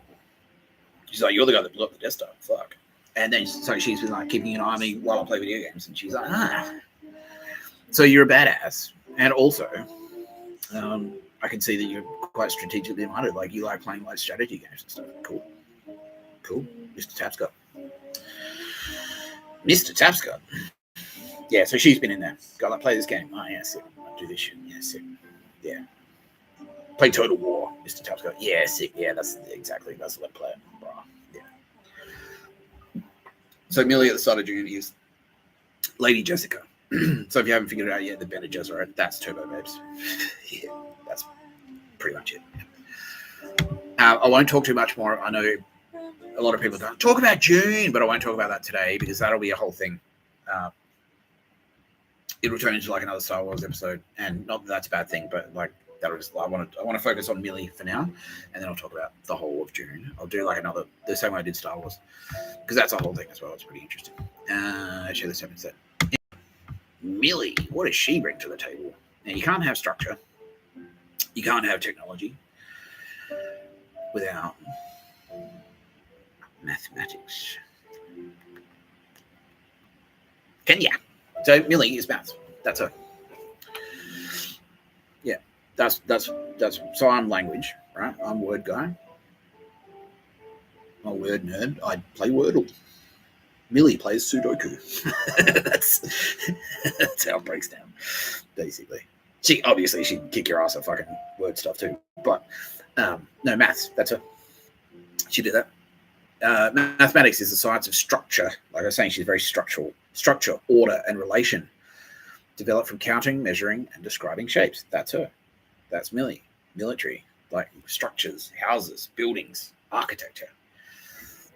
She's like, "You're the guy that blew up the Death Star. Fuck." And then so she's been like keeping an eye on me while I play video games, and she's like, "Ah, so you're a badass." And also, I can see that you're quite strategically minded. Like you like playing like strategy games and stuff. Cool, Mr. Tapscott. Mr. Tapscott. Yeah, so she's been in there. Go like play this game. Oh yeah, sick. I'll do this shit. Yeah, sick. Yeah. Play Total War, Mr. Tapscott. Yeah, sick. Yeah, that's what I play. Bro. Yeah. So Amelia at the start of June is Lady Jessica. So if you haven't figured it out yet, the Bene Gesserit, that's Turbo Babes. Yeah, that's pretty much it. I won't talk too much more. I know a lot of people don't talk about June, but I won't talk about that today because that'll be a whole thing. It'll turn into like another Star Wars episode, and not that that's a bad thing, but like that'll just I want to focus on Millie for now, and then I'll talk about the whole of June. I'll do like the same way I did Star Wars, because that's a whole thing as well. It's pretty interesting. Share this up instead. Millie, what does she bring to the table? Now you can't have structure, you can't have technology without mathematics. Can ya? So Millie is maths. That's her. Yeah, that's. So I'm language, right? I'm word guy. I'm a word nerd. I play Wordle. Millie plays Sudoku. that's how it breaks down, basically. She'd kick your ass at fucking word stuff too. But no, maths. That's her. She did that. Mathematics is the science of structure. Like I was saying, she's very structural. Structure, order, and relation. Developed from counting, measuring, and describing shapes. That's her. That's Millie. Military. Like structures, houses, buildings, architecture.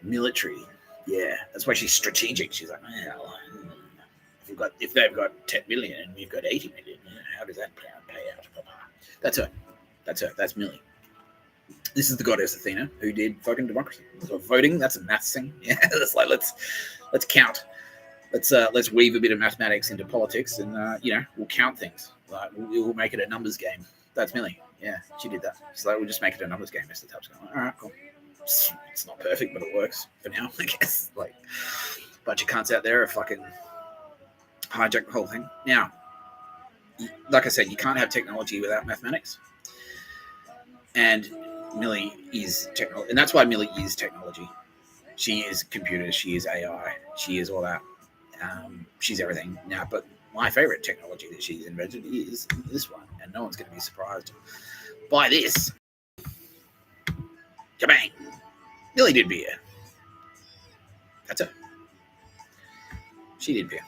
Military. Yeah. That's why she's strategic. She's like, well, if they've got 10 million and we've got 80 million, how does that pay out? That's her. That's Millie. This is the goddess Athena who did fucking democracy. So voting, that's a maths thing. Yeah, that's like let's count. Let's weave a bit of mathematics into politics, and we'll count things. Like we'll make it a numbers game. That's Millie. Yeah, she did that. So like, we'll just make it a numbers game. Mr. Tapscott. All right, cool. It's not perfect, but it works for now, I guess. Like a bunch of cunts out there are fucking hijack the whole thing. Now, like I said, you can't have technology without mathematics, and Millie is technology, and that's why Millie is technology. She is computers, she is AI, she is all that. She's everything now. But my favorite technology that she's invented is this one, and no one's going to be surprised by this. Kabang! Millie did beer. That's her. She did beer.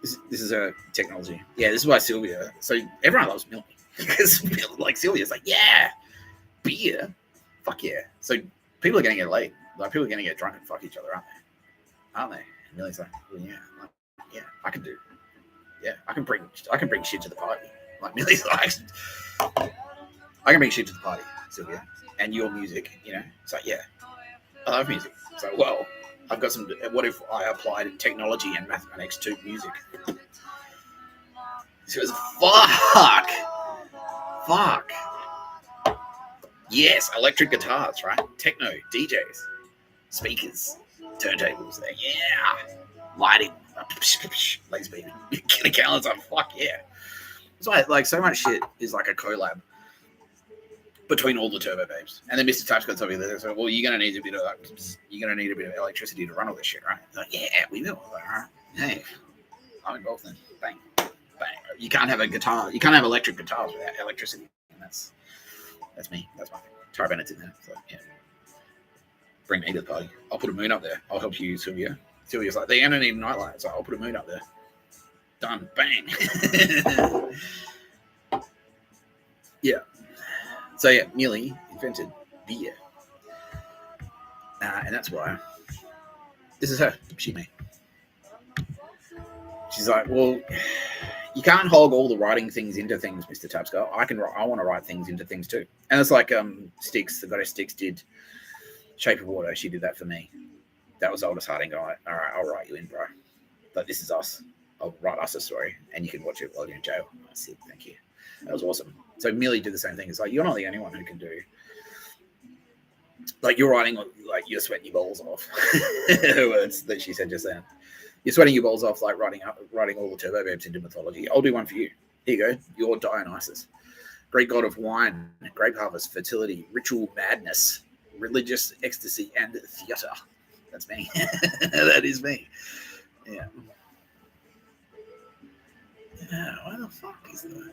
This is her technology. Yeah, this is why Sylvia. So everyone loves Millie because like Sylvia's like, yeah, beer, fuck yeah. So people are going to get laid. Like people are going to get drunk and fuck each other, aren't they? And Millie's like, well, yeah, I can do. Yeah, I can bring shit to the party. Like Millie's like, I can bring shit to the party, Sylvia, and your music. It's like, yeah, I love music. So well, I've got some. What if I applied technology and mathematics to music? She was fuck. Yes, electric guitars, right? Techno, DJs, speakers, turntables. Yeah, lighting, laser beaming. Get a calendar on. Fuck yeah. That's why, like, so much shit is like a collab between all the Turbo Babes. And then Mr. Tapscott's over there. So, well, you're gonna need a bit of electricity to run all this shit, right? Like, yeah, we know. All right. Hey, I'm involved then. Bang, bang. You can't have a guitar. You can't have electric guitars without electricity. And that's me. That's my thing. Tara Bennett's in there. So, yeah. Bring me to the party. I'll put a moon up there. I'll help you, Sylvia. Sylvia's like, they don't need nightlight, so I'll put a moon up there. Done. Bang. Yeah. So, yeah, Millie invented beer. And that's why this is her. She me. She's like, well, you can't hog all the writing things into things, Mr. Tapscott. I want to write things into things too. And it's like Styx, the goddess Styx did Shape of Water. She did that for me. That was Aldous Harding going, all right, I'll write you in, bro. But this is us. I'll write us a story, and you can watch it while you're in jail. I said, thank you. That was awesome. So Millie did the same thing. It's like, you're not the only one who can do. Like, you're writing, like, you're sweating your balls off. Words that she said just then. You're sweating your balls off, like writing all the turbo babes into mythology. I'll do one for you. Here you go. You're Dionysus, Greek god of wine, grape harvest, fertility, ritual madness, religious ecstasy, and theatre. That's me. That is me. Yeah. Yeah, why the fuck is that?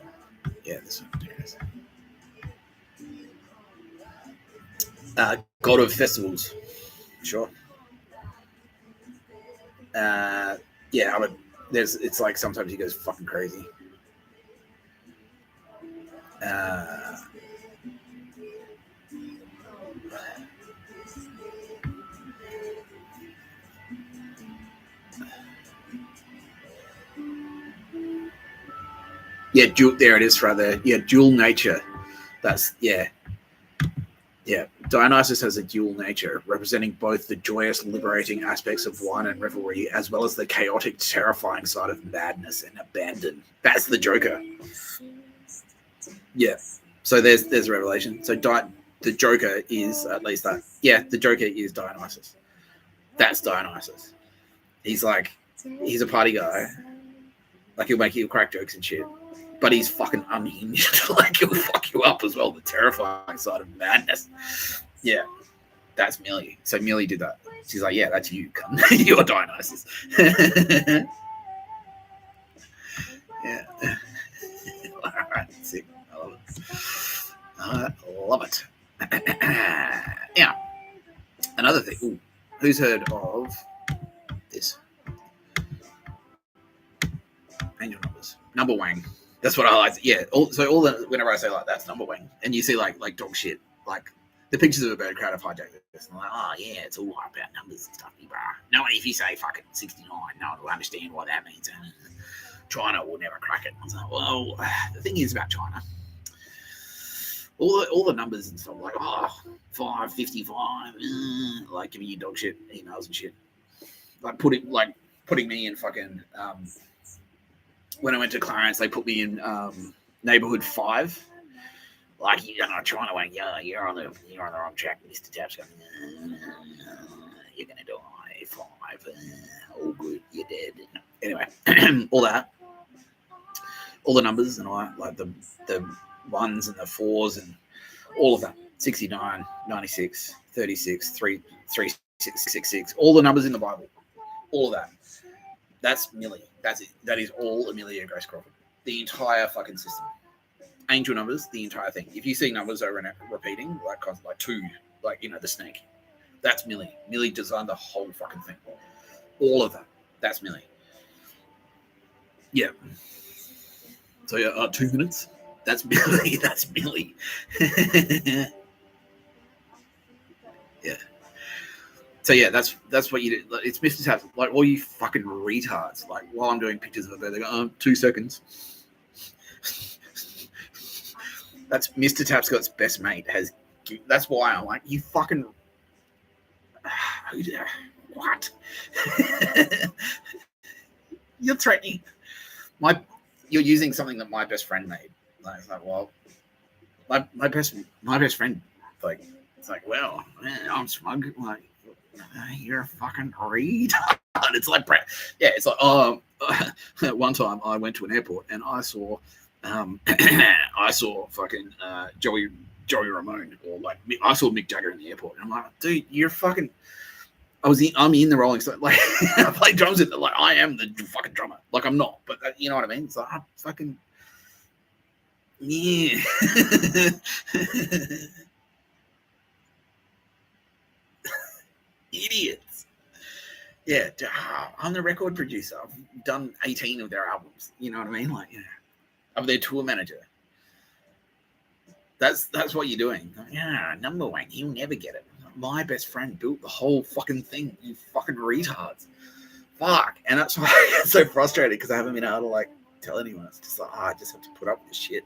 Yeah, this one. There it is. God of festivals. Sure. Yeah, it's like sometimes he goes fucking crazy. Yeah, there it is right there. Yeah, dual nature. That's, yeah. Yeah, Dionysus has a dual nature, representing both the joyous, liberating aspects of wine and revelry, as well as the chaotic, terrifying side of madness and abandon. That's the Joker. Yeah. So there's a revelation. So the Joker is, at least that. Yeah, the Joker is Dionysus. That's Dionysus. He's a party guy. Like, he'll crack jokes and shit. But he's fucking unhinged. Like, he'll fuck you up as well. The terrifying side of madness. Yeah. That's Millie. So Millie did that. She's like, yeah, that's you. You're Dionysus. Yeah. All right. Sick. I love it. Yeah. Another thing. Ooh, who's heard of this? Angel numbers. Number wang. That's what I like. Yeah. Whenever I say like that's number wang, and you see like dog shit, like the pictures of a bird crowd have hijacked this, and I'm like, oh yeah, it's all about numbers and stuff, bro. No one, if you say fucking 69, no one will understand what that means. And China will never crack it. I was like, well, the thing is about China, all the numbers and stuff, like 555, like giving you dog shit emails and shit, like putting me in fucking. When I went to Clarence, they put me in neighborhood 5. Like, trying to wait, you're on the wrong track, Mr. Tapscott. You're gonna die 5. All good, you're dead. Anyway, all that, all the numbers and all that, like the 1s and the 4s and all of that. 69, 96, 36, 3, 3, 6, 6, 6, all the numbers in the Bible, all of that. That's Millie. That's it. That is all Amelia Grace Crawford. The entire fucking system. Angel numbers, the entire thing. If you see numbers over and repeating, like 2, like, the snake, that's Millie. Millie designed the whole fucking thing. All of that. That's Millie. Yeah. So, 2 minutes. That's Millie. That's Millie. Yeah. So yeah, that's what you do. It's Mr. Tapscott. Like, all you fucking retards. Like, while I'm doing pictures of a bird, they go, 2 seconds. That's Mr. Tapscott's best mate. That's why I'm like, you fucking. What? You're threatening. You're using something that my best friend made. Like, it's like, well, my best friend. Like, it's like, well, man, I'm smug. Like, you're a fucking retard. It's like, yeah, it's like, one time I went to an airport and I saw fucking Joey Ramone, or like I saw Mick Jagger in the airport, and I'm like, dude, you're fucking. I'm in the Rolling Stones. Like, I play drums in it. Like, I am the fucking drummer. Like, I'm not, but you know what I mean. It's like, I'm fucking, yeah. Idiots. Yeah, I'm the record producer. I've done 18 of their albums. You know what I mean? Like, I'm their tour manager. That's what you're doing. Yeah, number one, he'll never get it. My best friend built the whole fucking thing. You fucking retards. Fuck. And that's why I get so frustrated, because I haven't been able to like tell anyone. It's just like, I just have to put up with this shit.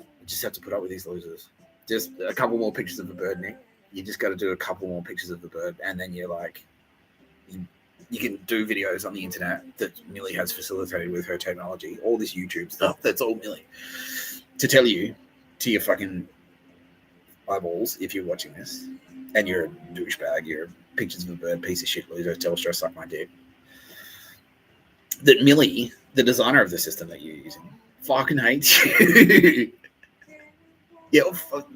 I just have to put up with these losers. Just a couple more pictures of the bird, Nick. You just got to do a couple more pictures of the bird, and then you're like, You can do videos on the internet that Millie has facilitated with her technology. All this YouTube stuff, that's all Millie. To tell you, to your fucking eyeballs, if you're watching this, and you're a douchebag, you're pictures of a bird, piece of shit, loser, Telstra, suck my dick, that Millie, the designer of the system that you're using, fucking hates you. Yeah,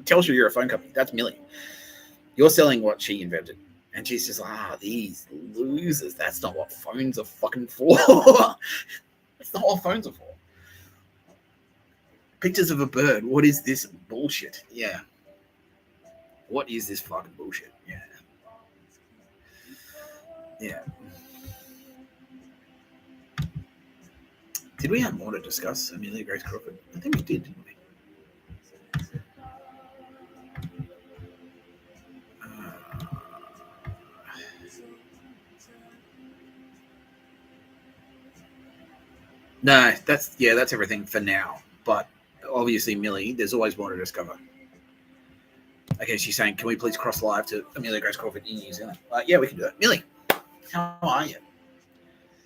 Telstra, you're a phone company. That's Millie. You're selling what she invented. And she's just like, these losers. That's not what phones are fucking for. That's not what phones are for. Pictures of a bird. What is this bullshit? Yeah. What is this fucking bullshit? Yeah. Yeah. Did we have more to discuss, Amelia Grace Crawford? I think we did, didn't we? No, that's everything for now. But obviously, Millie, there's always more to discover. Okay, she's saying, can we please cross live to Amelia Grace Crawford in New Zealand? Yeah, we can do that. Millie, how are you?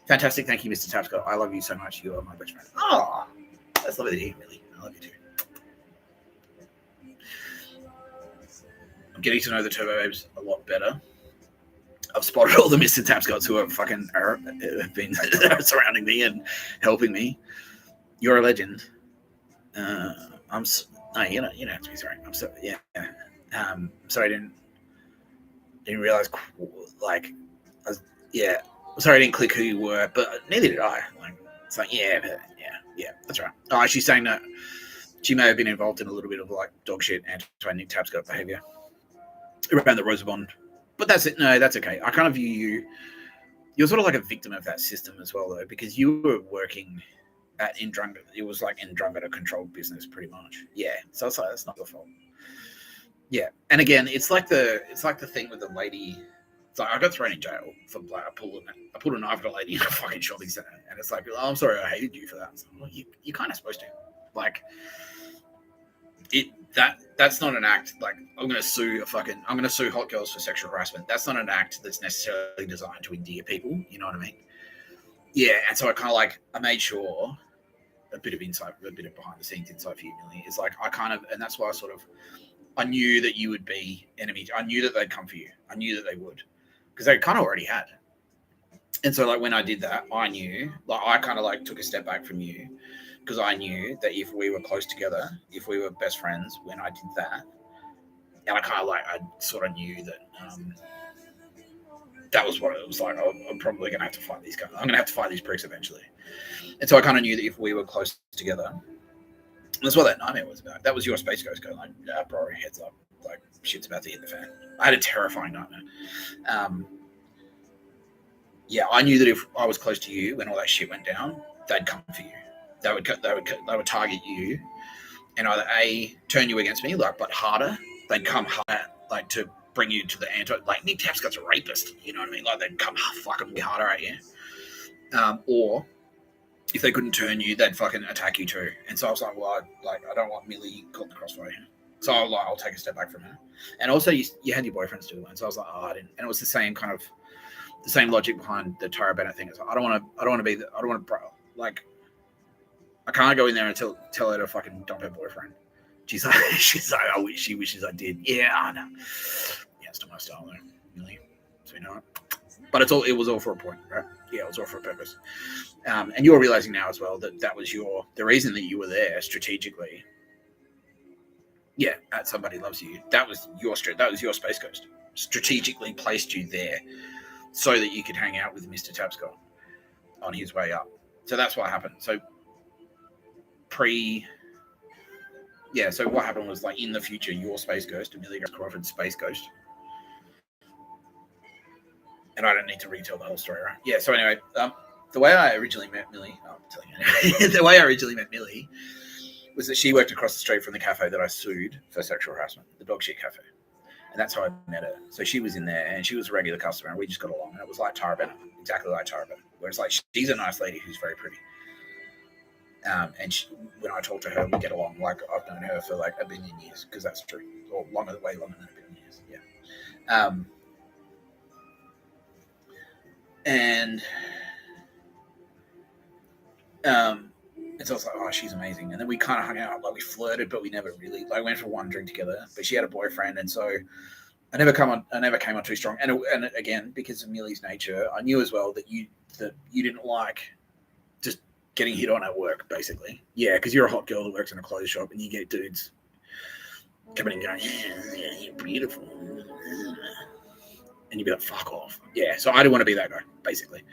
Fantastic. Thank you, Mr. Tapscott. I love you so much. You are my best friend. Oh, that's lovely to hear, Millie. I love you too. I'm getting to know the Turbo Babes a lot better. I've spotted all the Mr. Tapscotts who have been surrounding me and helping me. You're a legend. You don't have to be sorry. I'm sorry. Yeah. Sorry, I didn't realize. Sorry, I didn't click who you were, but neither did I. It's like, yeah, that's right. Oh, she's saying that she may have been involved in a little bit of like dog shit anti-Nick Tapscott behavior around the Rosabond. But that's it. No, that's okay. I kind of view you. You're sort of like a victim of that system as well, though, because you were working at Indrunga. It was like Indrunga, a controlled business, pretty much. Yeah. So it's like, that's not your fault. Yeah. And again, it's like the thing with the lady. It's like I got thrown in jail for like I pulled a knife at a lady in a fucking shopping center, and it's like, oh, I'm sorry, I hated you for that. Like, well, you're kind of supposed to. Like, that's not an act. Like, I'm gonna sue hot girls for sexual harassment. That's not an act that's necessarily designed to endear people. You know what I mean? Yeah. And so I made sure a bit of insight, a bit of behind the scenes insight for you, Millie, is like and that's why I knew that you would be enemy. I knew that they'd come for you. I knew that they would, because they kind of already had. And so like when I did that, I knew, like I kind of like took a step back from you, because I knew that if we were close together, if we were best friends when I did that, and I sort of knew that that was what it was like. I'm probably going to have to fight these guys. I'm going to have to fight these pricks eventually. And so I kind of knew that if we were close together, that's what that nightmare was about. That was your Space Ghost going like, bro, heads up, like shit's about to hit the fan. I had a terrifying nightmare. I knew that if I was close to you when all that shit went down, they'd come for you. They would target you, and either A, turn you against me, but harder. They'd come harder, to bring you to the like Nick Tapscott's a rapist. You know what I mean? Like they'd come fucking harder at you. Or if they couldn't turn you, they'd fucking attack you too. And so I was like, well, I don't want Millie caught in the crossfire here. So I'll take a step back from her. And also, you had your boyfriends too, and so I was like, I didn't. And it was the same logic behind the Tara Bennett thing. It's like, I don't want to I can't go in there and tell her to fucking dump her boyfriend. She's like, she wishes I did. Yeah, I know. Yeah, it's not my style though, really. So you know it. But it was all for a point, right? Yeah, it was all for a purpose. And you're realizing now as well that was the reason that you were there strategically. Yeah, at Somebody Loves You. That was your Space Ghost. Strategically placed you there so that you could hang out with Mr. Tapscott on his way up. So that's what happened. So what happened was, like, in the future, your Space Ghost, Amelia Crawford's Space Ghost. And I don't need to retell the whole story, right? Yeah, so anyway, the way I originally met Millie, the way I originally met Millie was that she worked across the street from the cafe that I sued for sexual harassment, the Dog Shit Cafe. And that's how I met her. So she was in there, and she was a regular customer, and we just got along. And it was like Tara Bennett, exactly like Tara Bennett. Whereas, like, she's a nice lady who's very pretty. And when I talk to her, we get along. Like, I've known her for like 1 billion years, because that's true, or way longer than 1 billion years. Yeah. And so I was like, oh, she's amazing. And then we kind of hung out, like we flirted, but we never really like went for one drink together. But she had a boyfriend, and so I never came on too strong. And again, because of Millie's nature, I knew as well that you didn't like just getting hit on at work, basically. Yeah, because you're a hot girl that works in a clothes shop, and you get dudes coming and going, yeah, you're beautiful, and you'd be like, fuck off. Yeah, so I didn't want to be that guy, basically.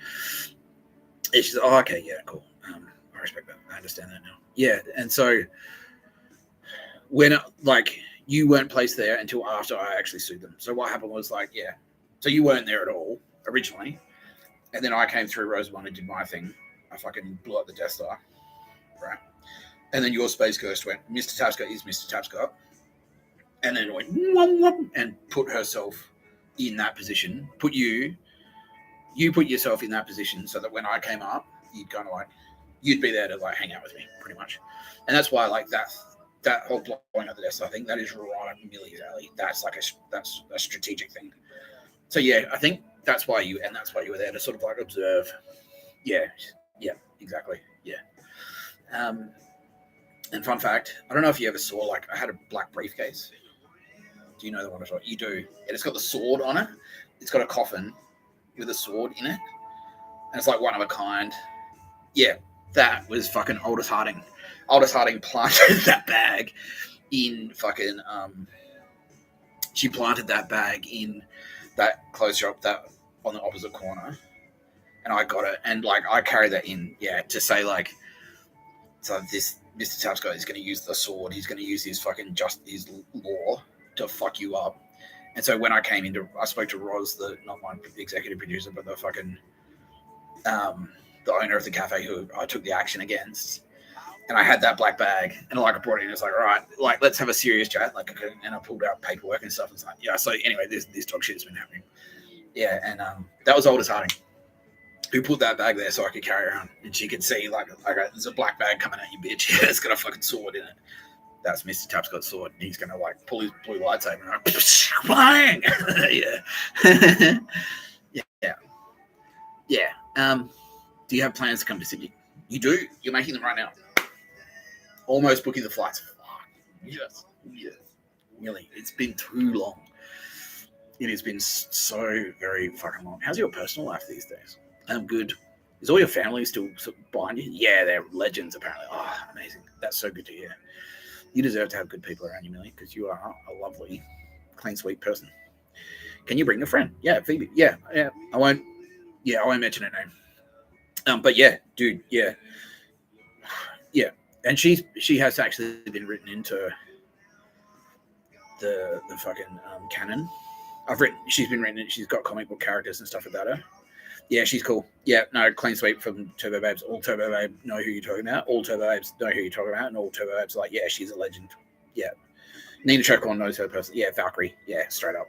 And she's like, oh, okay, yeah, cool. I respect that. I understand that now. Yeah, and so when like you weren't placed there until after I actually sued them. So what happened was like, yeah, so you weren't there at all originally, and then I came through Rosemont and did my thing. I fucking blew up the Death Star, right? And then your Space Ghost went, Mr. Tapscott is Mr. Tapscott, and then went whom, whum, and put herself in that position. You put yourself in that position so that when I came up, you'd kind of like, you'd be there to like hang out with me, pretty much. And that's why like that whole blowing up the Death Star thing, that is right up Millie's alley. That's like that's a strategic thing. So yeah, I think that's why you were there to sort of like observe. Yeah, exactly. Yeah. And fun fact, I don't know if you ever saw, like, I had a black briefcase. Do you know the one I saw? You do. And it's got the sword on it. It's got a coffin with a sword in it. And it's like one of a kind. Yeah, that was fucking Aldous Harding. Aldous Harding planted that bag in fucking, she planted that bag in that clothes shop that on the opposite corner. And I got it. And, like, I carried that in, yeah, to say, like, so this Mr. Tapscott is going to use the sword. He's going to use his fucking his law to fuck you up. And so when I came into, I spoke to Roz, not my executive producer, but the fucking, the owner of the cafe who I took the action against. And I had that black bag, and like I brought it in. It's like, all right, like let's have a serious chat. Like, okay. And I pulled out paperwork and stuff. And it's like, yeah. So anyway, this dog shit has been happening. Yeah, and that was Aldous Harding, who put that bag there so I could carry around, and she could see like there's a black bag coming at you, bitch. It's got a fucking sword in it. That's Mr. Tapscott's sword, and he's gonna like pull his blue lightsaber and like, bang! Yeah. Do you have plans to come to Sydney? You do. You're making them right now. Almost booking the flights. Fuck. Yes. Really, it's been too long. It has been so very fucking long. How's your personal life these days? I'm good. Is all your family still behind you? Yeah, they're legends, apparently. Oh, amazing. That's so good to hear. You deserve to have good people around you, Millie, because you are a lovely, clean, sweet person. Can you bring a friend? Yeah, Phoebe. Yeah. I won't mention her name. But yeah, dude, yeah. And she has actually been written into the fucking canon. She's been written in, she's got comic book characters and stuff about her. Yeah, she's cool. Yeah, no, clean sweep from Turbo Babes. All Turbo Babe know who you're talking about. All Turbo Babes know who you're talking about. And all Turbo Babes are like, yeah, she's a legend. Yeah. Nina Chokorn knows her person. Yeah, Valkyrie. Yeah, straight up.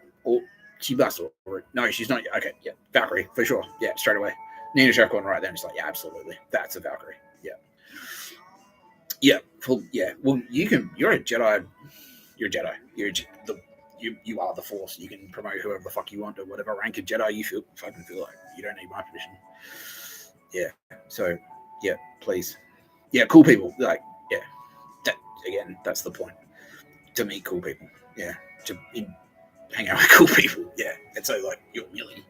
She must have. No, she's not. Okay, yeah, Valkyrie, for sure. Yeah, straight away. Nina Chokorn right there. And she's like, yeah, absolutely. That's a Valkyrie. Yeah. Yeah. Well, you're a Jedi. You're a Jedi. You are the Force. You can promote whoever the fuck you want to whatever rank of Jedi you fucking feel like. You don't need my permission. Yeah. So, yeah, please. Yeah, cool people. Like, yeah. That's the point. To meet cool people. Yeah. To hang out with cool people. Yeah. And so, like, you're Millie.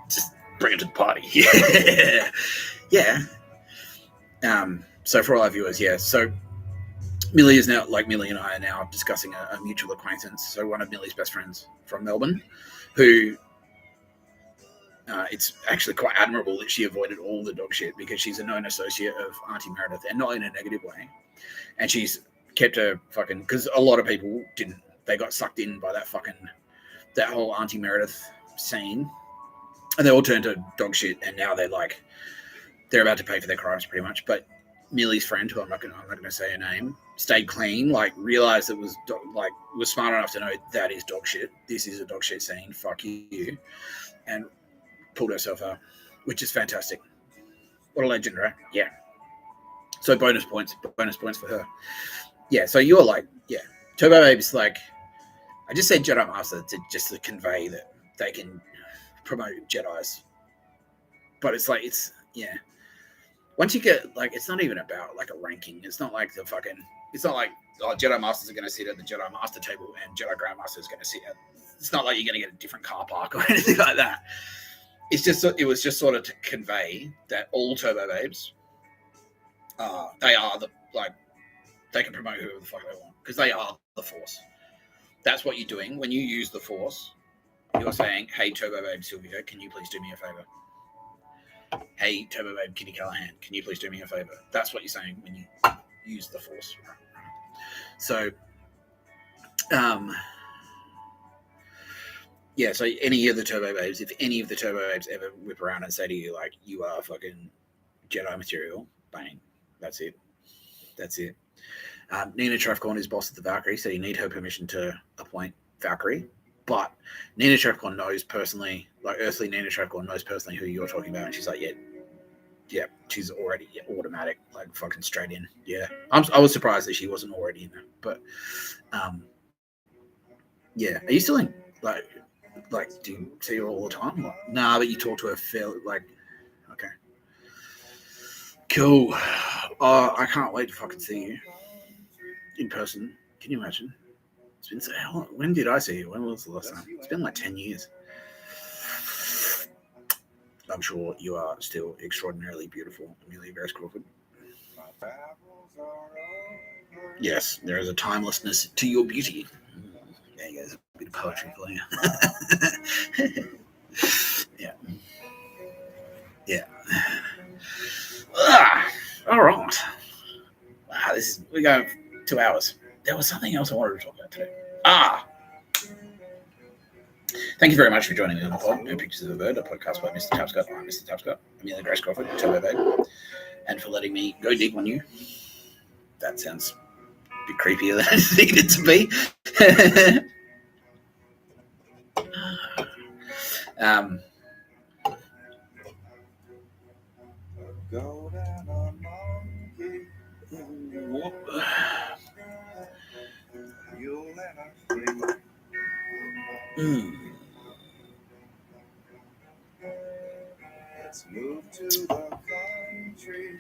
Just bring it to the party. Yeah. So for all our viewers, yeah. So Millie is now, like Millie and I are now discussing a mutual acquaintance. So one of Millie's best friends from Melbourne, who it's actually quite admirable that she avoided all the dog shit because she's a known associate of Auntie Meredith, and not in a negative way. And she's kept her fucking, because a lot of people didn't. They got sucked in by that whole Auntie Meredith scene, and they all turned to dog shit. And now they're about to pay for their crimes, pretty much. But Millie's friend, who I'm not gonna say her name, stayed clean. Like realized it was was smart enough to know that is dog shit. This is a dog shit scene. Fuck you, and pulled herself up, which is fantastic. What a legend, right? Yeah. So bonus points for her. Yeah. So you're like, yeah, Turbo Babe's like, I just said Jedi Master to convey that they can promote Jedis. But it's like, it's, yeah. Once you get, like, it's not even about, like, a ranking. It's not like it's not like, oh, Jedi Masters are going to sit at the Jedi Master table and Jedi Grandmaster is going to sit at, it's not like you're going to get a different car park or anything like that. It's just, it was just sort of to convey that all Turbo Babes, they are the, like, they can promote whoever the fuck they want because they are the Force. That's what you're doing. When you use the Force, you're saying, hey, Turbo Babe Sylvia, can you please do me a favor? Hey, Turbo Babe Kitty Callaghan, can you please do me a favor? That's what you're saying when you use the Force. So, yeah, so any of the Turbo Babes, if any of the Turbo Babes ever whip around and say to you, like, you are fucking Jedi material, bang, that's it. That's it. Nina Trefcorn is boss of the Valkyrie, so you need her permission to appoint Valkyrie. But Nina Trefcorn knows personally, like earthly Nina Trefcorn knows personally who you're talking about, and she's like, yeah, she's already automatic, like fucking straight in. Yeah, I was surprised that she wasn't already in there, but yeah. Are you still in like do you see her all the time? Like, nah, but you talk to her fairly, like, okay, cool. I can't wait to fucking see you in person. Can you imagine? It's been so long. When did I see you? When was the last time? It's been like 10 years. I'm sure you are still extraordinarily beautiful, Amelia Grace Crawford. Yes, there is a timelessness to your beauty. There you go, a bit of poetry for you. Yeah. Yeah. All right. Wow, we're going 2 hours. There was something else I wanted to talk about today. Thank you very much for joining me on the pod. No Pictures of a Bird, a podcast by Mr. Tapscott. I'm Mr. Tapscott, Amelia Grace Crawford, Turbo Babe, and for letting me go deep on you. That sounds a bit creepier than it needed to be. Let's move to the country.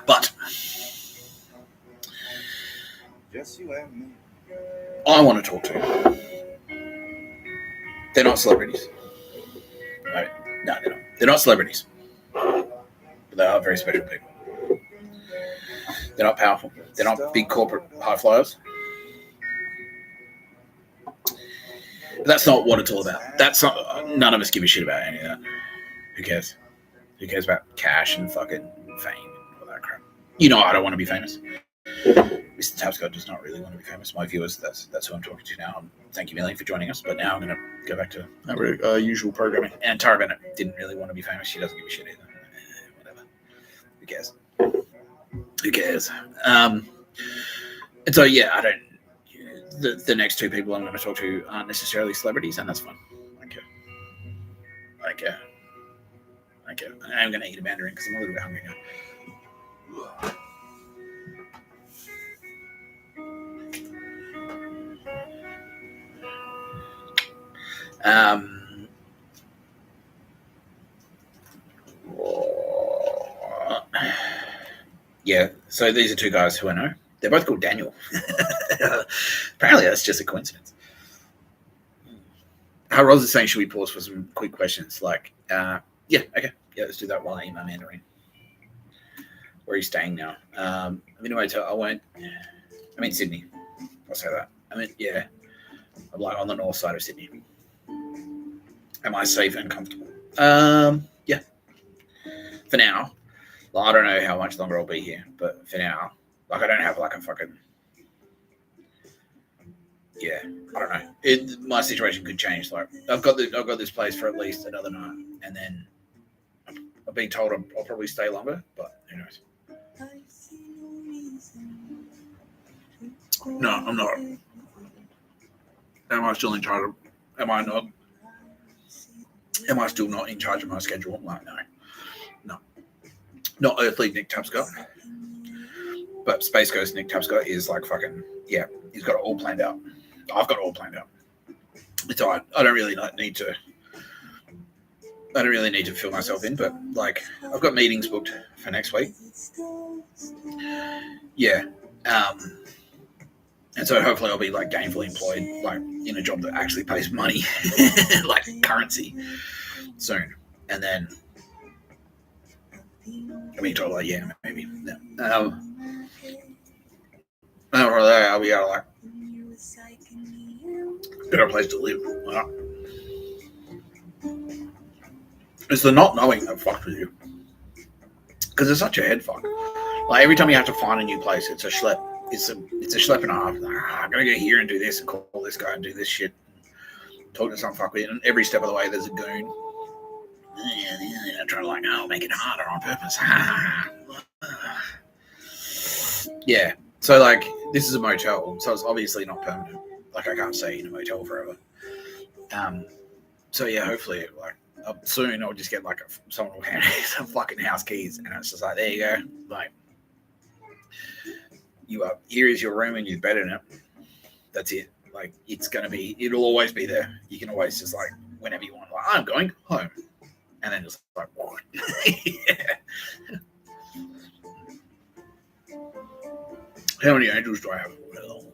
But Just you and me. I want to talk to. They're not celebrities. No, they're not. They're not celebrities. But they are very special people. They're not powerful. They're not big corporate high flyers. But that's not what it's all about. That's not. None of us give a shit about any of that. Who cares? Who cares about cash and fucking fame and all that crap? You know, I don't want to be famous. Mr. Tapscott does not really want to be famous. My viewers, that's who I'm talking to now. Thank you, Millie, for joining us. But now I'm going to go back to our usual programming. And Tara Bennett didn't really want to be famous. She doesn't give a shit either. Whatever. Who cares? Who cares? And so, yeah, I don't. The next two people I'm going to talk to aren't necessarily celebrities, and that's fine. Okay. I'm going to eat a mandarin because I'm a little bit hungry now. Yeah, so these are two guys who I know. They're both called Daniel. Apparently that's just a coincidence. Roz is saying, should we pause for some quick questions? Like, yeah, okay. Yeah, let's do that while I eat my mandarin. Where are you staying now? I'm in a hotel. I'm in Sydney. I'll say that. Yeah. I'm like on the north side of Sydney. Am I safe and comfortable? Yeah. For now. Like, I don't know how much longer I'll be here, but for now, like, I don't have like a fucking. Yeah, I don't know. My situation could change. Like, I've got this place for at least another night, and then I'm being told I'll probably stay longer, but who knows? No, I'm not. Am I still in charge of? Am I not? Am I still not in charge of my schedule? Like, no. Not earthly Nick Tapscott, but Space Ghost Nick Tapscott is like fucking, yeah, he's got it all planned out. I've got it all planned out. It's all right. I don't really need to I don't really need to fill myself in, but like I've got meetings booked for next week. Yeah. And so hopefully I'll be like gainfully employed, like in a job that actually pays money, like currency, soon. And then I mean, totally, yeah, maybe. Yeah. And from there, I'll be out of like better place to live. It's the not knowing that fucks with you, because it's such a head fuck. Like every time you have to find a new place, it's a schlep. It's a schlep and a half. Like, I'm gonna go here and do this and call this guy and do this shit. Talk to some fuckwit, and every step of the way there's a goon. Trying to like, make it harder on purpose. Yeah. So like, this is a motel, so it's obviously not permanent. Like I can't stay in a motel forever. So yeah, hopefully, like soon I'll just get like someone will hand me some fucking house keys, and it's just like, there you go, like. Here is your room and you've bed in it. That's it. Like it'll always be there. You can always just like whenever you want, like I'm going home, and then just like yeah. How many angels do I have? Well,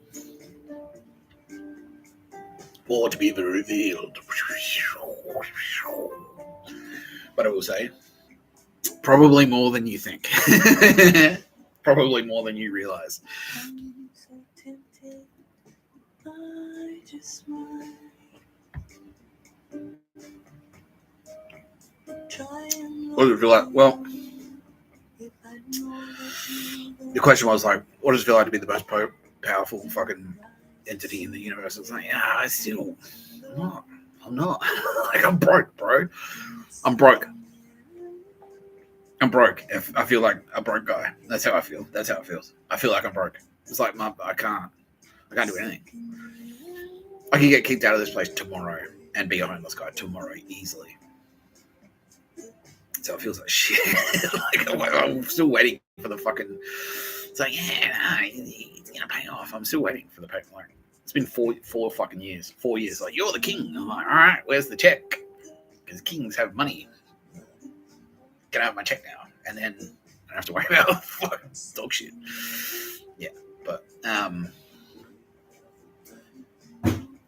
more to be revealed. But I will say, probably more than you think. Probably more than you realize. What does it feel like? Well, the question was like, what does it feel like to be the most powerful fucking entity in the universe? It's like, I'm not. Like, I'm broke, bro. I'm broke. I feel like a broke guy. That's how I feel. That's how it feels. I feel like I'm broke. It's like, I can't do anything. I can get kicked out of this place tomorrow and be a homeless guy tomorrow easily. So it feels like shit. I'm still waiting for the fucking. It's like, it's gonna pay off. I'm still waiting for the payment. Like, it's been four fucking years. 4 years. Like, you're the king. I'm like, all right, where's the check? Because kings have money. Can I have my check now? And then I don't have to worry about fucking dog shit. Yeah, but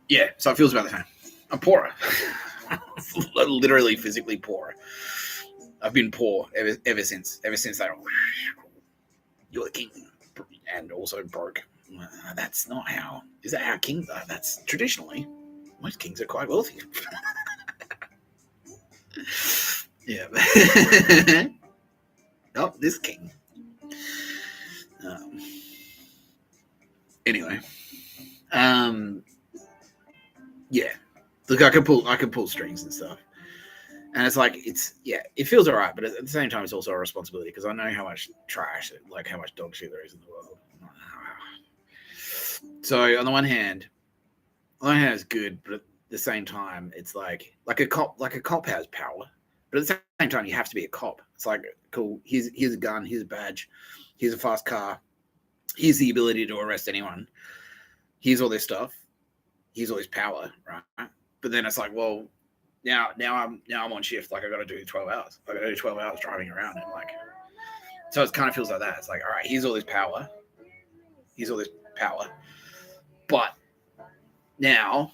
yeah. So it feels about the same. I'm poorer. Literally, physically poorer. I've been poor ever since that. You're the king, and also broke. That's not how. Is that how kings are? That's traditionally, most kings are quite wealthy. Yeah. Oh, this king. Anyway. Yeah. Look, I can pull strings and stuff. And it's like, it feels all right, but at the same time, it's also a responsibility because I know how much trash, like how much dog shit there is in the world. So on the one hand, it's good, but at the same time, it's like a cop has power, but at the same time, you have to be a cop. It's like, cool, here's a gun, here's a badge, here's a fast car, here's the ability to arrest anyone, here's all this stuff, here's all this power, right? But then it's like, well, now I'm on shift. Like I got to do 12 hours. I got to do 12 hours driving around, and like, so it kind of feels like that. It's like, all right, here's all this power, but now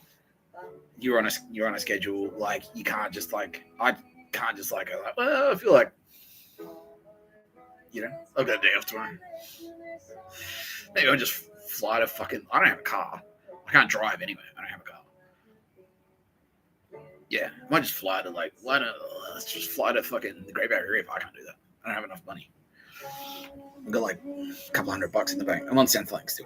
you're on a schedule. Like you can't just like I feel like, I've got a day off tomorrow. Maybe I'll just fly to fucking. I don't have a car. I can't drive anyway. I don't have a car. Yeah, I might just fly to let's just fly to fucking the Great Barrier Reef. I can't do that. I don't have enough money. I've got like a couple $100 in the bank. I'm on Centrelink still.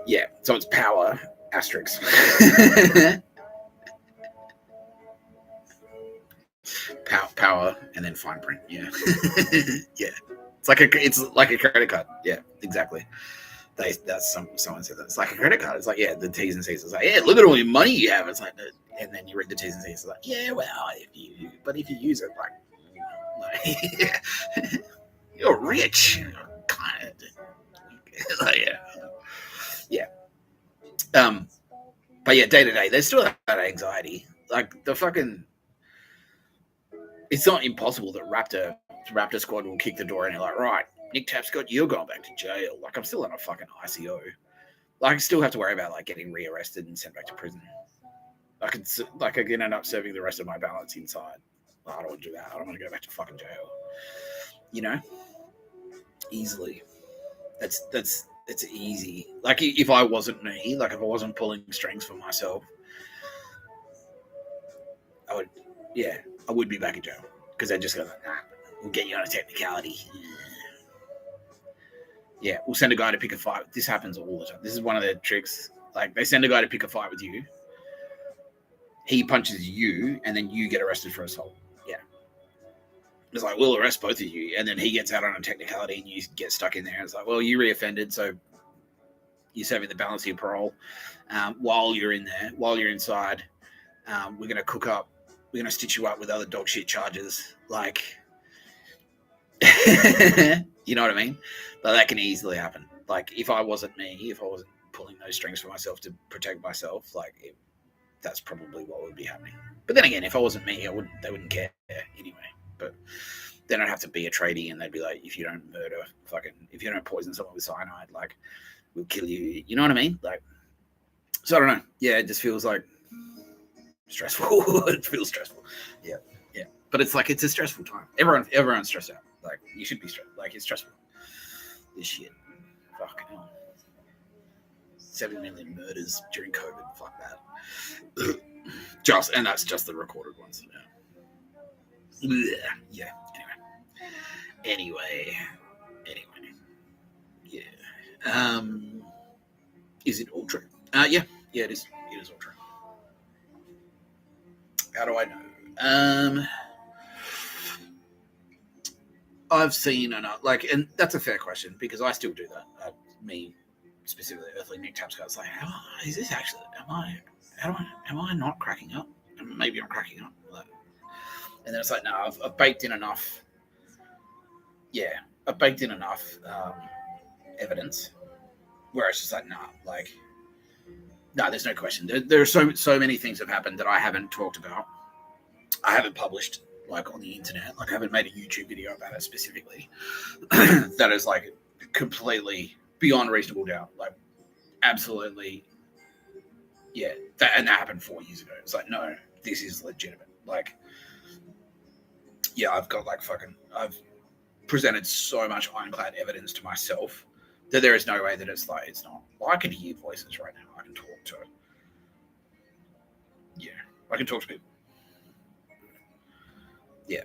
Yeah, so it's power asterisk. power and then fine print. Yeah. Yeah. It's like a credit card. Yeah, exactly. Someone said that. It's like a credit card. It's like, yeah, the T's and C's. It's like, yeah, look at all your money you have. It's like, and then you read the T's and C's. It's like, yeah, well, if you use it, like you're rich, kind of. Like, yeah. But yeah, day to day, there's still that anxiety. Like the fucking, it's not impossible that Raptor squad will kick the door and you're like, right, Nick Tapscott, you're going back to jail. Like I'm still on a fucking ICO. Like I still have to worry about like getting rearrested and sent back to prison. I can end up serving the rest of my balance inside. I don't want to do that. I don't want to go back to fucking jail. You know, easily. It's easy. Like if I wasn't me, like if I wasn't pulling strings for myself, I would be back in jail because they'd just go like, nah, we'll get you on a technicality. Yeah, we'll send a guy to pick a fight. This happens all the time. This is one of their tricks. Like they send a guy to pick a fight with you. He punches you, and then you get arrested for assault. Yeah. It's like, we'll arrest both of you, and then he gets out on a technicality, and you get stuck in there. It's like, well, you reoffended, so you're serving the balance of your parole. While you're in there, while you're inside, we're going to cook up, we're going to stitch you up with other dog shit charges. Like, you know what I mean? But that can easily happen. Like, if I wasn't me, if I wasn't pulling those strings for myself to protect myself, like, that's probably what would be happening. But then again, if I wasn't me, they wouldn't care anyway. But then I'd have to be a tradie, and they'd be like, if you don't if you don't poison someone with cyanide, like, we'll kill you. You know what I mean? Like, so I don't know. Yeah, it just feels like stressful. It feels stressful. Yeah. But it's like, it's a stressful time. Everyone's stressed out. Like, you should be stressed. Like, it's stressful. This shit. Fucking hell. 7 million murders during COVID. Fuck that. And that's just the recorded ones. Yeah. Anyway. Yeah. Is it all true? Yeah, it is. It is all true. How do I know? I've seen enough, and that's a fair question because I still do that. Me specifically, Earthly Nick Tapscott's like, is this actually? Am I not cracking up? Maybe I'm cracking up. And then it's like, no, I've baked in enough. Yeah, I've baked in enough evidence where it's just like, there's no question. There are so many things have happened that I haven't talked about. I haven't published like on the internet. Like I haven't made a YouTube video about it specifically. That is like completely beyond reasonable doubt. Like absolutely. Yeah. That happened 4 years ago. It's like, no, this is legitimate. Like, yeah, I've got I've presented so much ironclad evidence to myself that there is no way that it's not. Well, I can hear voices right now. I can talk to it. Yeah. I can talk to people. Yeah.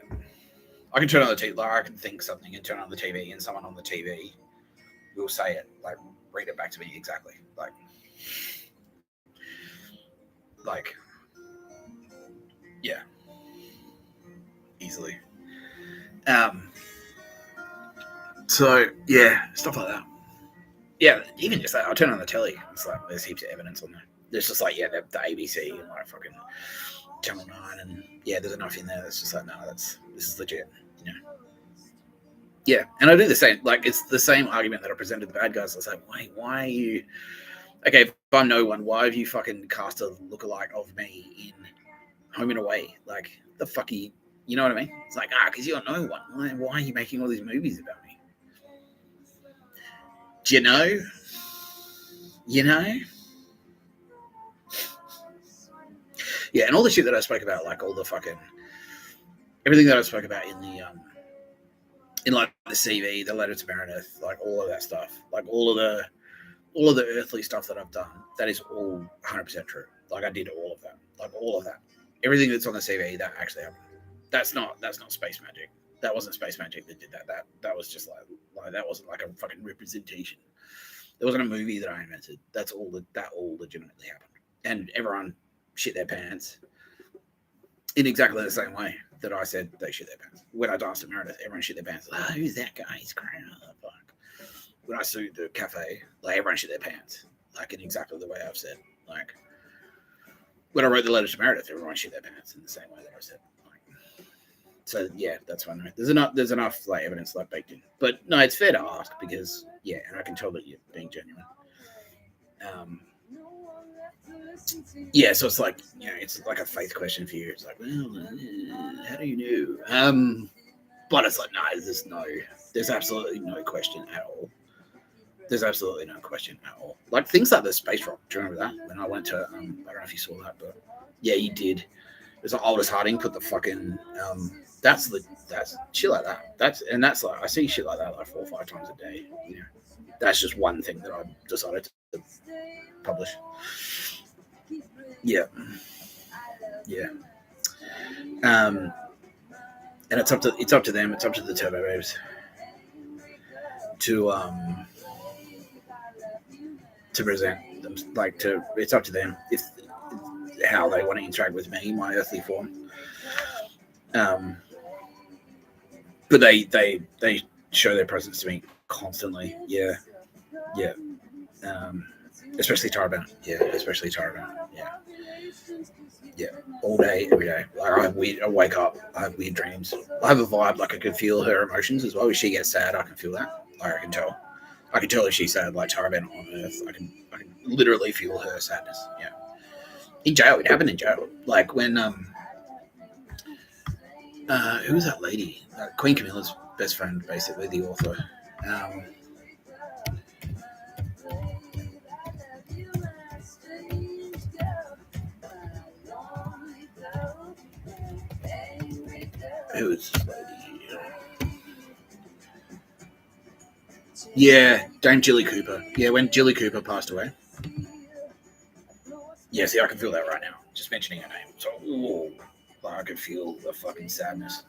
I can turn on the TV, I can think something and turn on the TV, and someone on the TV will say it, read it back to me exactly. Yeah. Easily. So, yeah, stuff like that. Yeah, even just that, I'll turn on the telly. It's like, there's heaps of evidence on there. There's just the ABC and fucking Channel 9, and yeah, there's enough in there that's just like, no, this is legit, you know. Yeah, and I do the same. It's the same argument that I presented the bad guys. I was like, wait, why are you? Okay, if I'm no one, why have you fucking cast a lookalike of me in Home and Away? Like, the fuck are you? You know what I mean? It's like, because you're no one. Why are you making all these movies about me? Do you know? Yeah, and all the shit that I spoke about, all the fucking everything that I spoke about in the the CV, the letter to Meredith, all of that stuff, all of the earthly stuff that I've done, that is all 100% true. I did all of that, all of that, everything that's on the CV that actually happened. That's not space magic. That wasn't space magic that did that. That was just that wasn't a fucking representation. There wasn't a movie that I invented. That all legitimately happened, and everyone shit their pants in exactly the same way that I said they shit their pants. When I danced at Meredith, everyone shit their pants. Who's that guy? He's crying. Fuck. When I sued the cafe, everyone shit their pants. In exactly the way I've said. When I wrote the letter to Meredith, everyone shit their pants in the same way that I said. So yeah, that's fine. There's enough evidence baked in. But no, it's fair to ask because and I can tell that you're being genuine. yeah, so it's like, it's like a faith question for you. It's like, well, how do you know? But it's like, no, there's absolutely no question at all. There's absolutely no question at all. Like things like the space rock. Do you remember that? When I went to, I don't know if you saw that, but yeah, you did. It's like Aldous Harding put the fucking, that's shit like that. That's like, I see shit like that like 4 or 5 times a day. That's just one thing that I decided to publish. Yeah. Yeah. And it's up to them. It's up to the Turbo Babes to present them. It's up to them if how they want to interact with me, my earthly form. But they show their presence to me constantly. Yeah. Especially Taraban. Yeah, all day, every day. Like I wake up, I have weird dreams. I have a vibe, like I can feel her emotions as well. If she gets sad, I can feel that. Like I can tell. I can tell if she's sad, like Taraban on Earth. I can literally feel her sadness. Yeah. In jail, it happened in jail. Like when who was that lady? Queen Camilla's best friend, basically the author. Who was this lady? Yeah, Dame Jilly Cooper. Yeah, when Jilly Cooper passed away. Yeah, see, I can feel that right now. Just mentioning her name. So, like, I could feel the fucking sadness.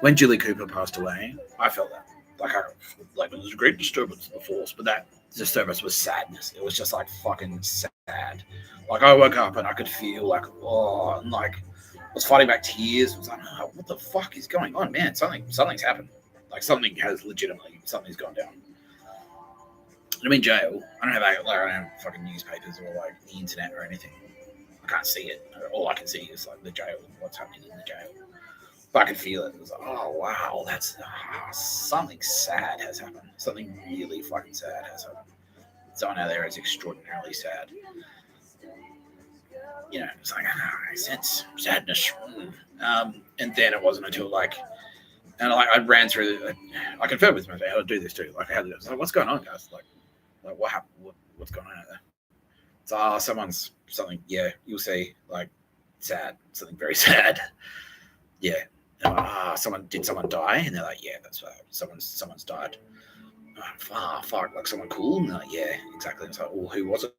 When Jilly Cooper passed away, I felt that. Like it was a great disturbance in the force, but that disturbance was sadness. It was just like fucking sad. Like I woke up and I could feel like, and like I was fighting back tears. I was like, oh, what the fuck is going on, man? Something's happened. Like something's gone down. I'm in jail. I don't have fucking newspapers or like the internet or anything. I can't see it. All I can see is like the jail and what's happening in the jail. But I could feel it. It was like, oh wow, that's something sad has happened. Something really fucking sad has happened. Someone out there is extraordinarily sad. It's like I sense sadness. And then it wasn't until I ran through. I confirmed with myself how to do this too. Like I had to. I was like, what's going on, guys? Like what happened? What's going on out there? So someone's something. Yeah, you'll see. Like sad, something very sad. Yeah. Someone die? And they're like, yeah, that's someone's died. Fuck, like someone cool? And they're like, yeah, exactly. It's like, well, who was it?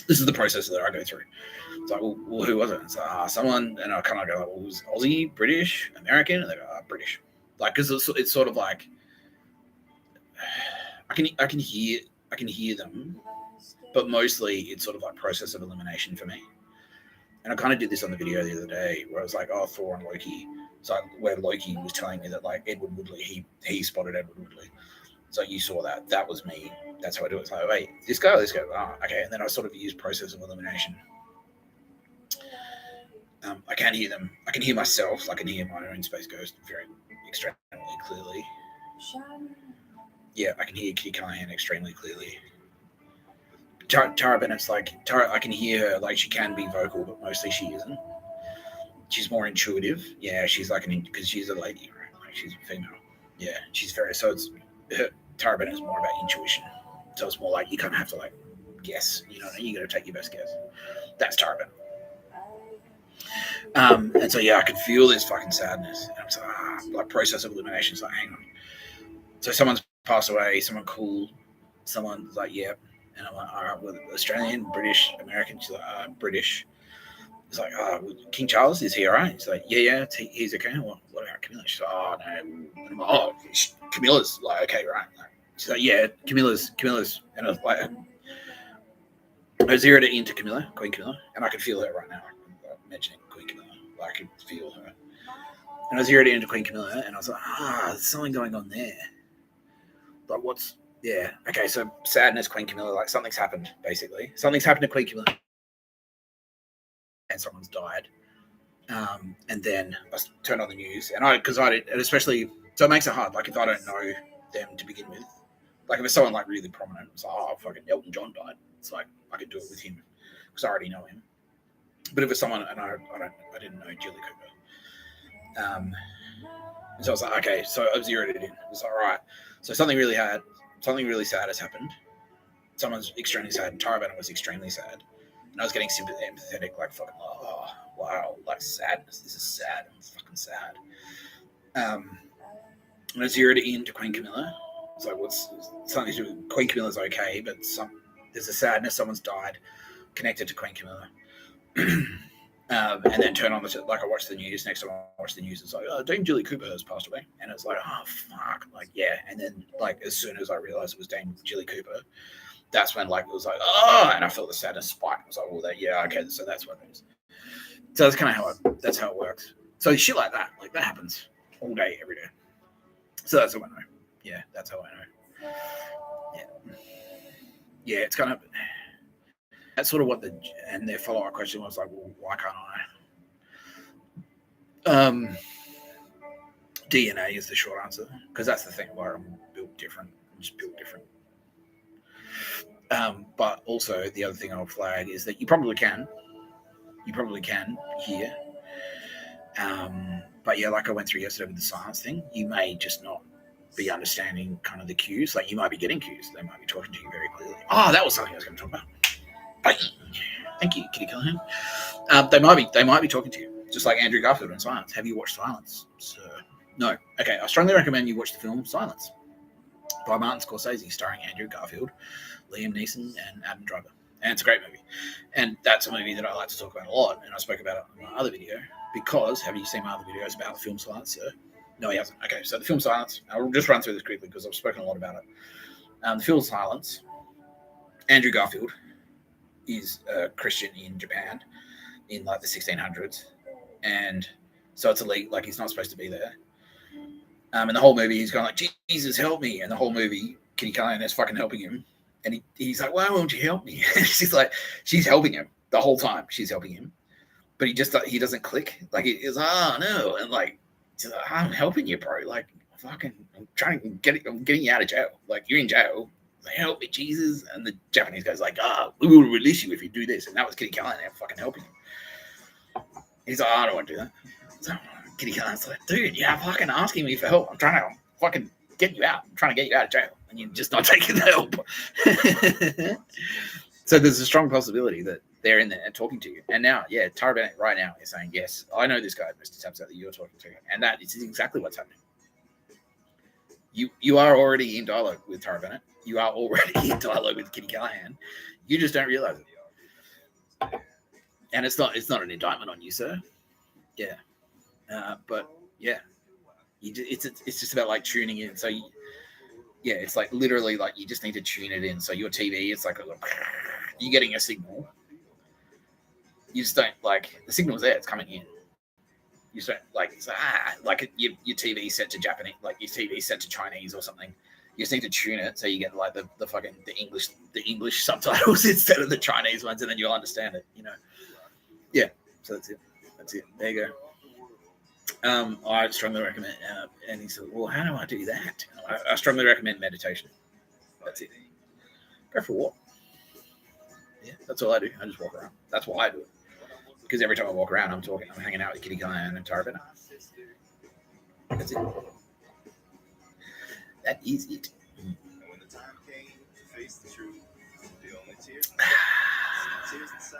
This is the process that I go through. It's like, well, who was it? It's like, someone, and I kind of go, well, was Aussie, British, American? And they go, British. Like, because it's sort of like, I can hear them, but mostly it's sort of like process of elimination for me. And I kind of did this on the video the other day where I was like, Thor and Loki. So where Loki was telling me that like Edward Woodley, he spotted Edward Woodley. So you saw that. That was me. That's how I do it. It's like, wait, this guy. Okay. And then I sort of use process of elimination. I can't hear them. I can hear myself. So I can hear my own space ghost very extremely clearly. Yeah, I can hear Kitty Callaghan extremely clearly. Tara Bennett's like, I can hear her, like she can be vocal, but mostly she isn't. She's more intuitive. Yeah, she's like because she's a lady, right? Like she's a female. Yeah, she's very, so it's, Tara Bennett's more about intuition. So it's more like you kind of have to like guess, you got to take your best guess. That's Tara Bennett. And so, yeah, I could feel this fucking sadness. And I was like process of elimination. It's like, hang on. So someone's passed away, someone cool, someone's like, yeah. And I'm like, all right, well, Australian, British, American. She's like, British. It's like, King Charles, is he all right? He's like, yeah, he's okay. What about Camilla? She's like, no. And I'm like, Camilla's like, okay, right. She's like, yeah, Camilla's. And I was like, I zeroed it into Camilla, Queen Camilla, and I can feel her right now. I'm mentioning Queen Camilla. I can feel her. And I zeroed it into Queen Camilla, and I was like, there's something going on there. Like, yeah, okay, so sadness, Queen Camilla, like something's happened, basically. Something's happened to Queen Camilla. And someone's died. And then I turned on the news, and especially, so it makes it hard. Like, if I don't know them to begin with, like if it's someone like really prominent, it's like, fucking Elton John died. It's like, I could do it with him. because I already know him. But if it's someone, and I didn't know Julie Cooper. And so I was like, okay, so I've zeroed it in. It was all right. So something really sad has happened. Someone's extremely sad, and Tara Bennett was extremely sad. And I was getting empathetic, like fucking, oh, wow, like sadness. This is sad. It's fucking sad. And I zeroed it into Queen Camilla. It's like, what's something to do with Queen Camilla's okay, but there's a sadness, someone's died, connected to Queen Camilla. And then turn on I watched the news. Next time I watched the news, it's like, oh, Dame Julie Cooper has passed away. And it's like, oh, fuck. Like, yeah. And then, like, as soon as I realized it was Dame Julie Cooper, that's when, like, it was like, oh, and I felt the sadness spike. I was like, well, yeah, okay, so that's what it is. So that's kind of that's how it works. So shit like that happens all day, every day. So that's how I know. Yeah, that's how I know. Yeah. Yeah, it's kind of, that's sort of what and their follow-up question was like, well, why can't I? DNA is the short answer, because that's the thing where I'm built different. I'm just built different. But also the other thing I'll flag is that you probably can hear. But yeah, like I went through yesterday with the science thing, you may just not be understanding kind of the cues. Like you might be getting cues. They might be talking to you very clearly. Oh, that was something I was going to talk about. Thank you, Kitty Callaghan. They might be talking to you, just like Andrew Garfield in Silence. Have you watched Silence? So, no. Okay, I strongly recommend you watch the film Silence by Martin Scorsese, starring Andrew Garfield, Liam Neeson, and Adam Driver. And it's a great movie. And that's a movie that I like to talk about a lot. And I spoke about it in my other video because, have you seen my other videos about the film Silence, sir? No, he hasn't. Okay, so the film Silence, I'll just run through this quickly because I've spoken a lot about it. The film Silence, Andrew Garfield is a Christian in Japan in like the 1600s. And so it's illegal, like he's not supposed to be there. And the whole movie, he's going like, Jesus, help me. And the whole movie, Kitty Callaghan is fucking helping him. And he's like, why won't you help me? And she's like, she's helping him the whole time. She's helping him. But he doesn't click. Like, he's oh, no. And like, she's like, I'm helping you, bro. Like, fucking, I'm getting you out of jail. Like, you're in jail. Like, help me, Jesus. And the Japanese guy's like, we will release you if you do this. And that was Kitty Callaghan fucking helping him. He's like, I don't want to do that. So Kitty Callaghan's like, dude, you're fucking asking me for help. I'm trying to fucking get you out. I'm trying to get you out of jail. And you're just not taking the help. So there's a strong possibility that they're in there and talking to you. And now, yeah, Tara Bennett right now is saying, yes, I know this guy, Mr. Tapscott, that you're talking to. And that is exactly what's happening. You are already in dialogue with Tara Bennett. You are already in dialogue with Kitty Callaghan. You just don't realize it. And it's not an indictment on you, sir. Yeah. But yeah, it's just about like tuning in. So yeah, it's like literally like you just need to tune it in. So your TV, it's like you're getting a signal. You just don't like the signal's there. It's coming in. You just don't like it's like your TV set to Japanese, like your TV set to Chinese or something. You just need to tune it so you get like the fucking the English subtitles instead of the Chinese ones, and then you'll understand it. You know. Yeah. So that's it. There you go. I strongly recommend. And he said, "Well, how do I do that?" I strongly recommend meditation. That's it. Go for a walk. Yeah, that's all I do. I just walk around. That's why I do it. Because every time I walk around, I'm hanging out with Kitty Callaghan and Tara Bennett. That's it. That is it. When the time came to face the truth, the only tears inside.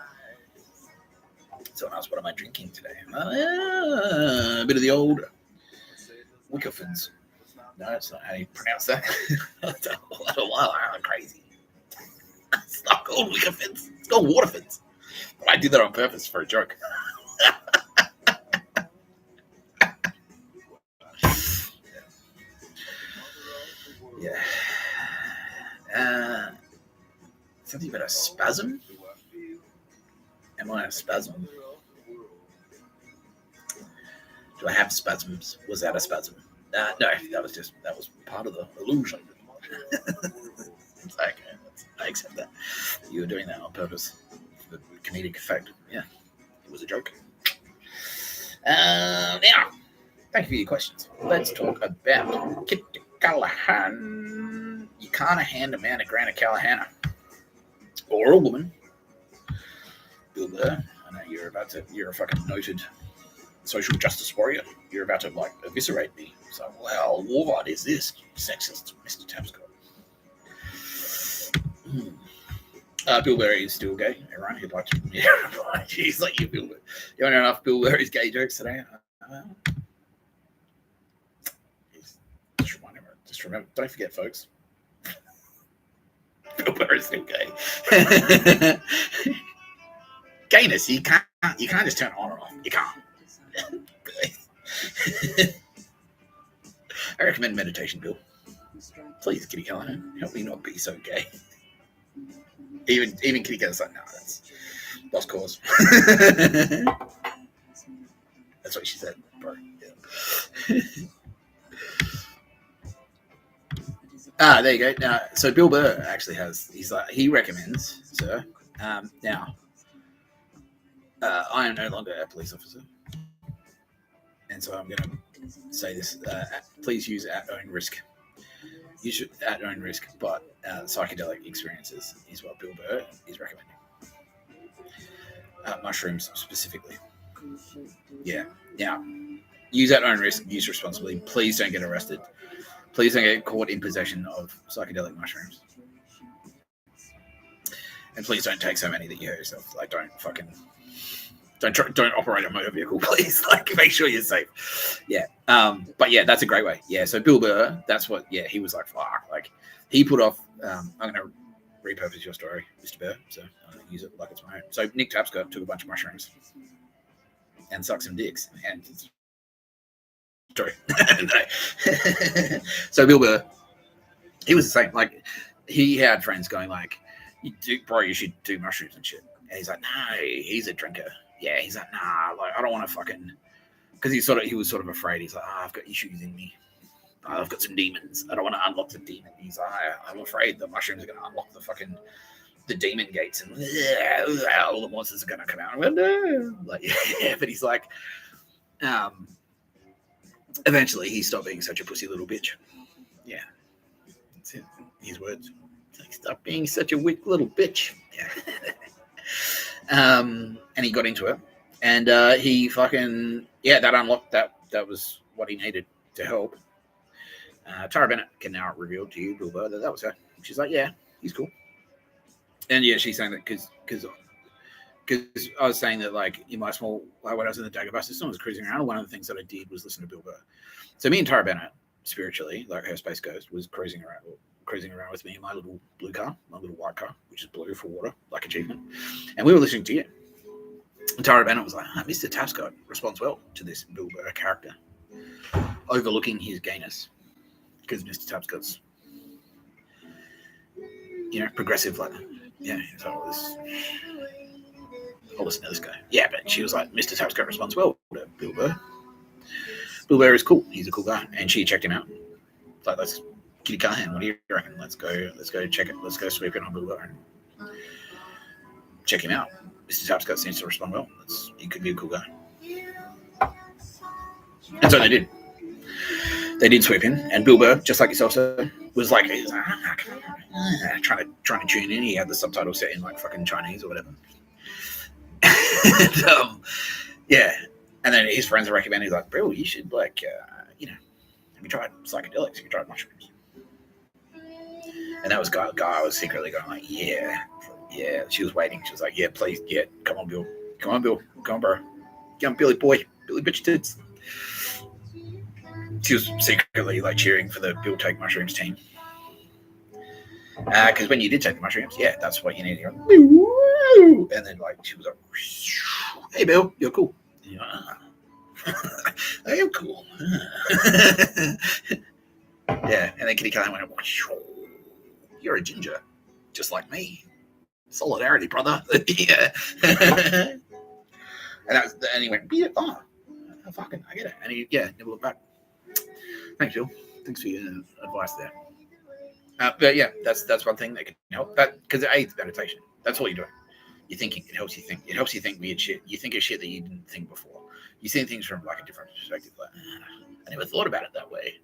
Someone asked, what am I drinking today? A bit of the old Wickerfins. No, that's not how you pronounce that. That's a while. I'm crazy. It's not called Wickerfins. It's called Waterfins. But I did that on purpose for a joke. Yeah. Something about a spasm? Am I a spasm? Do I have spasms? Was that a spasm? No, that was part of the illusion. It's okay. I accept that. You were doing that on purpose for the comedic effect. Yeah, it was a joke. Now, thank you for your questions. Let's talk about Kitty Callaghan. You can't hand a man a grant of Callaghan or a woman Bill Burr, I know you're a fucking noted social justice warrior. You're about to like eviscerate me. So, well, what is this? Sexist, Mr. Tapscott. Bill Burr is still gay. Everyone, he'd like to. Yeah, he's like you, Bill Burr. You want enough Bill Burr's gay jokes today? Just remember, don't forget, folks. Bill Burr is still gay. Gayness, you can't just turn it on or off. You can't. I recommend meditation, Bill. Please, Kitty Callaghan, help me not be so gay. Even Kitty Callaghan's like, no, that's lost cause. That's what she said, bro. Yeah. There you go. Now, so Bill Burr actually he recommends, sir. Now, I am no longer a police officer, and so I'm going to say this: please use at own risk. You should at own risk, but psychedelic experiences is what Bill Burr is recommending. Mushrooms specifically. Yeah. Now, use at own risk. Use responsibly. Please don't get arrested. Please don't get caught in possession of psychedelic mushrooms. And please don't take so many that you hurt yourself. Like, don't operate a motor vehicle, please. Like, make sure you're safe. Yeah. But yeah, that's a great way. Yeah. So Bill Burr, that's what. Yeah, he was like, fuck. Like, he put off. I'm gonna repurpose your story, Mr. Burr. So I'm gonna use it like it's my own. So Nick Tapscott took a bunch of mushrooms and sucked some dicks, and story. So Bill Burr, he was the same. Like, he had friends going like, you should do mushrooms and shit. And he's like, no, he's a drinker. Yeah, he's like, nah, like, I don't want to fucking, because he was sort of afraid. He's like, I've got issues in me. I've got some demons. I don't want to unlock the demon. He's like, I'm afraid the mushrooms are going to unlock the demon gates, and all the monsters are going to come out. And no. Like, yeah, but he's like, eventually he stopped being such a pussy little bitch. Yeah, that's it. His words. Like, stop being such a weak little bitch. Yeah. And he got into it, and he fucking that unlocked that. That was what he needed to help. Tara Bennett can now reveal to you, Bill Burr, that was her. She's like, yeah, he's cool. And yeah, she's saying that because I was saying that, like, in my small, like, when I was in the Dagobah system, I was cruising around. One of the things that I did was listen to Bill Burr. So me and Tara Bennett, spiritually, like her space ghost, was cruising around with me in my little blue car, my little white car, which is blue for water, like achievement. And we were listening to you. And Tara Bennett was like, Mr. Tapscott responds well to this Bill Burr character, overlooking his gayness, because Mr. Tapscott's, progressive, like, yeah, so I'll listen to this guy. Yeah, but she was like, Mr. Tapscott responds well to Bill Burr. Bill Burr is cool. He's a cool guy. And she checked him out. Like, let's Kitty Callaghan, what do you reckon? Let's go check it. Let's go sweep it on Bill Burr and check him out. Mr. Tapscott seems to respond well. He could be a cool guy. And so they did. They did sweep in, and Bill Burr, just like yourself, sir, was like, trying to tune in. He had the subtitles set in like fucking Chinese or whatever. And, yeah. And then his friends are recommending, he's like, bro, you should, like, have you tried psychedelics? Have you tried mushrooms? And that was guy was secretly going like, yeah. She was waiting. She was like, yeah, please, yeah, come on, Bill, come on, bro, come on, Billy boy, Billy bitch tits. She was secretly like cheering for the Bill Take Mushrooms team. Because when you did take the mushrooms, yeah, that's what you need to go. And then, like, she was like, hey, Bill, you're cool. I am cool. Yeah, and then Kitty Callaghan went, you're a ginger, just like me. Solidarity, brother. Yeah. And he went, fucking, I get it. And he, never looked back. Thanks, Bill. Thanks for your advice there. But yeah, that's one thing that can help. That because it aids meditation. That's all you're doing. You're thinking. It helps you think. It helps you think weird shit. You think of shit that you didn't think before. You see things from like a different perspective. Like, I never thought about it that way.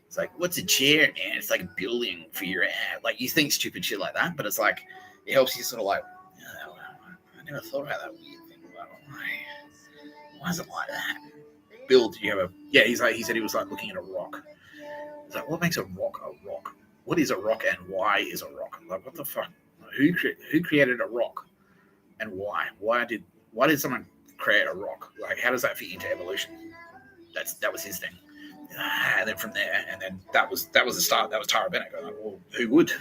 It's like, what's a chair, man? It's like a building for your ad. Like, you think stupid shit like that, but it's like, it helps you sort of like, I never thought about that weird thing. Like, why is it like that? Bill, did you have he said he was like looking at a rock. It's like, what makes a rock a rock? What is a rock and why is a rock? Like, what the fuck? Who created a rock and why? Why did someone create a rock? Like, how does that fit into evolution? That was his thing. And then from there, and then that was the start. That was Tara Bennett going, well, who would,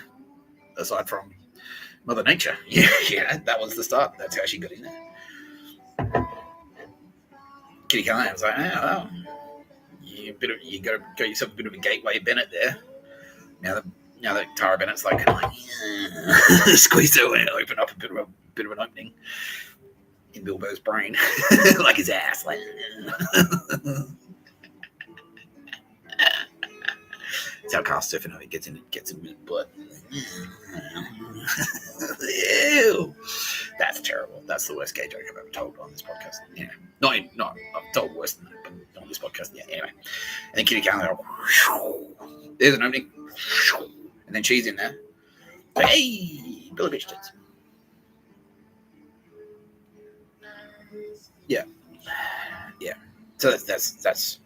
aside from Mother Nature? Yeah, that was the start. That's how she got in there. Kitty Callaghan was like, oh, well, you got yourself a bit of a gateway Bennett there. Now that Tara Bennett's like, squeeze her way, open up a bit of an opening in Bilbo's brain, like his ass, like. That's how Carl Stefano gets in his butt. Ew. That's terrible. That's the worst gay joke I've ever told on this podcast. Yeah, not I've told worse than that, but on this podcast. Yeah. Anyway, and then Kitty Callaghan, there's an opening, and then she's in there. So, hey, Billy Bitch tits. Yeah. So that's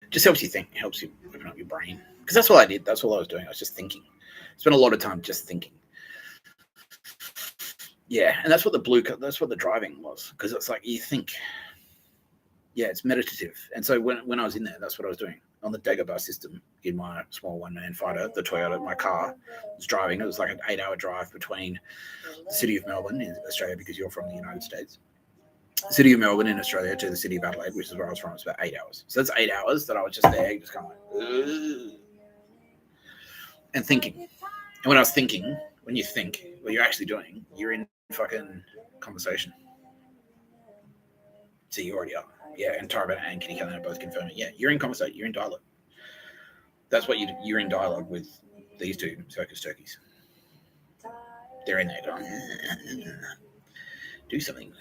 just helps you think. It helps you open up your brain. Because that's all I did. That's all I was doing. I was just thinking. Spent a lot of time just thinking. Yeah, and that's what the driving was. Because it's like you think. Yeah, it's meditative. And so when I was in there, that's what I was doing. On the Dagobah system in my small one-man fighter, the Toyota, my car was driving. It was like an 8-hour drive between the city of Melbourne in Australia, because you're from the United States. The city of Melbourne in Australia to the city of Adelaide, which is where I was from. It's about 8 hours. So that's 8 hours that I was just there, just kind of like, ugh. And thinking. And when I was thinking, when you think, what you're actually doing, you're in fucking conversation. So you already are. Yeah, and Tara Bennett and Kitty Callaghan both confirm it. Yeah, you're in conversation. You're in dialogue. That's what you're in dialogue with these two circus turkeys. They're in there going, do something.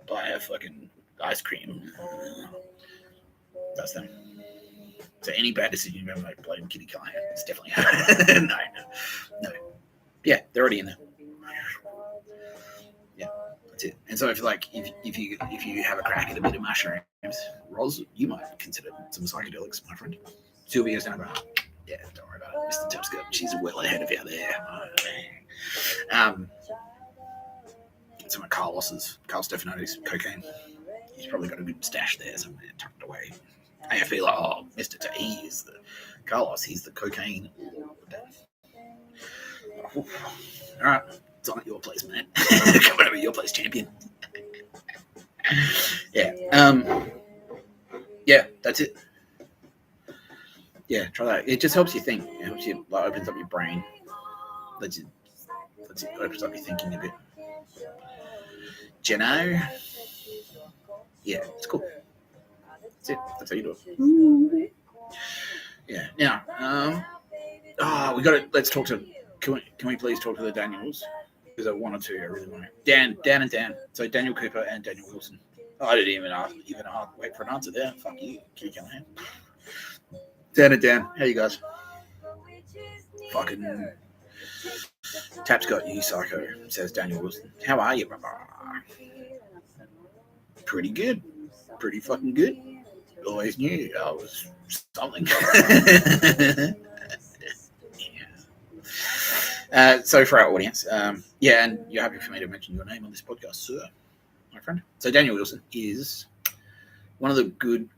Buy a fucking ice cream. That's them. So any bad decision you've ever made, blame Kitty Callaghan. It's definitely no. Yeah, they're already in there. Yeah, that's it. And so if you have a crack at a bit of mushrooms, Roz, you might consider some psychedelics, my friend. Sylvia's down about. Yeah, don't worry about it, Mr. Tapscott. She's well ahead of you there. Some of Carl Stefano's cocaine. He's probably got a good stash there somewhere tucked away. I feel like, Mr. T is the Carlos, he's the cocaine lord. All right, it's on at your place, man. Coming over your place, champion. Yeah. Yeah, that's it. Yeah, try that. It just helps you think. It helps you, like, opens up your brain. It opens up your thinking a bit. Do you know? Yeah, it's cool. That's it. That's how you do it. Yeah. Now, we got it. Let's talk to. Can we please talk to the Daniels? Because I one or two I really want to. Dan and Dan. So Daniel Cooper and Daniel Wilson. I didn't even wait for an answer there. Fuck you, Kitty Callaghan. Dan and Dan, how you guys? Fucking Tapscott, you psycho, says Daniel Wilson. How are you, brother? Pretty good. Pretty fucking good. Always knew I was something. So for our audience, and you're happy for me to mention your name on this podcast, sir, my friend. So Daniel Wilson is one of the good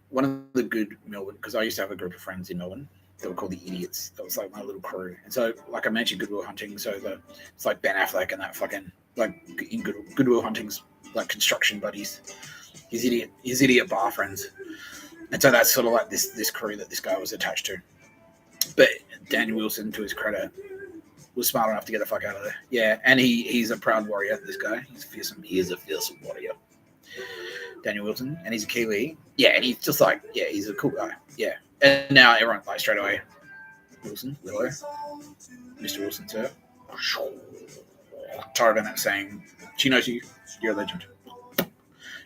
Melbourne, because I used to have a group of friends in Melbourne. They were called the Idiots. That was like my little crew. And so, like I mentioned, Good Will Hunting. So it's like Ben Affleck and that fucking, like, in Good Will Hunting's, like, construction buddies. His idiot bar friends. And so that's sort of like this crew that this guy was attached to. But Daniel Wilson, to his credit, was smart enough to get the fuck out of there. Yeah, and he's a proud warrior, this guy. He's fearsome. He is a fearsome warrior. Daniel Wilson. And he's a Kiwi. Yeah, and he's just like, yeah, he's a cool guy. Yeah. And now everyone's like, straight away, Wilson, Willow, Mr. Wilson, sir. Tara Bennett saying, she knows you. You're a legend.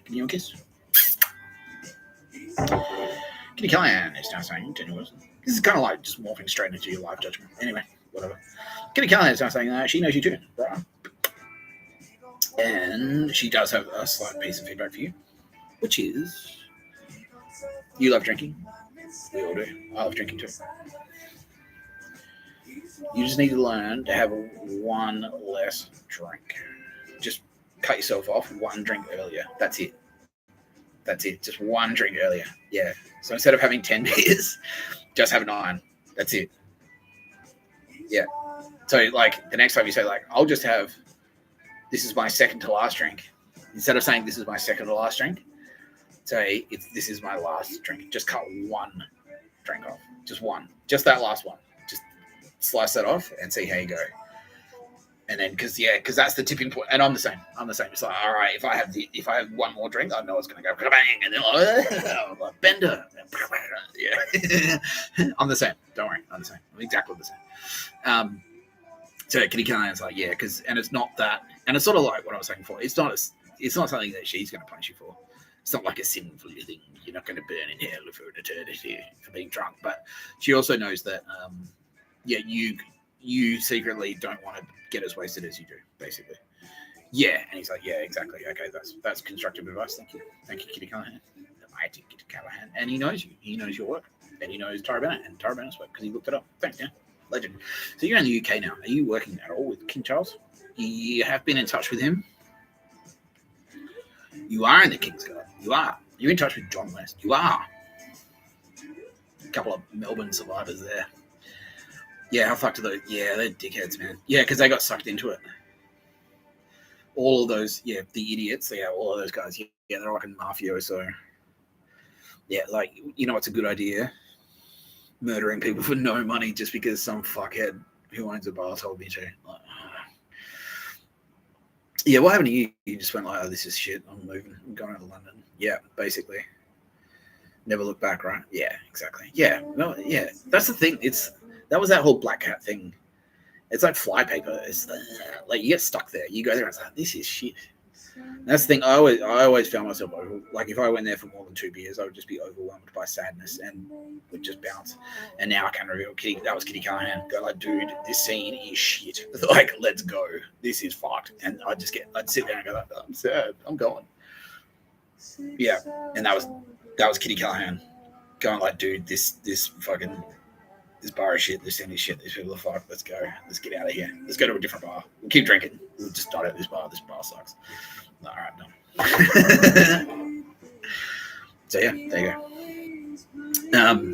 Give you a kiss. Kitty Callaghan is now saying, Daniel Wilson. This is kind of like just morphing straight into your live judgment. Anyway, whatever. Kitty Callaghan is now saying, she knows you too, bro. And she does have a slight piece of feedback for you, which is you love drinking. We all do. I love drinking too. You just need to learn to have one less drink. Just cut yourself off one drink earlier. That's it. That's it. Just one drink earlier. Yeah. So instead of having 10 beers, just have 9. That's it. Yeah. So like the next time you say like, I'll just have, this is my second to last drink. Instead of saying this is my second to last drink, say this is my last drink. Just cut one drink off. Just one. Just that last one. Just slice that off and see how you go. And then, because that's the tipping point. And I'm the same. It's like, all right, if I have one more drink, I know it's going to go bang, and then like Bender. Yeah, I'm the same. Don't worry, I'm the same. I'm exactly the same. So Kitty Callaghan's like, yeah, and it's not that, and it's sort of like what I was saying before. It's not something that she's going to punish you for. It's not like a sinful thing. You're not going to burn in hell for an eternity for being drunk. But she also knows that, you secretly don't want to get as wasted as you do, basically. Yeah, and he's like, yeah, exactly. Okay, that's constructive advice. Thank you, Kitty Callaghan. Mighty Kitty Callaghan, and he knows you. He knows your work, and he knows Tara Bennett and Tara Bennett's work because he looked it up. Thanks, yeah, legend. So you're in the UK now. Are you working at all with King Charles? You have been in touch with him. You are in the King's Guard. You are. You're in touch with John West. You are. A couple of Melbourne survivors there. Yeah, how fucked are those? Yeah, they're dickheads, man. Yeah, because they got sucked into it. All of those, the idiots, all of those guys, they're like a mafioso. Yeah, like, it's a good idea? Murdering people for no money just because some fuckhead who owns a bar told me to. Like, yeah, what happened to you? You just went like, oh, this is shit. I'm moving. I'm going to London. Yeah, basically. Never look back, right? Yeah, exactly. Yeah, no, yeah. That's the thing. That was that whole Black Cat thing. It's like flypaper. It's like you get stuck there. You go there and it's like, this is shit. And that's the thing. I always found myself like if I went there for more than 2 beers, I would just be overwhelmed by sadness and would just bounce. And now I can reveal that was Kitty Callaghan. Go like, dude, this scene is shit. Like, let's go. This is fucked. And I'd sit there and go like, I'm sad. I'm going. Yeah, and that was Kitty Callaghan going like, dude, this fucking. This bar is shit, this scene is shit, these people are fucked, let's go. Let's get out of here. Let's go to a different bar. We'll keep drinking. We'll just start at this bar. This bar sucks. All right, no. So, yeah, there you go.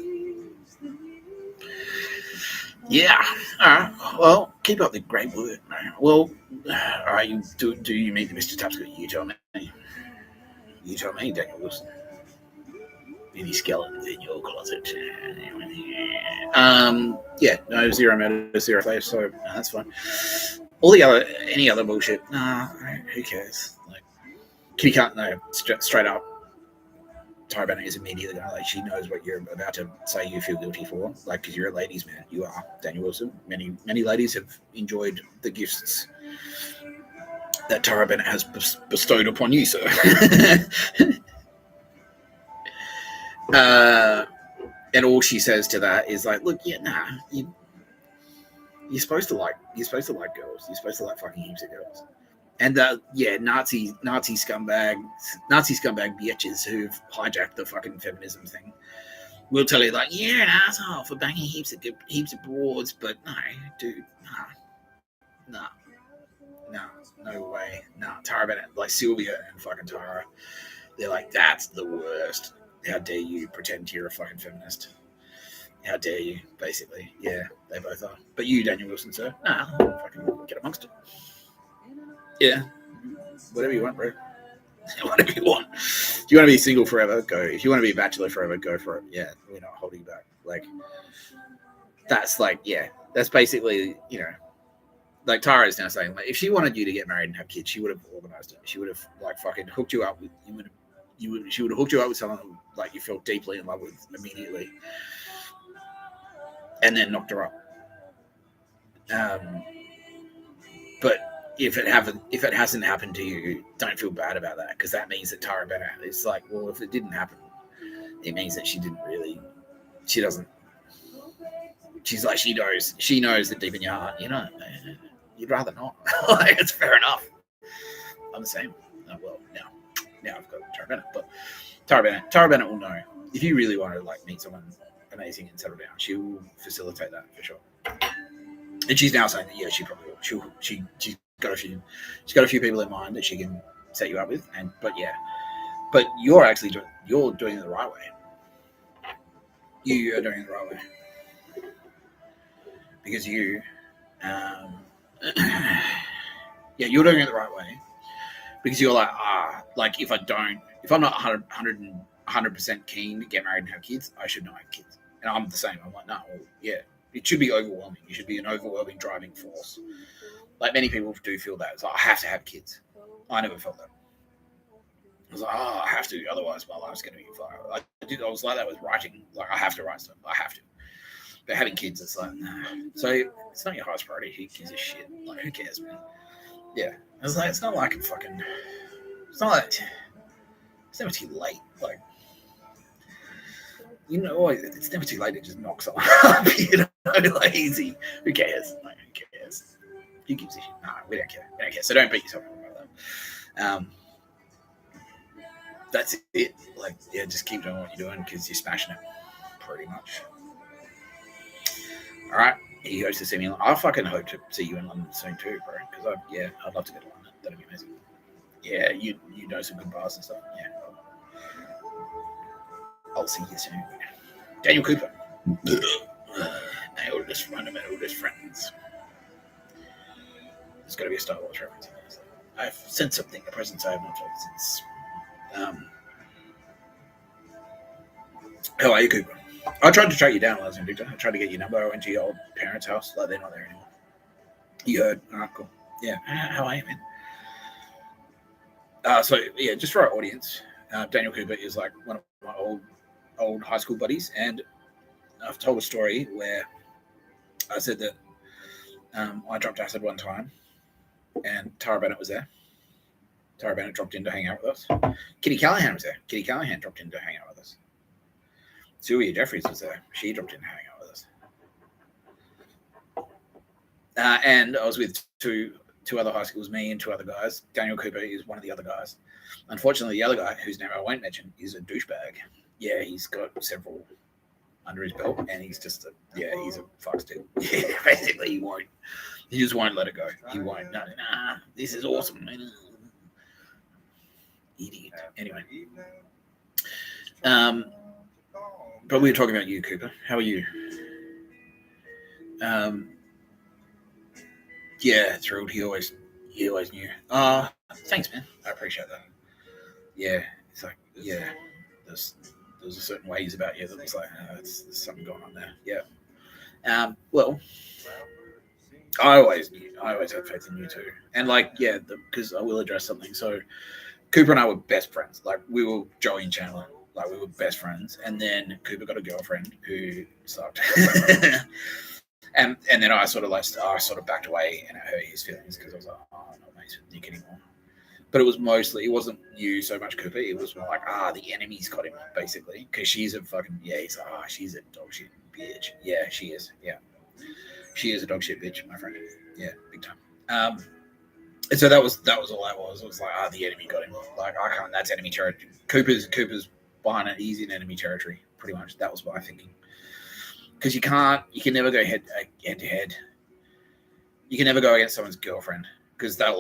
Yeah, all right. Well, keep up the great work, man. Well, all right, do you meet Mr. Tapscott? You tell me. You tell me, Daniel Wilson. Any skeletons in your closet? No, 0 matters, 0 faves, so that's fine. Any other bullshit? Who cares? Like, Kitty can't know straight up. Tara Bennett is immediately going like, she knows what you're about to say you feel guilty for, like, because you're a ladies' man. You are, Daniel Wilson. Many ladies have enjoyed the gifts that Tara Bennett has bestowed upon you, sir. And all she says to that is like, look, you're supposed to like girls. You're supposed to like fucking heaps of girls. And Nazi scumbag bitches who've hijacked the fucking feminism thing will tell you like, you're an asshole for banging heaps of broads, but no, dude, no way, Tara Bennett, like Sylvia and fucking Tara, they're like, that's the worst. How dare you pretend you're a fucking feminist? How dare you, basically. Yeah, they both are. But you, Daniel Wilson, sir, fucking get amongst it. Yeah. Whatever you want, bro. Whatever you want. If you want to be single forever, go. If you want to be a bachelor forever, go for it. Yeah, we're not holding you back. Like, that's like, yeah, that's basically, like Tara is now saying, like, if she wanted you to get married and have kids, she would have organized it. She would have, like, fucking hooked you up with, she would have hooked you up with someone like you felt deeply in love with immediately, and then knocked her up. But if it hasn't happened to you, don't feel bad about that, because that means that Tara Bennett is like, well, if it didn't happen, it means that she doesn't. She's like, she knows that deep in your heart, you'd rather not. Like, it's fair enough. I'm the same. Well, now I've got Tara Bennett, but Tara Bennett will know if you really want to like meet someone amazing and settle down. She will facilitate that for sure. And she's now saying that she probably will. She's got a few people in mind that she can set you up with. But you're actually doing it the right way. You are doing it the right way because you're doing it the right way because you're like if I'm not 100% keen to get married and have kids, I should not have kids. And I'm the same. I'm like, no, well, yeah, it should be overwhelming. You should be an overwhelming driving force. Like many people do feel that. It's like, I have to have kids. I never felt that. I was like, I have to, otherwise my life's going to be fire. I was like that with writing. Like, I have to write stuff. I have to. But having kids, it's like, nah. So it's not your highest priority. Who gives a shit? Like, who cares, man? Yeah. It's like, it's not like it's never too late. Like, it's never too late to just knock someone up, like easy. Who cares? Like, who cares? Who gives a shit? No, we don't care. So don't beat yourself up about that. That's it. Like, yeah, just keep doing what you're doing because you're smashing it, pretty much. All right, he goes to see me. I fucking hope to see you in London soon too, bro. Because I'd love to go to London. That'd be amazing. Yeah, you know some good bars and stuff. Yeah, I'll see you soon. Daniel Cooper. My oldest, one of my oldest friends. There's got to be a Star Wars reference in there. So I've sent something, a present I have not told since. How are you, Cooper? I tried to track you down while I was in Victor. I tried to get your number. I went to your old parents' house. Like, they're not there anymore. You heard? All right, cool. Yeah. How are you, man? Just for our audience, Daniel Cooper is like one of my old high school buddies, and I've told a story where I said that I dropped acid one time, and Tara Bennett was there. Tara Bennett dropped in to hang out with us. Kitty Callaghan was there. Kitty Callaghan dropped in to hang out with us. Sylvia Jeffries was there. She dropped in to hang out with us. And I was with two other high schools, me and two other guys. Daniel Cooper is one of the other guys. Unfortunately, the other guy, whose name I won't mention, is a douchebag. Yeah, he's got several under his belt, and he's just he's a fuck stick. Yeah, basically, he just won't let it go. He won't. No, this is awesome, man. Idiot. Anyway, but we were talking about you, Cooper. How are you? Yeah, thrilled. He always knew. Thanks, man. I appreciate that. Yeah, it's like, yeah, there's a certain ways about you that was like, there's something going on there. Yeah. Well, I always knew. I always had faith in you too. And like, yeah, because I will address something. So Cooper and I were best friends. Like, we were Joey and Chandler. Like, we were best friends. And then Cooper got a girlfriend who sucked. And then I sort of backed away and it hurt his feelings because I was like, I'm not mates with Nick anymore. But it wasn't you so much, Cooper. It was more like, the enemy's got him, basically. Because she's a fucking, he's like, she's a dog shit bitch. Yeah, she is. Yeah. She is a dog shit bitch, my friend. Yeah, big time. And so that was all that was. It was like, the enemy got him. Like, I can't, that's enemy territory. Cooper's behind it. He's in enemy territory, pretty much. That was my thinking. Because you can never go head to head. You can never go against someone's girlfriend because that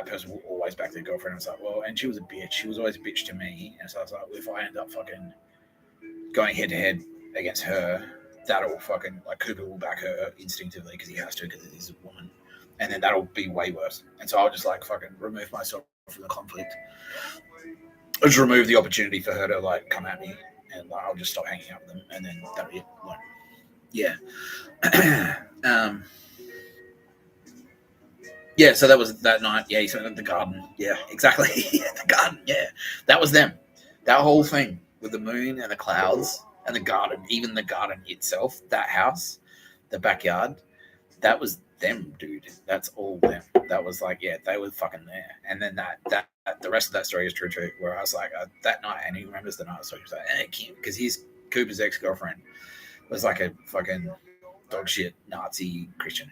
person will always back their girlfriend. It's like, well, and she was a bitch. She was always a bitch to me. And so I was like, if I end up fucking going head to head against her, that'll fucking, like, Cooper will back her instinctively because he has to because he's a woman. And then that'll be way worse. And so I'll just like fucking remove myself from the conflict. I'll just remove the opportunity for her to like come at me. And like, I'll just stop hanging out with them. And then that'll be it. Like, yeah. Yeah, so that was that night. Yeah, he spent at the garden. Yeah, exactly. The garden, yeah. That was them. That whole thing with the moon and the clouds and the garden, even the garden itself, that house, the backyard, that was them, dude. That's all them. That was like, yeah, they were fucking there. And then that the rest of that story is true too, where I was like, that night, and he remembers the night I was talking about, Kim, because he's Cooper's ex-girlfriend was like a fucking dog shit Nazi Christian.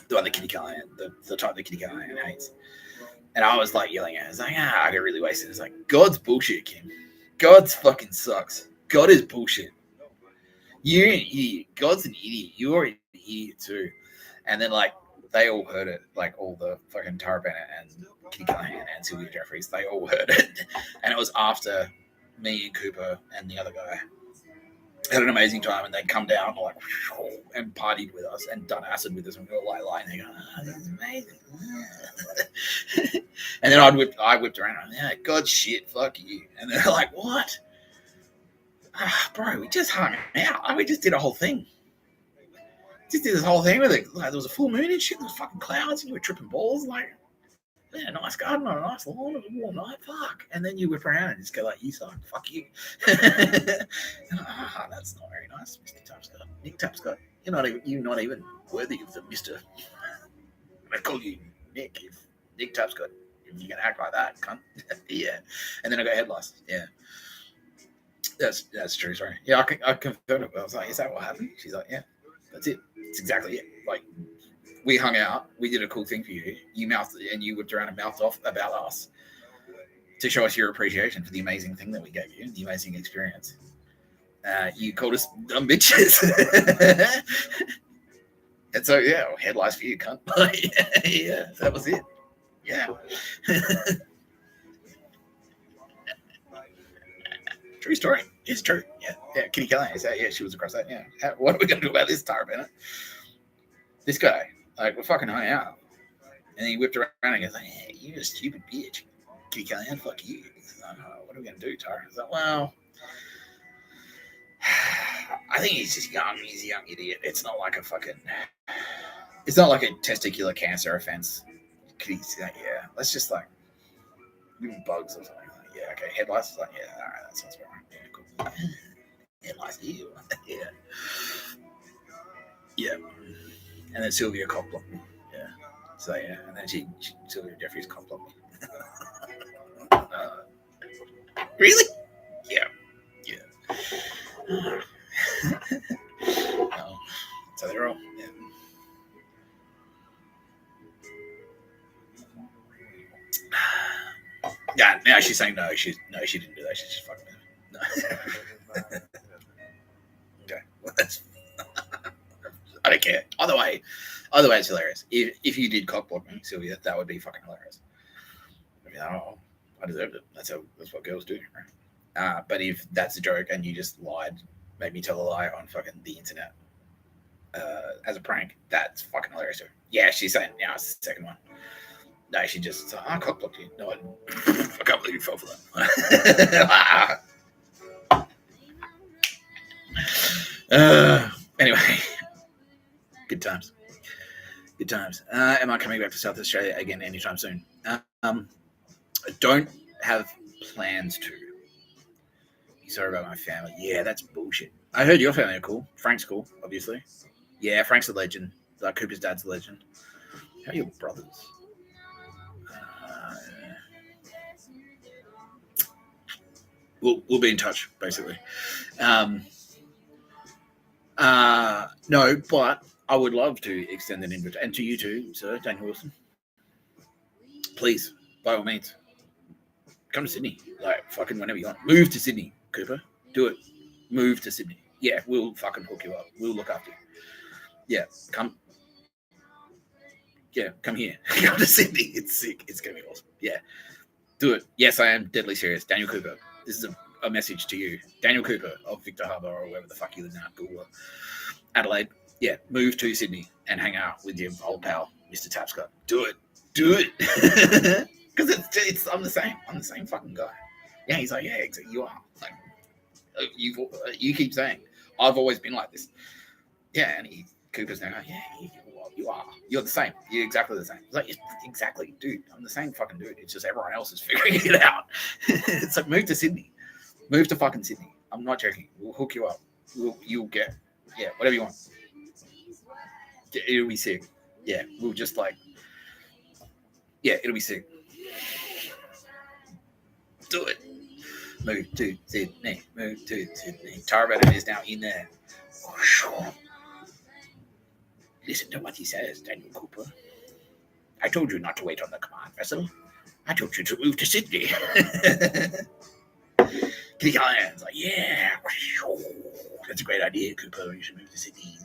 The one that Kitty Callaghan, the type that Kitty Callaghan hates. And I was like yelling at her. I was like, I get really wasted. It's like, God's bullshit, Kim. God's fucking sucks. God is bullshit. You're an idiot. God's an idiot. You're an idiot too. And then like they all heard it, like all the fucking Tara Bennett and Kitty Callaghan and Sylvia Jeffries, they all heard it. And it was after me and Cooper and the other guy had an amazing time, and they'd come down like and partied with us and done acid with us, and we were like lying there going, this is amazing. And then I whipped around and yeah, God shit, fuck you. And they're like, what? Bro, we just hung out. We just did a whole thing. Just did this whole thing with it. Like, there was a full moon and shit. There was fucking clouds and you were tripping balls. Like, yeah, nice garden on a nice lawn. It was a warm night. Fuck. And then you whip around and just go like, you suck. Fuck you. That's not very nice, Mr. Tapscott. Nick Tapscott. You're not even worthy of the Mr. I call you Nick. If Nick Tapscott. If you can act like that, cunt. Yeah. And then I got head lice. Yeah. That's true. Sorry. Yeah, I confirmed it. I was like, is that what happened? She's like, yeah. That's it. It's exactly it. Like, we hung out. We did a cool thing for you. You mouthed and you whipped around and mouthed off about us to show us your appreciation for the amazing thing that we gave you, the amazing experience. You called us dumb bitches. And so, yeah, head lice for you, cunt. Yeah, that was it. Yeah. True story. It's true. Yeah. Kitty Callaghan. Yeah, she was across that. Yeah. What are we gonna do about this, Tara Bennett? This guy, like, we're fucking hung out, and he whipped around and goes, like, hey, you're a stupid bitch. Kitty Callaghan, fuck you. Like, what are we gonna do, Tara? He's like, well, I think he's just young. He's a young idiot. It's not like a testicular cancer offense. Kitty's like, yeah, let's just like give him bugs or something. Like, yeah, okay. Head lice. Like, yeah, all right, that sounds right. Yeah, cool. Head lice, ew. Yeah. Yeah. And then Sylvia Copland. Yeah. So yeah, and then Sylvia Jeffries Copland. Really? Yeah. Oh, so they're all. Yeah. Yeah. Now she's saying no. She didn't do that. She's just fucking. No. Okay. Well, that's. I don't care. Either way, it's hilarious. If you did cockblock me, Sylvia, that would be fucking hilarious. I mean, I deserved it. That's what girls do, right? But if that's a joke and you just lied, made me tell a lie on fucking the internet as a prank, that's fucking hilarious too. Yeah, she's saying now it's the second one. No, she just I cockblocked you. No, I didn't. I can't believe you fell for that. Anyway. Good times. Am I coming back to South Australia again anytime soon? I don't have plans to. Sorry about my family. Yeah, that's bullshit. I heard your family are cool. Frank's cool, obviously. Yeah, Frank's a legend. Like Cooper's dad's a legend. How are your brothers? We'll be in touch, basically. No, but I would love to extend an invitation, and to you too, Sir Daniel Wilson. Please, by all means, come to Sydney. Like, fucking whenever you want. Move to Sydney, Cooper. Do it. Move to Sydney. Yeah, we'll fucking hook you up. We'll look after you. Yeah, come. Yeah, come here. Come to Sydney. It's sick. It's going to be awesome. Yeah, do it. Yes, I am deadly serious. Daniel Cooper. This is a message to you. Daniel Cooper of Victor Harbour or wherever the fuck you live now. Google Adelaide. Yeah, move to Sydney and hang out with your old pal, Mr. Tapscott. Do it. Because it's I'm the same fucking guy. Yeah, he's like, yeah, you are. Like, you keep saying, I've always been like this. Yeah, and Cooper's now going, yeah, you are. You're the same. You're exactly the same. He's like, exactly, dude. I'm the same fucking dude. It's just everyone else is figuring it out. It's like, move to Sydney. Move to fucking Sydney. I'm not joking. We'll hook you up. You'll get, yeah, whatever you want. It'll be sick. Yeah, we'll just like, yeah, it'll be sick. Do it. Move to Sydney. Tara Bennett is now in there. Listen to what he says, Daniel Cooper. I told you not to wait on the command vessel. I told you to move to Sydney. Kitty Callaghan's like, yeah, that's a great idea, Cooper. You should move to Sydney.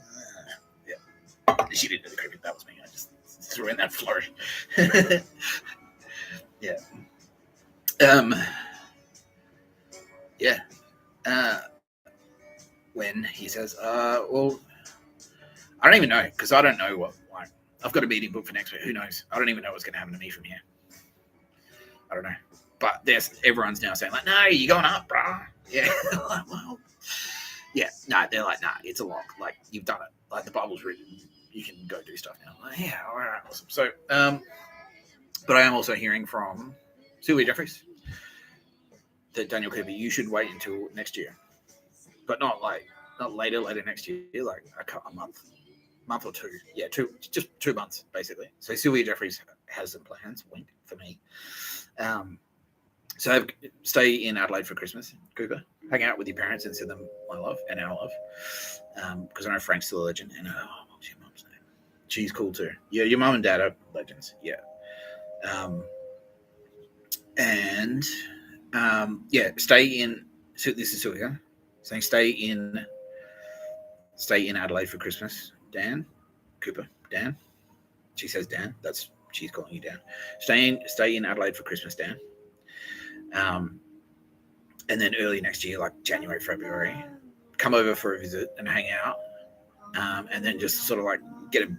Yeah, she didn't do the cricket. That was me. I just threw in that flourish. Yeah. Yeah. When he says, well, I don't even know because I don't know what. Like, I've got a meeting booked for next week. Who knows? I don't even know what's going to happen to me from here. I don't know. But everyone's now saying like, no, you're going up, bro. Yeah. Well, yeah. No, they're like, nah, it's a lock. Like you've done it. Like the Bible's written. You can go do stuff now. Like, yeah. All right. Awesome. So, but I am also hearing from Sylvia Jeffries that Daniel Cooper, you should wait until next year, but not later next year, like a month or two. Yeah, just 2 months basically. So Sylvia Jeffries has some plans. Wink for me. So stay in Adelaide for Christmas, Cooper. Hang out with your parents and send them my love and our love. Because I know Frank's still a legend. And what was your mum's name? She's cool too. Yeah, your mum and dad are legends. Yeah. Stay in. So this is Sylvia saying stay in Adelaide for Christmas. Dan, Cooper, Dan. She says Dan. She's calling you Dan. Stay in Adelaide for Christmas, Dan. And then early next year, like January, February, come over for a visit and hang out. And then just sort of like get a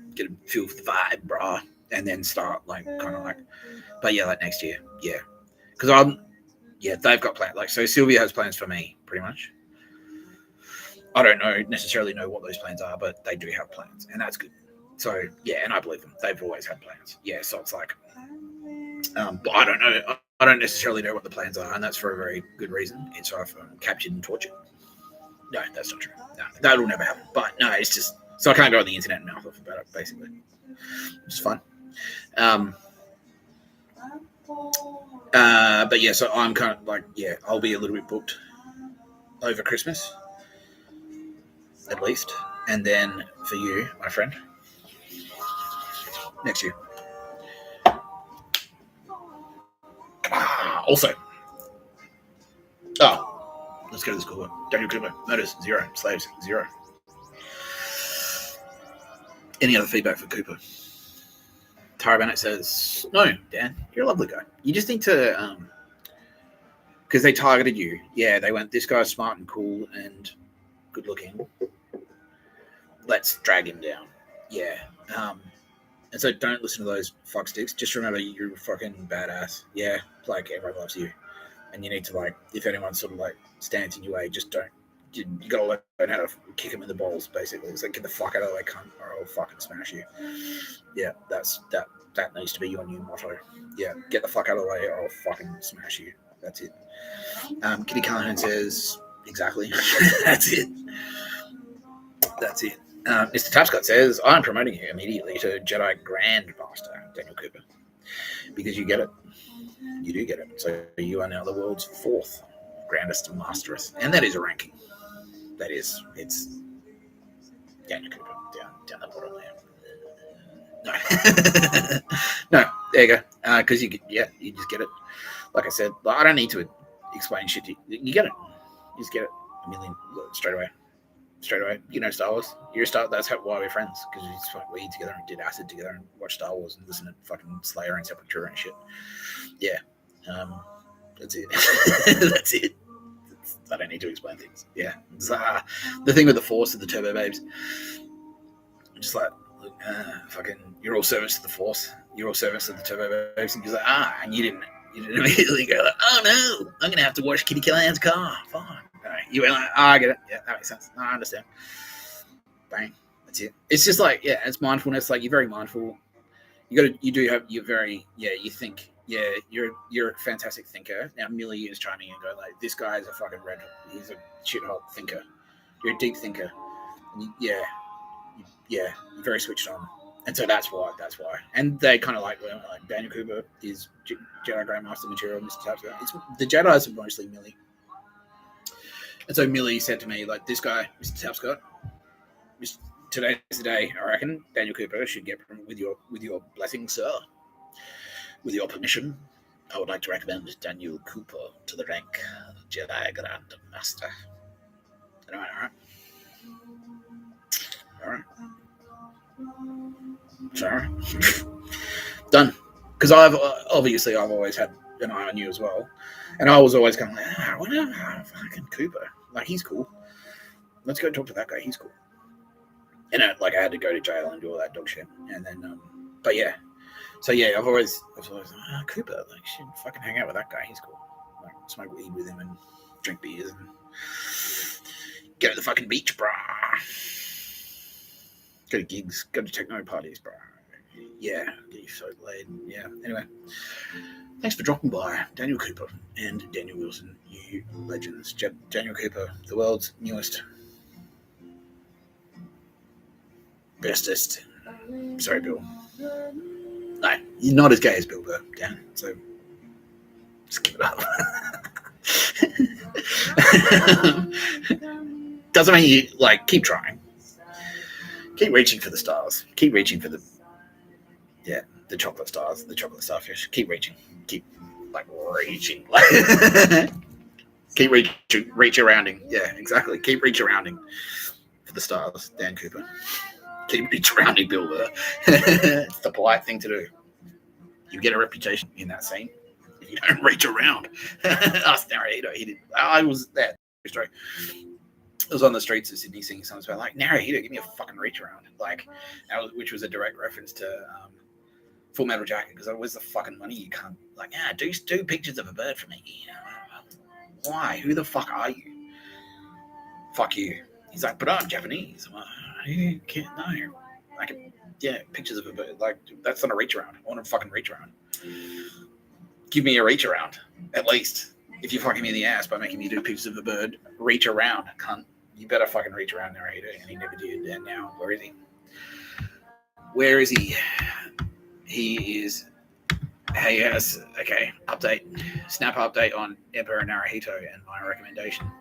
feel for the vibe, brah. And then start like kind of like, but yeah, like next year, yeah. Because they've got plans. Like so, Sylvia has plans for me, pretty much. I don't necessarily know what those plans are, but they do have plans, and that's good. So yeah, and I believe them. They've always had plans. Yeah, so it's like, but I don't know. I don't necessarily know what the plans are, and that's for a very good reason. It's captured and tortured. No, that's not true. No, that'll never happen. But no, it's just so I can't go on the internet and mouth off about it. Basically, it's fun. But yeah, so I'm kind of like, yeah, I'll be a little bit booked over Christmas, at least, and then for you, my friend, next year. Also, let's go to the school one. Daniel Cooper, murders 0, slaves 0. Any other feedback for Cooper? Tara Bennett says, no, Dan, you're a lovely guy. You just need to, because they targeted you. Yeah, they went, this guy's smart and cool and good looking. Let's drag him down. Yeah. And so don't listen to those fucksticks. Just remember you're fucking badass. Yeah, like everyone loves you. And you need to like, if anyone sort of like stands in your way, just don't. You gotta learn how to kick him in the balls, basically. It's like, get the fuck out of the way, cunt, or I'll fucking smash you. Yeah, that needs to be your new motto. Yeah, get the fuck out of the way, or I'll fucking smash you. That's it. Kitty Callaghan says, exactly. That's it. Mr. Tapscott says, I'm promoting you immediately to Jedi Grandmaster, Daniel Cooper, because you get it. You do get it. So you are now the world's 4th grandest masteress, and that is a ranking. That is, it's Daniel Cooper down the bottom there. No, there you go. Because you just get it. Like I said, I don't need to explain shit to you. You get it. You just get it a million straight away. You know Star Wars. That's why we're friends, because we smoked weed together and did acid together and watched Star Wars and listened to fucking Slayer and Sepultura and shit. Yeah, that's it. That's it. I don't need to explain things. Yeah, the thing with the Force and the Turbo Babes, just like fucking, you're all service to the Force. You're all service to the Turbo Babes, and you're like, and you didn't immediately go like, oh no, I'm gonna have to wash Kitty Callaghan's car. Fine. You went like, I get it. Yeah, that makes sense. No, I understand. Bang. That's it. It's just like, yeah, it's mindfulness. Like, you're very mindful. You think, yeah, you're a fantastic thinker. Now, Millie is chiming in and go like, this guy is a fucking red. He's a shithole thinker. You're a deep thinker. And you're very switched on. And so that's why. And they kind of like Daniel Cooper is Jedi Grandmaster material, Mr. Tapscott. The Jedis are mostly Millie. And so Millie said to me, like, this guy, Mr. Tapscott, today's the day, I reckon Daniel Cooper should get with your blessing, sir, with your permission. I would like to recommend Daniel Cooper to the rank Jedi Grand Master. All right. Sorry. Done. Because I've always had an eye on you as well, and I was always kind of like, fucking Cooper, like he's cool. Let's go talk to that guy. He's cool. And I had to go to jail and do all that dog shit, and then, but yeah. So yeah, I've always Cooper, like, should fucking hang out with that guy. He's cool. Like, smoke weed with him and drink beers and go to the fucking beach, brah. Go to gigs, go to techno parties, brah. Yeah, get you so laid. Yeah. Anyway, thanks for dropping by, Daniel Cooper and Daniel Wilson, you legends. Daniel Cooper, the world's newest, bestest. Sorry, Bill. No, you're not as gay as Bill Burr, Dan. So just give it up. Doesn't mean you keep trying. Keep reaching for the stars. Keep reaching for the chocolate stars, the chocolate starfish. Keep reaching. Keep reaching. Keep reach-arounding. Yeah, exactly. Keep reach-arounding for the stars, Dan Cooper. Keep reach-arounding, Bill Burr. It's the polite thing to do. You get a reputation in that scene if you don't reach around. Ask Naruhito. He did. I was there. Story. I was on the streets of Sydney singing songs about Naruhito, give me a fucking reach around, which was a direct reference to Full Metal Jacket, because where's the fucking money? You can't do pictures of a bird for me. Why? Who the fuck are you? Fuck you. He's like, but I'm Japanese. I'm like, you can't know. Pictures of a bird. That's not a reach around. I want to fucking reach around. Give me a reach around, at least. If you're fucking me in the ass by making me do pictures of a bird, reach around, cunt. You better fucking reach around, Naruhito. And he never did. And now, where is he? Where is he? He is. Hey, yes. Okay. Update. Snap update on Emperor Naruhito and my recommendation.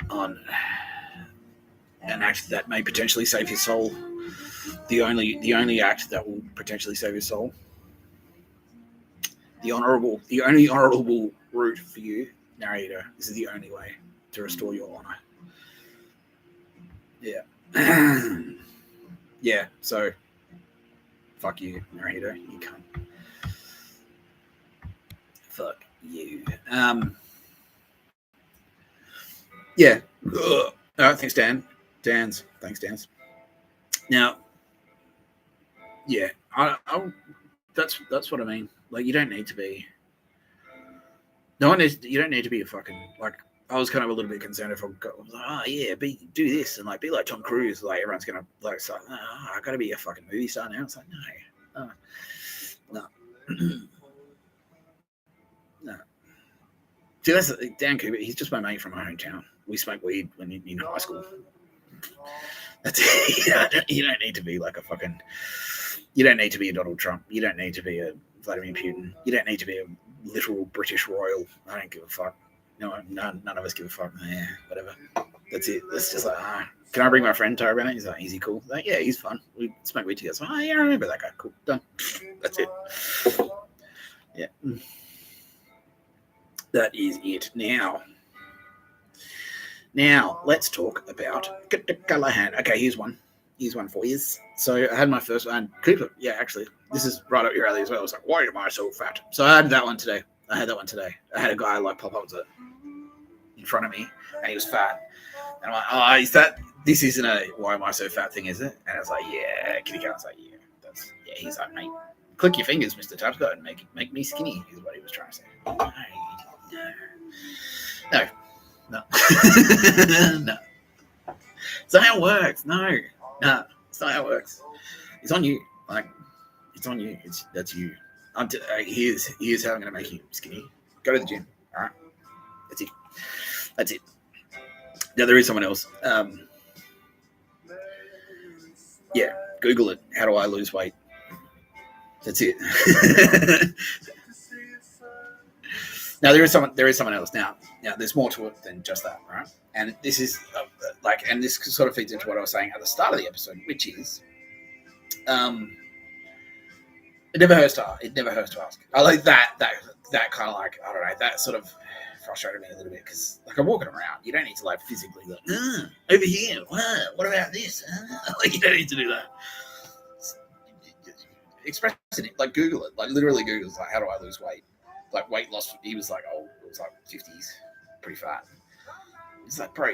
On an act that may potentially save his soul. The only act that will potentially save his soul. The only honorable route for you, Naruhito. This is the only way to restore your honor. Yeah. Yeah, so fuck you, Naruhito. You can't. Fuck you. Yeah. All right, thanks, Dan. Thanks, Dan's. Now, yeah, that's what I mean. You don't need to be. You don't need to be a fucking I was kind of a little bit concerned if I was do this and be like Tom Cruise. Everyone's gonna start. I gotta be a fucking movie star now. It's no. No. See, that's Dan Cooper. He's just my mate from my hometown. We smoked weed when in high school. That's it. You don't need to be a fucking. You don't need to be a Donald Trump. You don't need to be a Vladimir Putin. You don't need to be a literal British royal. I don't give a fuck. No, none of us give a fuck. Yeah, whatever. That's it. That's just can I bring my friend Tyra Bennett? He's is he cool? Yeah, he's fun. We smoke weed together. So, yeah, I remember that guy. Cool. Done. That's it. Yeah. That is it. Now, let's talk about Callaghan. Okay, here's one. Here's one for you. So I had my first one. Cooper. Yeah, actually, this is right up your alley as well. It's why am I so fat? So I had that one today. I had a guy pop up in front of me, and he was fat. And I'm is that? This isn't a why am I so fat thing, is it? And I was yeah, kitty cat. I was yeah. He's mate, click your fingers, Mr. Tapscott, and make me skinny. Is what he was trying to say. No. No. It's not how it works. No. It's not how it works. It's on you. It's on you. That's you. Here's how I'm going to make you skinny. Go to the gym. All right. That's it. Now there is someone else. Yeah. Google it. How do I lose weight? That's it. Now there is someone else. Now there's more to it than just that, right? And this is and this sort of feeds into what I was saying at the start of the episode, which is, It never hurts to ask. I like that kind of like, I don't know, that sort of frustrated me a little bit because like I'm walking around. You don't need to like physically like over here. What about this? Like you don't need to do that. Express it, like Google it, like literally Google it, like how do I lose weight? Like weight loss. He was like, oh, it was like 50s, pretty fat. It's like, bro,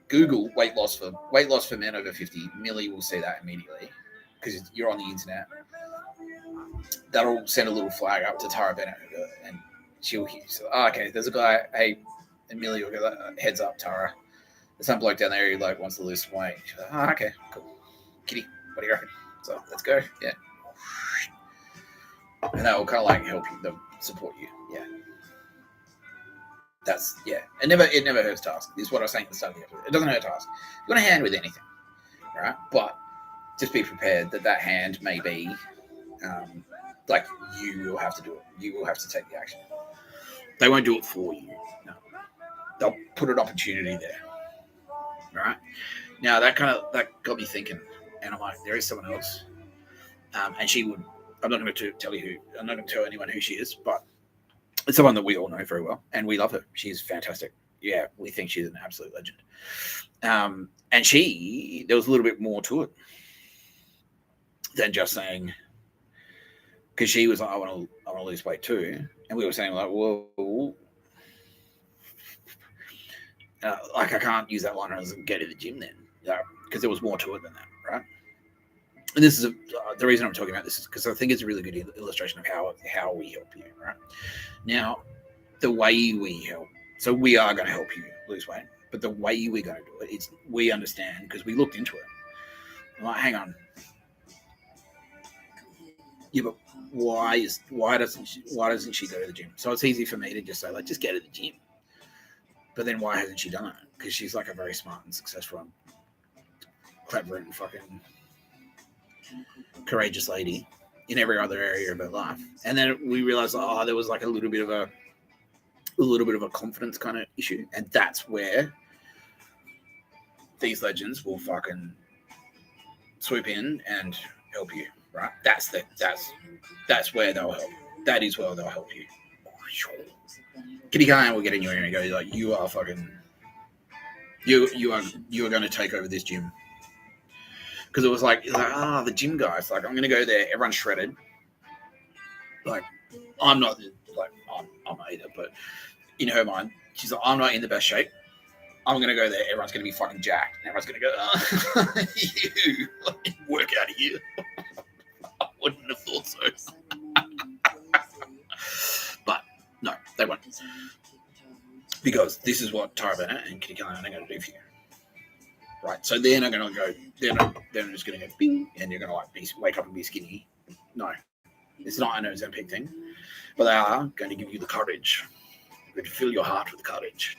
Google weight loss for men over 50. Millie will see that immediately because you're on the internet. That'll send a little flag up to Tara Bennett, and she'll hear. So, okay, there's a guy. Hey, Amelia, will go, heads up, Tara. There's some bloke down there who like wants to lose some weight. She's like, okay, cool. Kitty, what do you reckon? So let's go. Yeah, and that will kind of like help you, they'll support you. Yeah, that's It never hurts to ask. This is what I was saying at the start of the episode. It doesn't hurt to ask. You're gonna hand with anything, right? But just be prepared that hand may be. Like you will have to do it. You will have to take the action. They won't do it for you. No. They'll put an opportunity there. Right? Now that got me thinking, and I'm like, there is someone else. And she would. I'm not going to tell you who. I'm not going to tell anyone who she is, but it's someone that we all know very well, and we love her. She's fantastic. Yeah, we think she's an absolute legend. And there was a little bit more to it than just saying. Because she was like, I want to lose weight too, and we were saying like, whoa, like I can't use that line as get to the gym then, because there was more to it than that, right? And this is the reason I'm talking about this is because I think it's a really good illustration of how we help you, right? Now, the way we help, so we are going to help you lose weight, but the way we're going to do it is we understand because we looked into it. I'm like, hang on. Yeah, but why doesn't she go to the gym? So it's easy for me to just say, like, just get to the gym. But then why hasn't she done it? Because she's like a very smart and successful and clever and fucking courageous lady in every other area of her life. And then we realized, there was like a little bit of a confidence kind of issue, and that's where these legends will fucking swoop in and help you. Right, that's where they'll help. That is where they'll help you. Kitty Callaghan will get in your ear and go like, "You are fucking, you are going to take over this gym." Because it was like, the gym guys. Like, I'm going to go there. Everyone's shredded. Like, I'm not either, but in her mind, she's like, I'm not in the best shape. I'm going to go there. Everyone's going to be fucking jacked. And everyone's going to go, you work out of here. I wouldn't have thought so. But no, they won't. Because this is what Tara Bennett and Kitty Callaghan are going to do for you. Right. So they're not going to go, they're just going to go bing, and you're going to like wake up and be skinny. No. It's not an Ozempic thing. But they are going to give you the courage. They're going to fill your heart with courage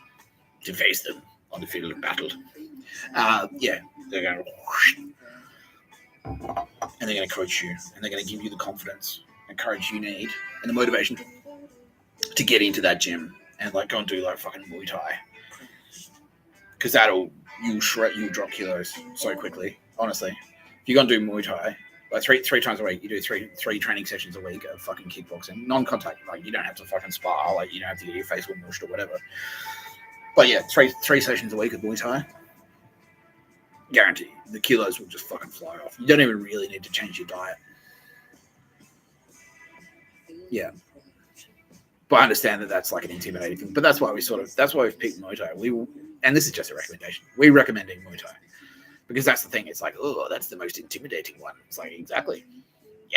to face them on the field of battle. They're going to and they're going to coach you, and they're going to give you the confidence and courage you need and the motivation to get into that gym and like go and do like fucking Muay Thai, because you'll drop kilos so quickly. Honestly, if you're going to do Muay Thai like three times a week, you do three training sessions a week of fucking kickboxing, non-contact. Like you don't have to fucking spar, like you don't have to get your face all mushed or whatever. But yeah, three sessions a week of Muay Thai. Guarantee the kilos will just fucking fly off. You don't even really need to change your diet. Yeah. But I understand that that's like an intimidating thing. But that's why we've picked Muay Thai. And this is just a recommendation. We're recommending Muay Thai. Because that's the thing. It's like, oh, that's the most intimidating one. It's like, exactly.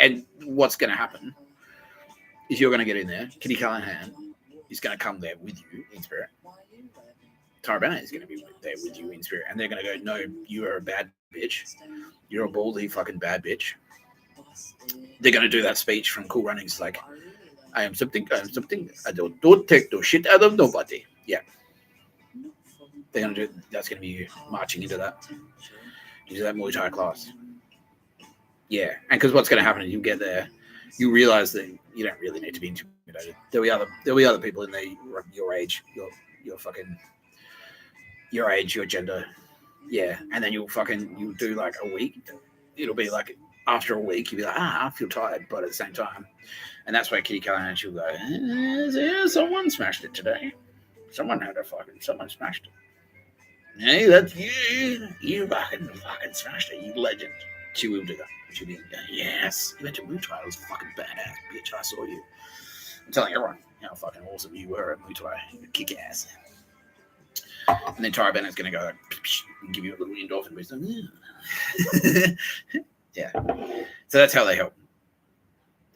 And what's going to happen is you're going to get in there. Kitty Callaghan is going to come there with you in spirit. Tara Bennett is going to be there with you in spirit, and they're going to go, no, you are a bad bitch. You're a ballsy fucking bad bitch. They're going to do that speech from Cool Runnings, like, I am something, I don't take no shit out of nobody. Yeah. They're going to do, that's going to be you marching into that Muay Thai class. Yeah, and because what's going to happen is you get there, you realize that you don't really need to be intimidated. There'll be other people in there your age, your fucking... your age, your gender, yeah, and then you'll do like a week. It'll be like after a week, you'd be like, I feel tired, but at the same time, and that's where Kitty Callaghan, she'll go, someone smashed it today. Someone smashed it. Hey, that's you. You fucking smashed it, you legend. She will do that. She'll be like, yes, you went to Muay Thai. It was fucking badass, bitch. I saw you. I'm telling everyone how fucking awesome you were at Muay Thai. You kick ass. And then Tara Bennett's going to go and give you a little endorphin boost. Yeah. So that's how they help.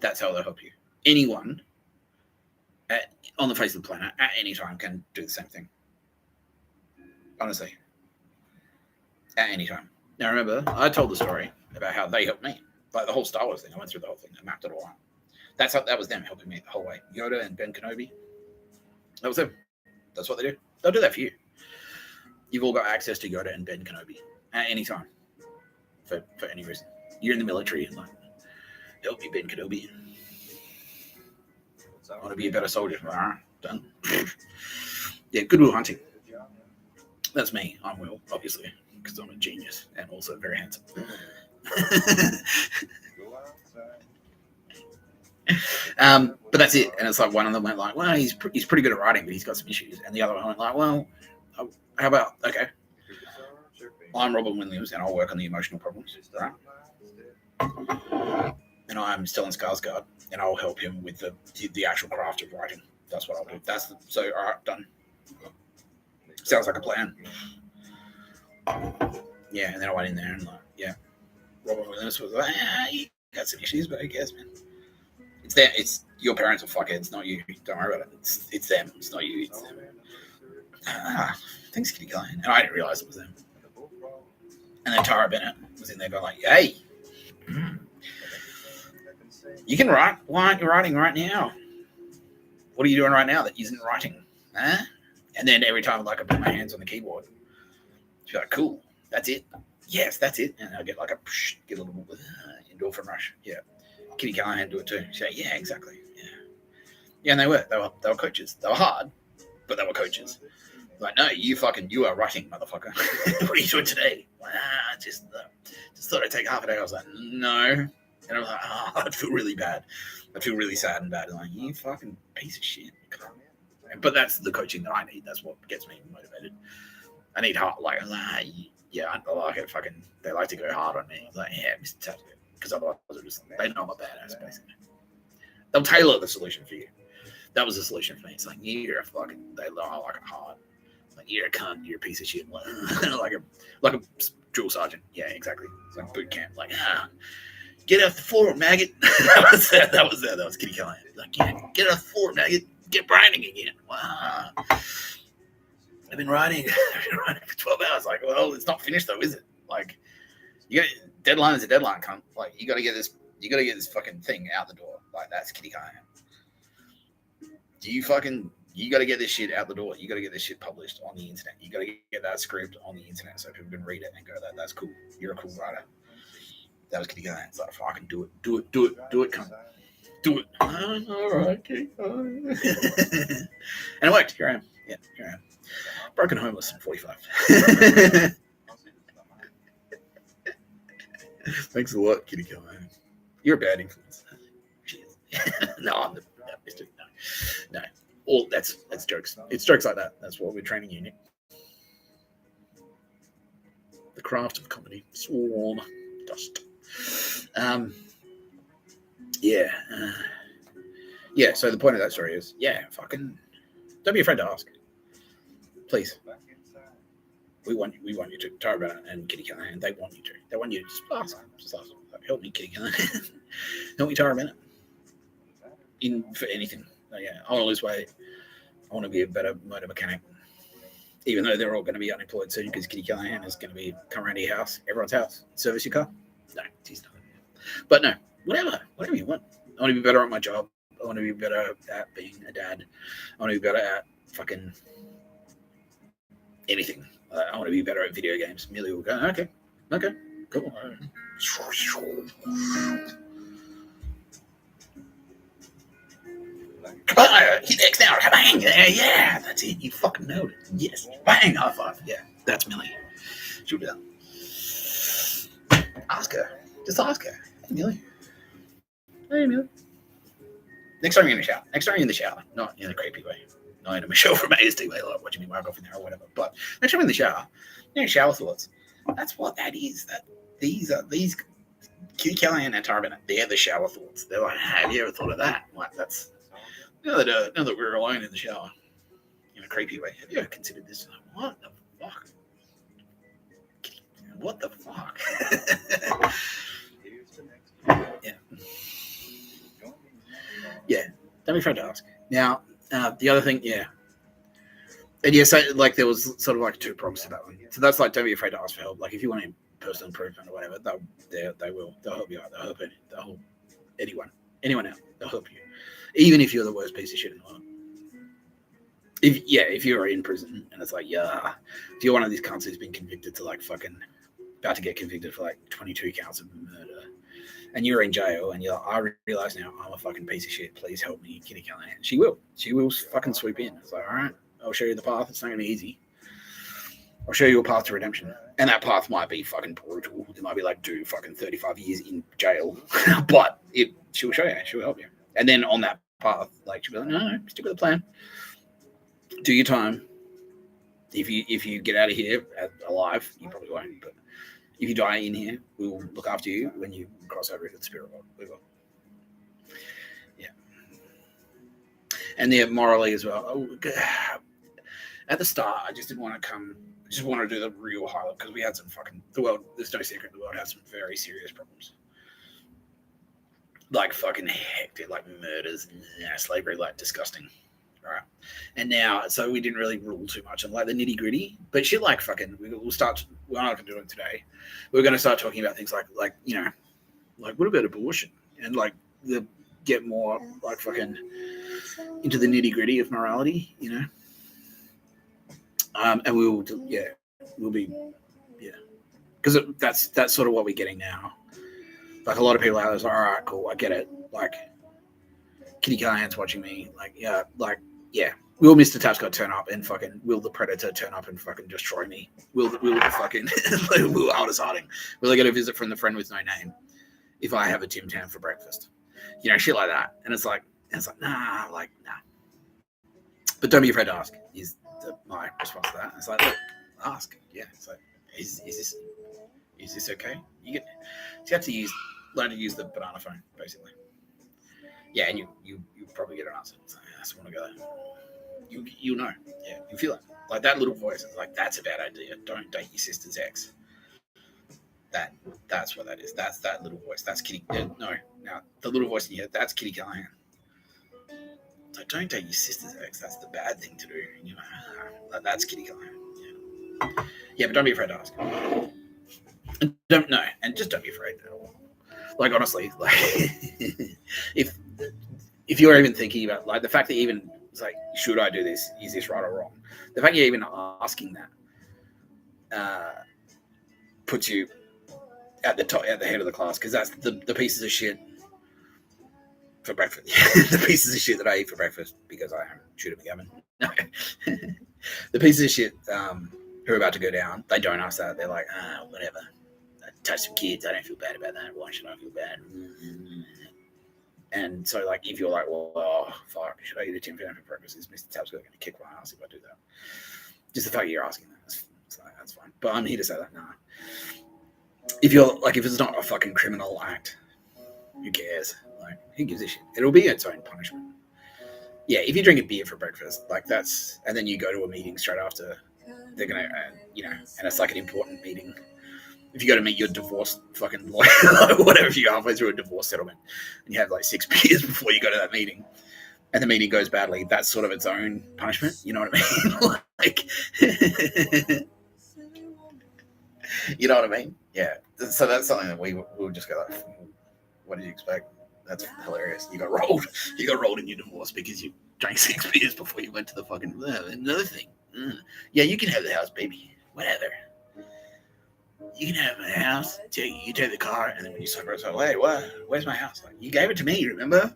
That's how they'll help you. Anyone on the face of the planet at any time can do the same thing. Honestly. At any time. Now remember, I told the story about how they helped me. Like the whole Star Wars thing. I went through the whole thing. I mapped it all out. That was them helping me the whole way. Yoda and Ben Kenobi. That was them. That's what they do. They'll do that for you. You've all got access to Yoda and Ben Kenobi at any time. For any reason. You're in the military and like, help me, Ben Kenobi. I want to be a better soldier. Done. Yeah, Goodwill Hunting. That's me. I'm Will, obviously, because I'm a genius and also very handsome. But that's it. And it's like one of them went like, well, he's pretty good at writing, but he's got some issues. And the other one went like, well, how about, okay, I'm Robin Williams and I'll work on the emotional problems, right? And I'm Stellan Skarsgård and I'll help him with the actual craft of writing. That's what I'll do. So all right, done. Sounds like a plan. Yeah, and then I went in there and like, yeah, Robin Williams was like, you got some issues, but I guess, man, it's there. It's your parents are fuckheads, not you. Don't worry about it. It's them. It's not you. It's them. Thanks, Kitty Callaghan. And I didn't realize it was them. And then Tara Bennett was in there going like, hey, you can write. Why aren't you writing right now? What are you doing right now that isn't writing? Huh? And then every time like I put my hands on the keyboard, she's like, cool, that's it. Yes, that's it. And I get like get a little endorphin rush. Yeah. Kitty Callaghan do it too. She's like, yeah, exactly. Yeah. Yeah, and they were coaches. They were hard, but they were coaches. Like, no, you are writing, motherfucker. What are you doing today? Just thought I'd take half a day. I was like, no. And I was like, I'd feel really bad. I'd feel really sad and bad. I'm like, you fucking piece of shit. But that's the coaching that I need. That's what gets me motivated. I need hard, like, yeah, I like it. Fucking, they like to go hard on me. Like, yeah, Mr. Tapscott. Because otherwise, they know I'm a badass, basically. They'll tailor the solution for you. That was the solution for me. It's like, you're a fucking, they like it hard. Like, you're a cunt, you're a piece of shit. like a drill sergeant. Yeah, exactly. It's like boot camp. Like, get off the floor, maggot. that was Kitty Callaghan. Like, yeah, get off the floor, maggot. Get grinding again. Wow. I've been writing for 12 hours. Like, well, it's not finished though, is it? Like, deadline is a deadline, cunt. Like, you gotta get this fucking thing out the door. Like, that's Kitty Callaghan. You gotta get this shit out the door. You gotta get this shit published on the internet. You gotta get that script on the internet so people can read it and go, that's cool. You're a cool writer. That was Kitty Callaghan. It's like, fucking do it, cunt. Do it. All right, okay. And it worked. Here I am. Yeah, here I am. Broken homeless in 45. Thanks a lot, Kitty Callaghan. You're a bad influence. Cheers. No, I'm the Mr. No. All that's jokes. It's jokes like that. That's what we're training you, Nick. The craft of comedy. Swarm dust. Yeah. Yeah, so the point of that story is, fucking don't be afraid to ask. Please. We want you to. Tara Bennett and Kitty Callaghan, they want you to. They want you to just ask. Like, help me, Kitty Callaghan. Help me, Tara Bennett. For anything. I want to lose weight. I want to be a better motor mechanic. Even though they're all going to be unemployed soon because Kitty Callaghan is going to be come around to your house, everyone's house, service your car. No, she's not. But no, whatever you want. I want to be better at my job. I want to be better at being a dad. I want to be better at fucking anything. I want to be better at video games. Amelia will go, okay, cool. Hit X now, bang, yeah, that's it. You fucking know it. Yes, bang, high five. Yeah, that's Millie. She'll do that. Ask her. Just ask her. Amelia. Hey, Amelia. Next time you're in the shower. Next time you're in the shower. Not in a creepy way. Not in a Michelle from ASD way, like watching me work off in there or whatever. But next time in the shower, shower thoughts. That's what that is. These Kitty Callaghan and Tarbin, they're the shower thoughts. They're like, have you ever thought of that? Like, that's now that we're alone in the shower in a creepy way. Have you ever considered this? What the fuck? What the fuck? Yeah. Yeah. Don't be afraid to ask. Now, the other thing, yeah. And yeah, so like there was sort of like two prongs to that one. So that's like, don't be afraid to ask for help. Like if you want any personal improvement or whatever, they will. They'll help you out. They'll help anyone out. They'll help you, even if you're the worst piece of shit in the world. If you're in prison and it's like, yeah, if you're one of these cunts who's been convicted to like fucking about to get convicted for like 22 counts of murder, and you're in jail and you're like, I realize now I'm a fucking piece of shit. Please help me, Kitty Callaghan. She will fucking swoop in. It's like, all right, I'll show you the path. It's not going to be easy. I'll show you a path to redemption. And that path might be fucking brutal. It might be like, do fucking 35 years in jail. But she'll show you. She'll help you. And then on that path, like, she'll be like, no, stick with the plan. Do your time. If you get out of here alive, you probably won't. But if you die in here, we will look after you when you cross over into the spirit world. We will. Yeah. And yeah, morally as well. At the start, I just didn't want to come. I just wanted to do the real highlight because we had some the world. There's no secret, the world has some very serious problems. Like fucking hectic, like murders, slavery, like disgusting. Right. And now, so we didn't really rule too much on like the nitty gritty, but shit like fucking, we're not going to do it today. We're going to start talking about things like, like what about abortion? And like get more like fucking into the nitty gritty of morality, and we'll be, because that's sort of what we're getting now. Like a lot of people out there's like, all right, cool, I get it. Like Kitty Callaghan's watching me. Will Mr. Tapscott turn up and fucking will the Predator turn up and fucking destroy me? Will the fucking will Aldous Harding? Will I get a visit from the friend with no name if I have a Tim Tam for breakfast? Shit like that. And it's like nah. But don't be afraid to ask. Is my response to that? It's like, look, ask. Yeah. It's like, is this okay? You have to learn to use the banana phone, basically. Yeah, and you probably get an answer. It's like, I just want to go there. You know. Yeah, you feel it. Like that little voice is like, that's a bad idea. Don't date your sister's ex. That's what that is. That's that little voice. That's Kitty. No, the little voice in here, that's Kitty Callaghan. It's like, don't date your sister's ex. That's the bad thing to do. That's Kitty Callaghan. Yeah, but don't be afraid to ask. And just don't be afraid at all. Like honestly, like if you're even thinking about like the fact that even it's like, should I do this? Is this right or wrong? The fact you're even asking that puts you at the head of the class, because that's the pieces of shit for breakfast. The pieces of shit that I eat for breakfast because I shoot at the oven. No. The pieces of shit who are about to go down, they don't ask that. They're like, whatever. I touch some kids. I don't feel bad about that. Why should I feel bad? And so, like, if you're like, well, fuck, should I eat a Tim Tam for breakfast? Is Mr. Tapscott going to kick my ass if I do that? Just the fact that you're asking that, that's fine. But I'm here to say that, nah. If it's not a fucking criminal act, who cares? Like, who gives a shit? It'll be its own punishment. Yeah, if you drink a beer for breakfast, like that's, and then you go to a meeting straight after, they're gonna, and it's like an important meeting. If you go to meet your divorce fucking lawyer, whatever, if you're halfway through a divorce settlement and you have like 6 beers before you go to that meeting, and the meeting goes badly, that's sort of its own punishment. You know what I mean? Like, you know what I mean? Yeah. So that's something that we'll just go like, what did you expect? That's hilarious. You got rolled. You got rolled in your divorce because you drank 6 beers before you went to the fucking another thing. Yeah, you can have the house, baby. Whatever. You can have my house. You take the car, and then when you sober, it's like, wait, what? Where's my house? Like, you gave it to me, remember?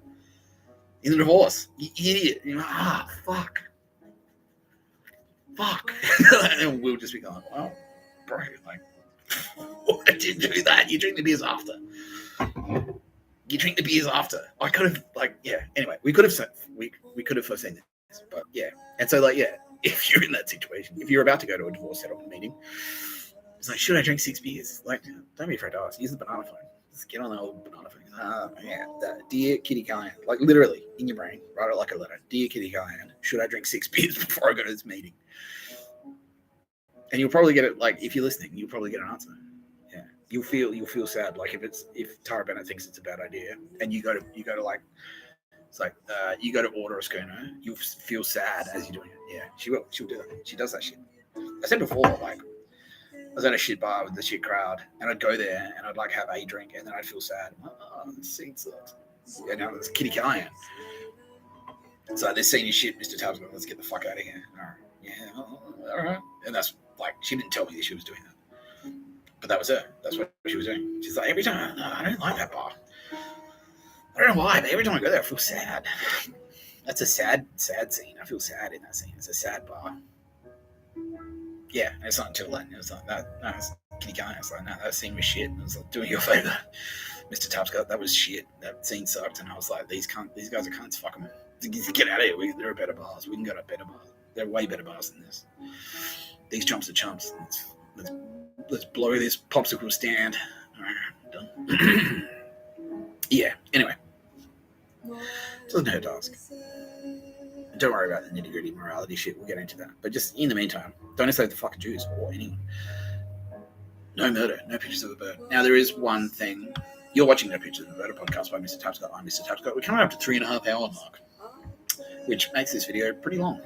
In the divorce. You idiot. You're like, fuck. And we'll just be going, oh, bro, like, why did you do that? You drink the beers after. You drink the beers after. I could have, anyway, we could have foreseen this, but yeah. And so, if you're in that situation, if you're about to go to a divorce settlement meeting, it's like, should I drink 6 beers? Like, don't be afraid to ask. Use the banana phone. Just get on the old banana phone. Dear Kitty Callaghan, like literally in your brain, write it like a letter. Dear Kitty Callaghan, should I drink 6 beers before I go to this meeting? And you'll probably get it. Like, if you're listening, you'll probably get an answer. Yeah, you'll feel sad. Like if Tara Bennett thinks it's a bad idea, and you go to you go to order a schooner, you'll feel sad as you're doing it. Yeah, she'll do that. She does that shit. I said before, like, I was at a shit bar with the shit crowd, and I'd go there and I'd like have a drink, and then I'd feel sad. Oh, this scene sucks. Yeah, now there's Kitty Callaghan. So this scene is shit, Mr. Tapscott. Let's get the fuck out of here. All right. Yeah, all right. And that's like, she didn't tell me that she was doing that, but that was her. That's what she was doing. She's like, every time, no, I don't like that bar. I don't know why, but every time I go there, I feel sad. That's a sad scene. I feel sad in that scene. It's a sad bar. Yeah, it's not until then. It was like that. No, it's Kitty Callaghan. It's like, no, that scene was shit. It was like, doing you a favor, Mr. Tapscott. That was shit. That scene sucked. And I was like, these guys are cunts. Fuck them. Get out of here. There are better bars. We can go to better bars. There are way better bars than this. These chumps are chumps. Let's blow this popsicle stand. All right, done. Yeah. Anyway, doesn't hurt to ask. Don't worry about the nitty-gritty morality shit. We'll get into that. But just in the meantime, don't enslave the fucking Jews or anyone. No murder. No pictures of a bird. Now, there is one thing. You're watching No Pictures of a Bird, a podcast by Mr. Tapscott. I'm Mr. Tapscott. We're coming up to 3.5 hour mark, which makes this video pretty long.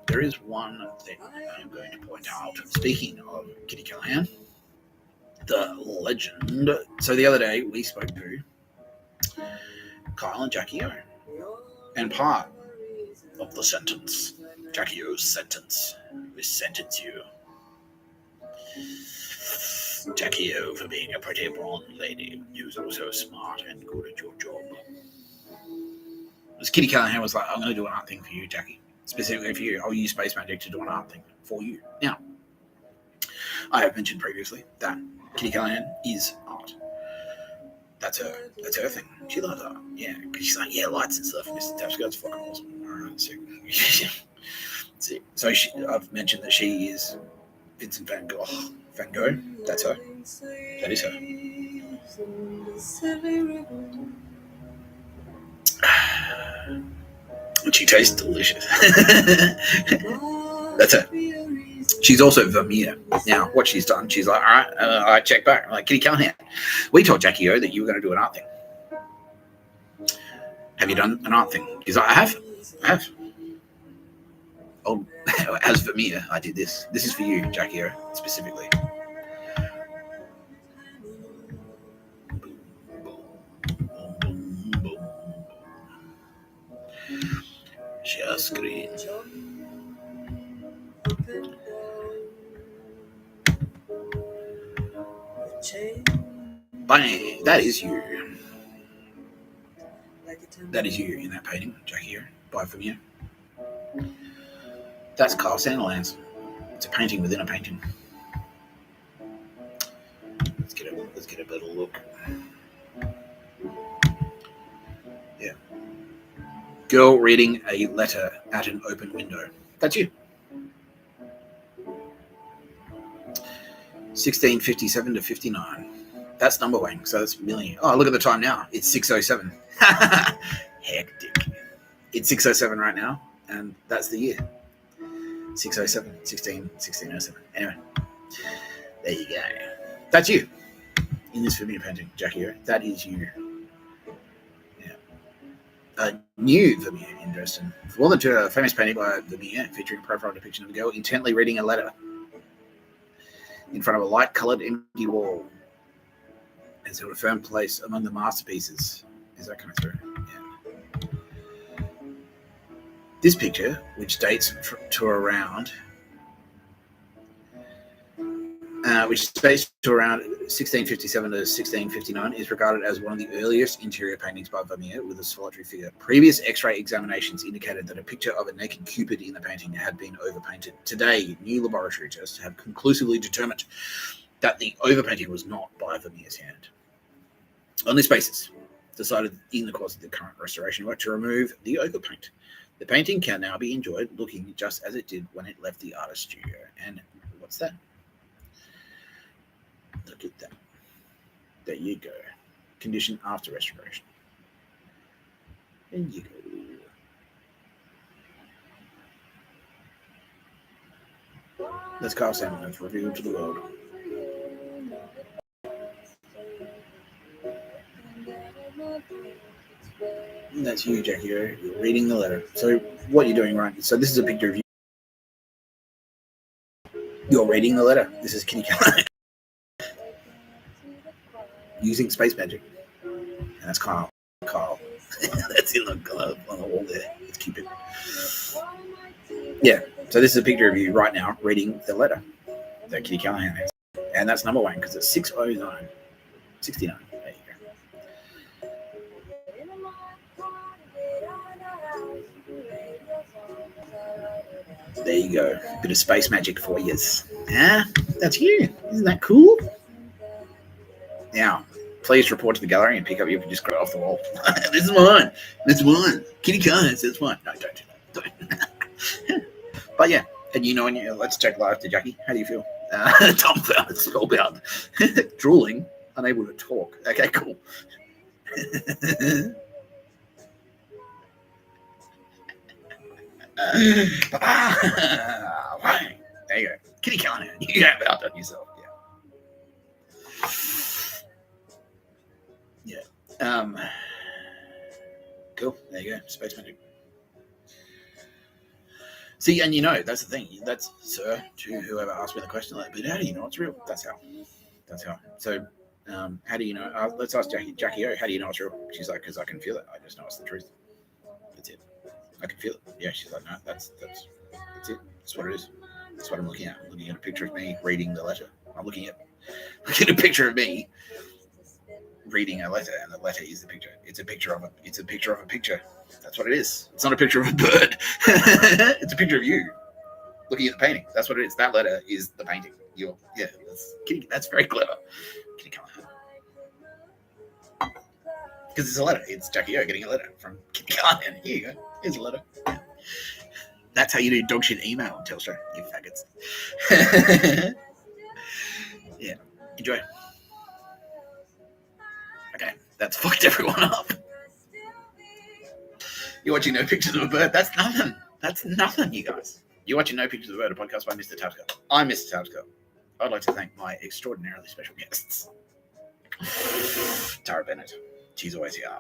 There is one thing I'm going to point out. Speaking of Kitty Callaghan, the legend. So the other day, we spoke to Kyle and Jackie O. And part of the sentence, Jackie O's sentence, we sentence you, Jackie O, for being a pretty blonde lady who's also smart and good at your job. As Kitty Callaghan was like, I'm going to do an art thing for you, Jackie. Specifically for you. I'll use space magic to do an art thing for you. Now, I have mentioned previously that Kitty Callaghan is art. That's her thing. She loves art. Yeah, because she's like, yeah, lights and stuff. Mr. Tapscott's fucking awesome. All right, so I've mentioned that she is Vincent Van Gogh. Van Gogh. That's her. That is her. And she tastes delicious. That's her. She's also Vermeer. Now, what she's done, she's like, all right, I check back. I'm like, Kitty Callaghan, we told Jackie O that you were going to do an art thing. Have you done an art thing? She's like, I have. Oh, as Vermeer, I did this. This is for you, Jackie O, specifically. Share screen. Bang! That is you. That is you in that painting, Jackie O, by Vermeer. That's Carl Sandilands. It's a painting within a painting. Let's get a better look. Yeah. Girl reading a letter at an open window. That's you. 1657 to 59. That's number wang, so that's million. Oh, look at the time now. It's 6:07. Hectic. It's 6:07 right now, and that's the year. 6:07, 1607. Anyway, there you go. That's you in this Vermeer painting, Jackie O. That is you. Yeah. A new Vermeer in Dresden. For more than two, a famous painting by Vermeer featuring a profile depiction of a girl intently reading a letter in front of a light-coloured empty wall. It's a firm place among the masterpieces. Is that coming through? Yeah. This picture, which dates to around 1657 to 1659, is regarded as one of the earliest interior paintings by Vermeer with a solitary figure. Previous X-ray examinations indicated that a picture of a naked Cupid in the painting had been overpainted. Today, new laboratory tests have conclusively determined that the overpainting was not by Vermeer's hand. On this basis, decided in the course of the current restoration work to remove the overpaint. The painting can now be enjoyed looking just as it did when it left the artist studio. And what's that? Look at that. There you go. Condition after restoration. And you go. That's Carl Sandman's revealed to the world. And that's you, Jackie. You're reading the letter. So what you're doing, right? So this is a picture of you. You're reading the letter. This is Kitty Callaghan. Using space magic. And that's Kyle. That's in the glove on the wall there. Let's keep it. Yeah. So this is a picture of you right now reading the letter that Kitty Callaghan has. And that's number 1 because it's 609. 69. There you go. There you go. Bit of space magic for you. Yeah, that's you. Isn't that cool? Now, please report to the gallery and pick up your just got it off the wall. This is mine. This is mine. Kitty Callaghan says mine. No, don't do that. Don't. But yeah, and you know, let's check live to Jackie. How do you feel? Dumbfounded, spellbound, drooling, unable to talk. Okay, cool. There you go. Kitty Callaghan. You got about done yourself. Yeah. Yeah. Cool. There you go. Space magic. See, and you know, that's the thing. That's sir to whoever asked me the question. Like, but how do you know it's real? That's how. So, how do you know? Let's ask Jackie O. How do you know it's real? She's like, because I can feel it. I just know it's the truth. That's it. I can feel it. Yeah. She's like, no, that's it. That's what it is. That's what I'm looking at. I'm looking at a picture of me reading the letter. I'm looking at a picture of me reading a letter, and the letter is the picture. It's a picture of a picture. That's what it is. It's not a picture of a bird. It's a picture of you looking at the painting. That's what it is. That letter is the painting. That's very clever. Kitty Callaghan. Because it's a letter. It's Jackie O getting a letter from Kitty Callaghan. Here you go. Here's a letter. Yeah. That's how you do dog shit email on Telstra, you faggots. Yeah. Enjoy. Okay. That's fucked everyone up. You're watching No Pictures of a Bird. That's nothing. That's nothing, you guys. You're watching No Pictures of a Bird, a podcast by Mr. Tapscott. I'm Mr. Tapscott. I'd like to thank my extraordinarily special guests. Tara Bennett. She's always here.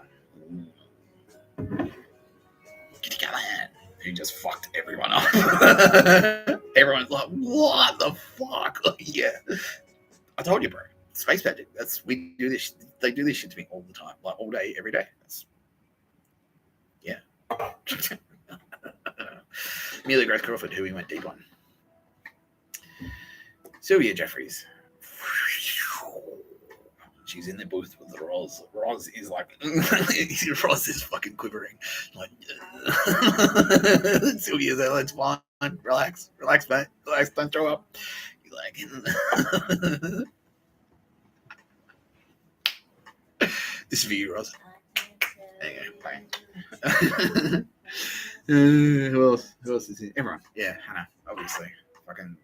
Kitty Callaghan, who just fucked everyone up. Everyone's like, what the fuck? Yeah. I told you, bro. Space magic. We do this. They do this shit to me all the time. Like all day, every day. Yeah. Amelia Grace Crawford, who we went deep on. Sylvia Jeffries. She's in the booth with Roz. Roz is like, Roz is fucking quivering. Like, Sylvia's there, it's fine. Relax, mate. Relax, don't throw up. You're like, this is for you, Roz. There you go, bang. Who else is here? Everyone. Yeah, Hannah, obviously. Fucking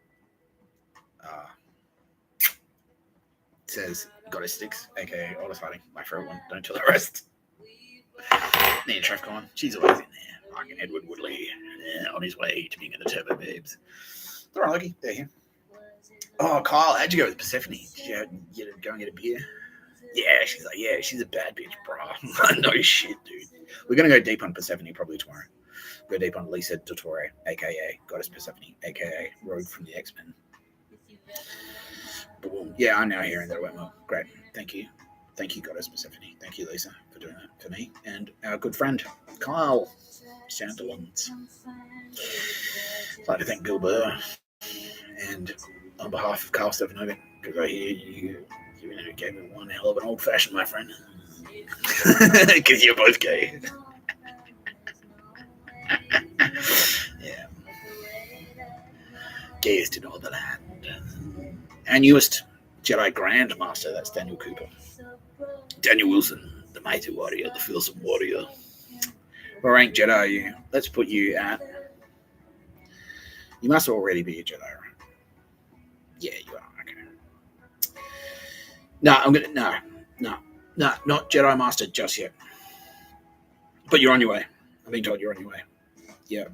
says Goddess Sticks, aka Otis Fighting, my favorite one. Don't tell the rest. Nina Trefcon, she's always in there. Fucking Edward Woodley, on his way to being in the Turbo Babes. All right, Lucky, they're here. Oh, Kyle, how'd you go with Persephone? Did you go and get a beer? Yeah, she's like, yeah, she's a bad bitch, bro. No shit, dude. We're gonna go deep on Persephone probably tomorrow. Go deep on Lisa Dottore, aka Goddess Persephone, aka Rogue from the X-Men. Boom. Yeah, I'm now hearing that it went well. Great. Thank you, Goddess Persephone. Thank you, Lisa, for doing that for me. And our good friend, Kyle Sandilands. I'd like to thank Bill Burr. And on behalf of Carl Stefanovic, because I hear you gave me one hell of an old-fashioned, my friend. Because you're both gay. Yeah. Gayest in all the land. And newest Jedi Grandmaster, that's Daniel Cooper. Daniel Wilson, the mighty warrior, the fearsome warrior. What rank Jedi are you? Let's put you at... You must already be a Jedi, right? Yeah, you are. Okay. No, I'm gonna... No, not Jedi Master just yet. But you're on your way. I've been told you're on your way. Yeah.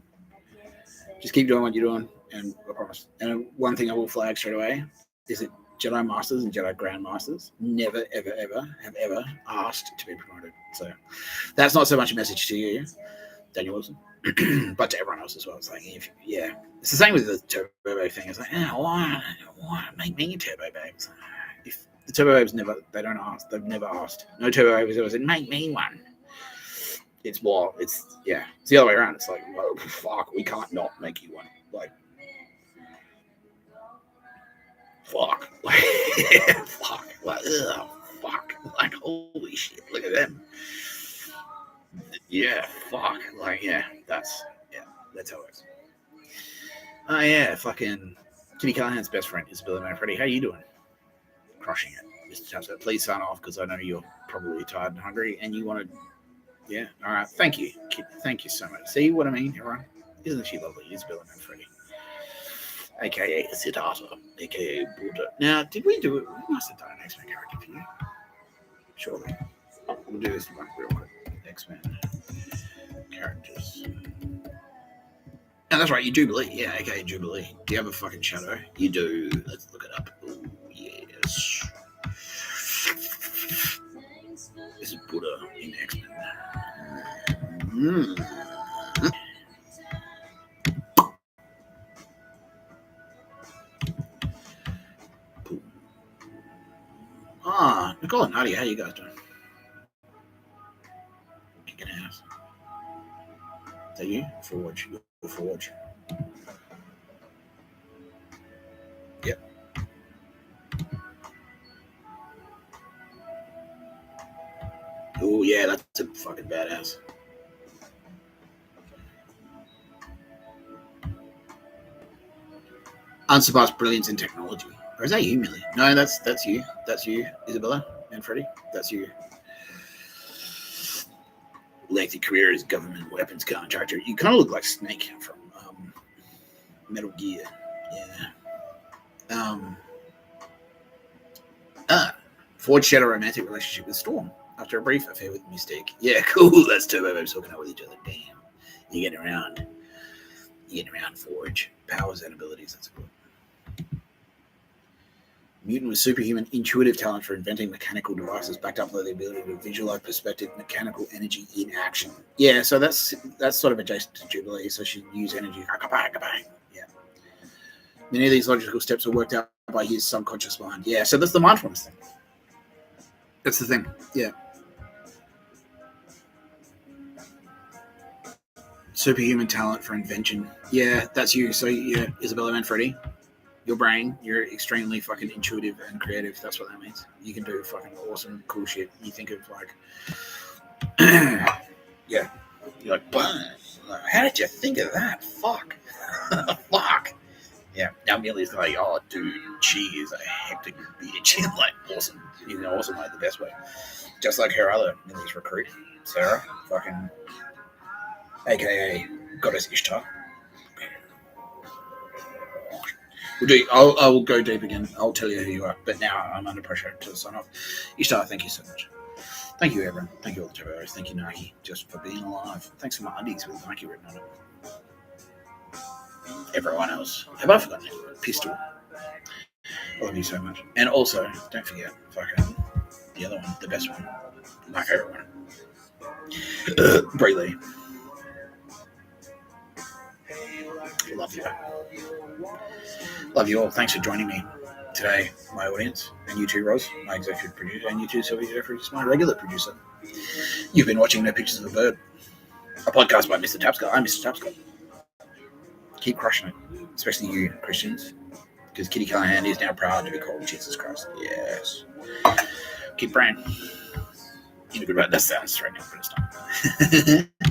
Just keep doing what you're doing, and I promise. And one thing I will flag straight away is that Jedi Masters and Jedi Grandmasters never, ever, ever have ever asked to be promoted. So that's not so much a message to you, Daniel Wilson, but to everyone else as well. It's like, it's the same with the Turbo thing. It's like, why make me a Turbo Babes? If the Turbo Babes they don't ask. They've never asked. No Turbo Babes ever said, make me one. It's the other way around. It's like, well, fuck, we can't not make you one. Like, fuck. Like, fuck. Like, fuck. Like, holy shit. Look at them. Yeah, fuck. Like, that's how it works. Oh, yeah, fucking Kitty Callaghan's best friend, Isabella Manfredi. How you doing? Crushing it, Mr. Tapscott. Please sign off because I know you're probably tired and hungry and you want to. Yeah, all right. Thank you, kid. Thank you so much. See what I mean, everyone? Isn't she lovely, Isabella Manfredi? A.K.A. Siddhartha, a.k.a. Buddha. Now, did we do it? We must have done an X-Men character for you. Surely. We'll do this one real quick. X-Men characters. And that's right, you Jubilee. Yeah, a.k.a. Jubilee. Do you have a fucking shadow? You do. Let's look it up. Oh, yes. This is Buddha in X-Men. Nicole and Nadia, how you guys doing? Kicking ass. Is that you? Forge. Forge. Yep. Oh, yeah, that's a fucking badass. Unsurpassed brilliance in technology. Or is that you, Millie? No, that's you. That's you, Isabella and Freddie. That's you. Lengthy career as government weapons contractor. You kind of look like Snake from Metal Gear. Yeah. Forged shared a romantic relationship with Storm after a brief affair with Mystique. Yeah, cool. That's Turbo Babes talking out with each other. Damn. You're getting around. Forge. Powers and abilities. That's good. Mutant with superhuman intuitive talent for inventing mechanical devices, backed up by the ability to visualize perspective, mechanical energy in action. Yeah, so that's sort of adjacent to Jubilee. So she use energy. Yeah. Many of these logical steps are worked out by his subconscious mind. Yeah, so that's the mindfulness thing. That's the thing. Yeah. Superhuman talent for invention. Yeah, that's you. So yeah, Isabella Manfredi. Your brain, you're extremely fucking intuitive and creative. That's what that means. You can do fucking awesome, cool shit. You think of like, yeah, you're like, how did you think of that? Fuck. Fuck. Yeah. Now Amelia's like, oh, dude, she is a hectic bitch. Like, awesome. You know, awesome, like the best way. Just like her other Millie's recruit, Sarah, fucking, AKA Goddess Ishtar. I will go deep again. I'll tell you who you are. But now I'm under pressure to sign off. Ishtar, thank you so much. Thank you, everyone. Thank you all the Turbo's. Thank you, Nike, just for being alive. Thanks for my undies with Nike written on it. Everyone else. Have I forgotten anyone? Pistol. I love you so much. And also, don't forget, fucking the other one, the best one, my favorite one. Bray Lee. Love you. Love you all. Thanks for joining me today, my audience, and you too, Roz, my executive producer, and you too, Sylvia Jeffries, my regular producer. You've been watching No Pictures of a Bird, a podcast by Mr. Tapscott. I'm Mr. Tapscott. Keep crushing it, especially you, Christians, because Kitty Callaghan is now proud to be called Jesus Christ. Yes. Keep praying. In a good way. That sounds threatening, but it's not.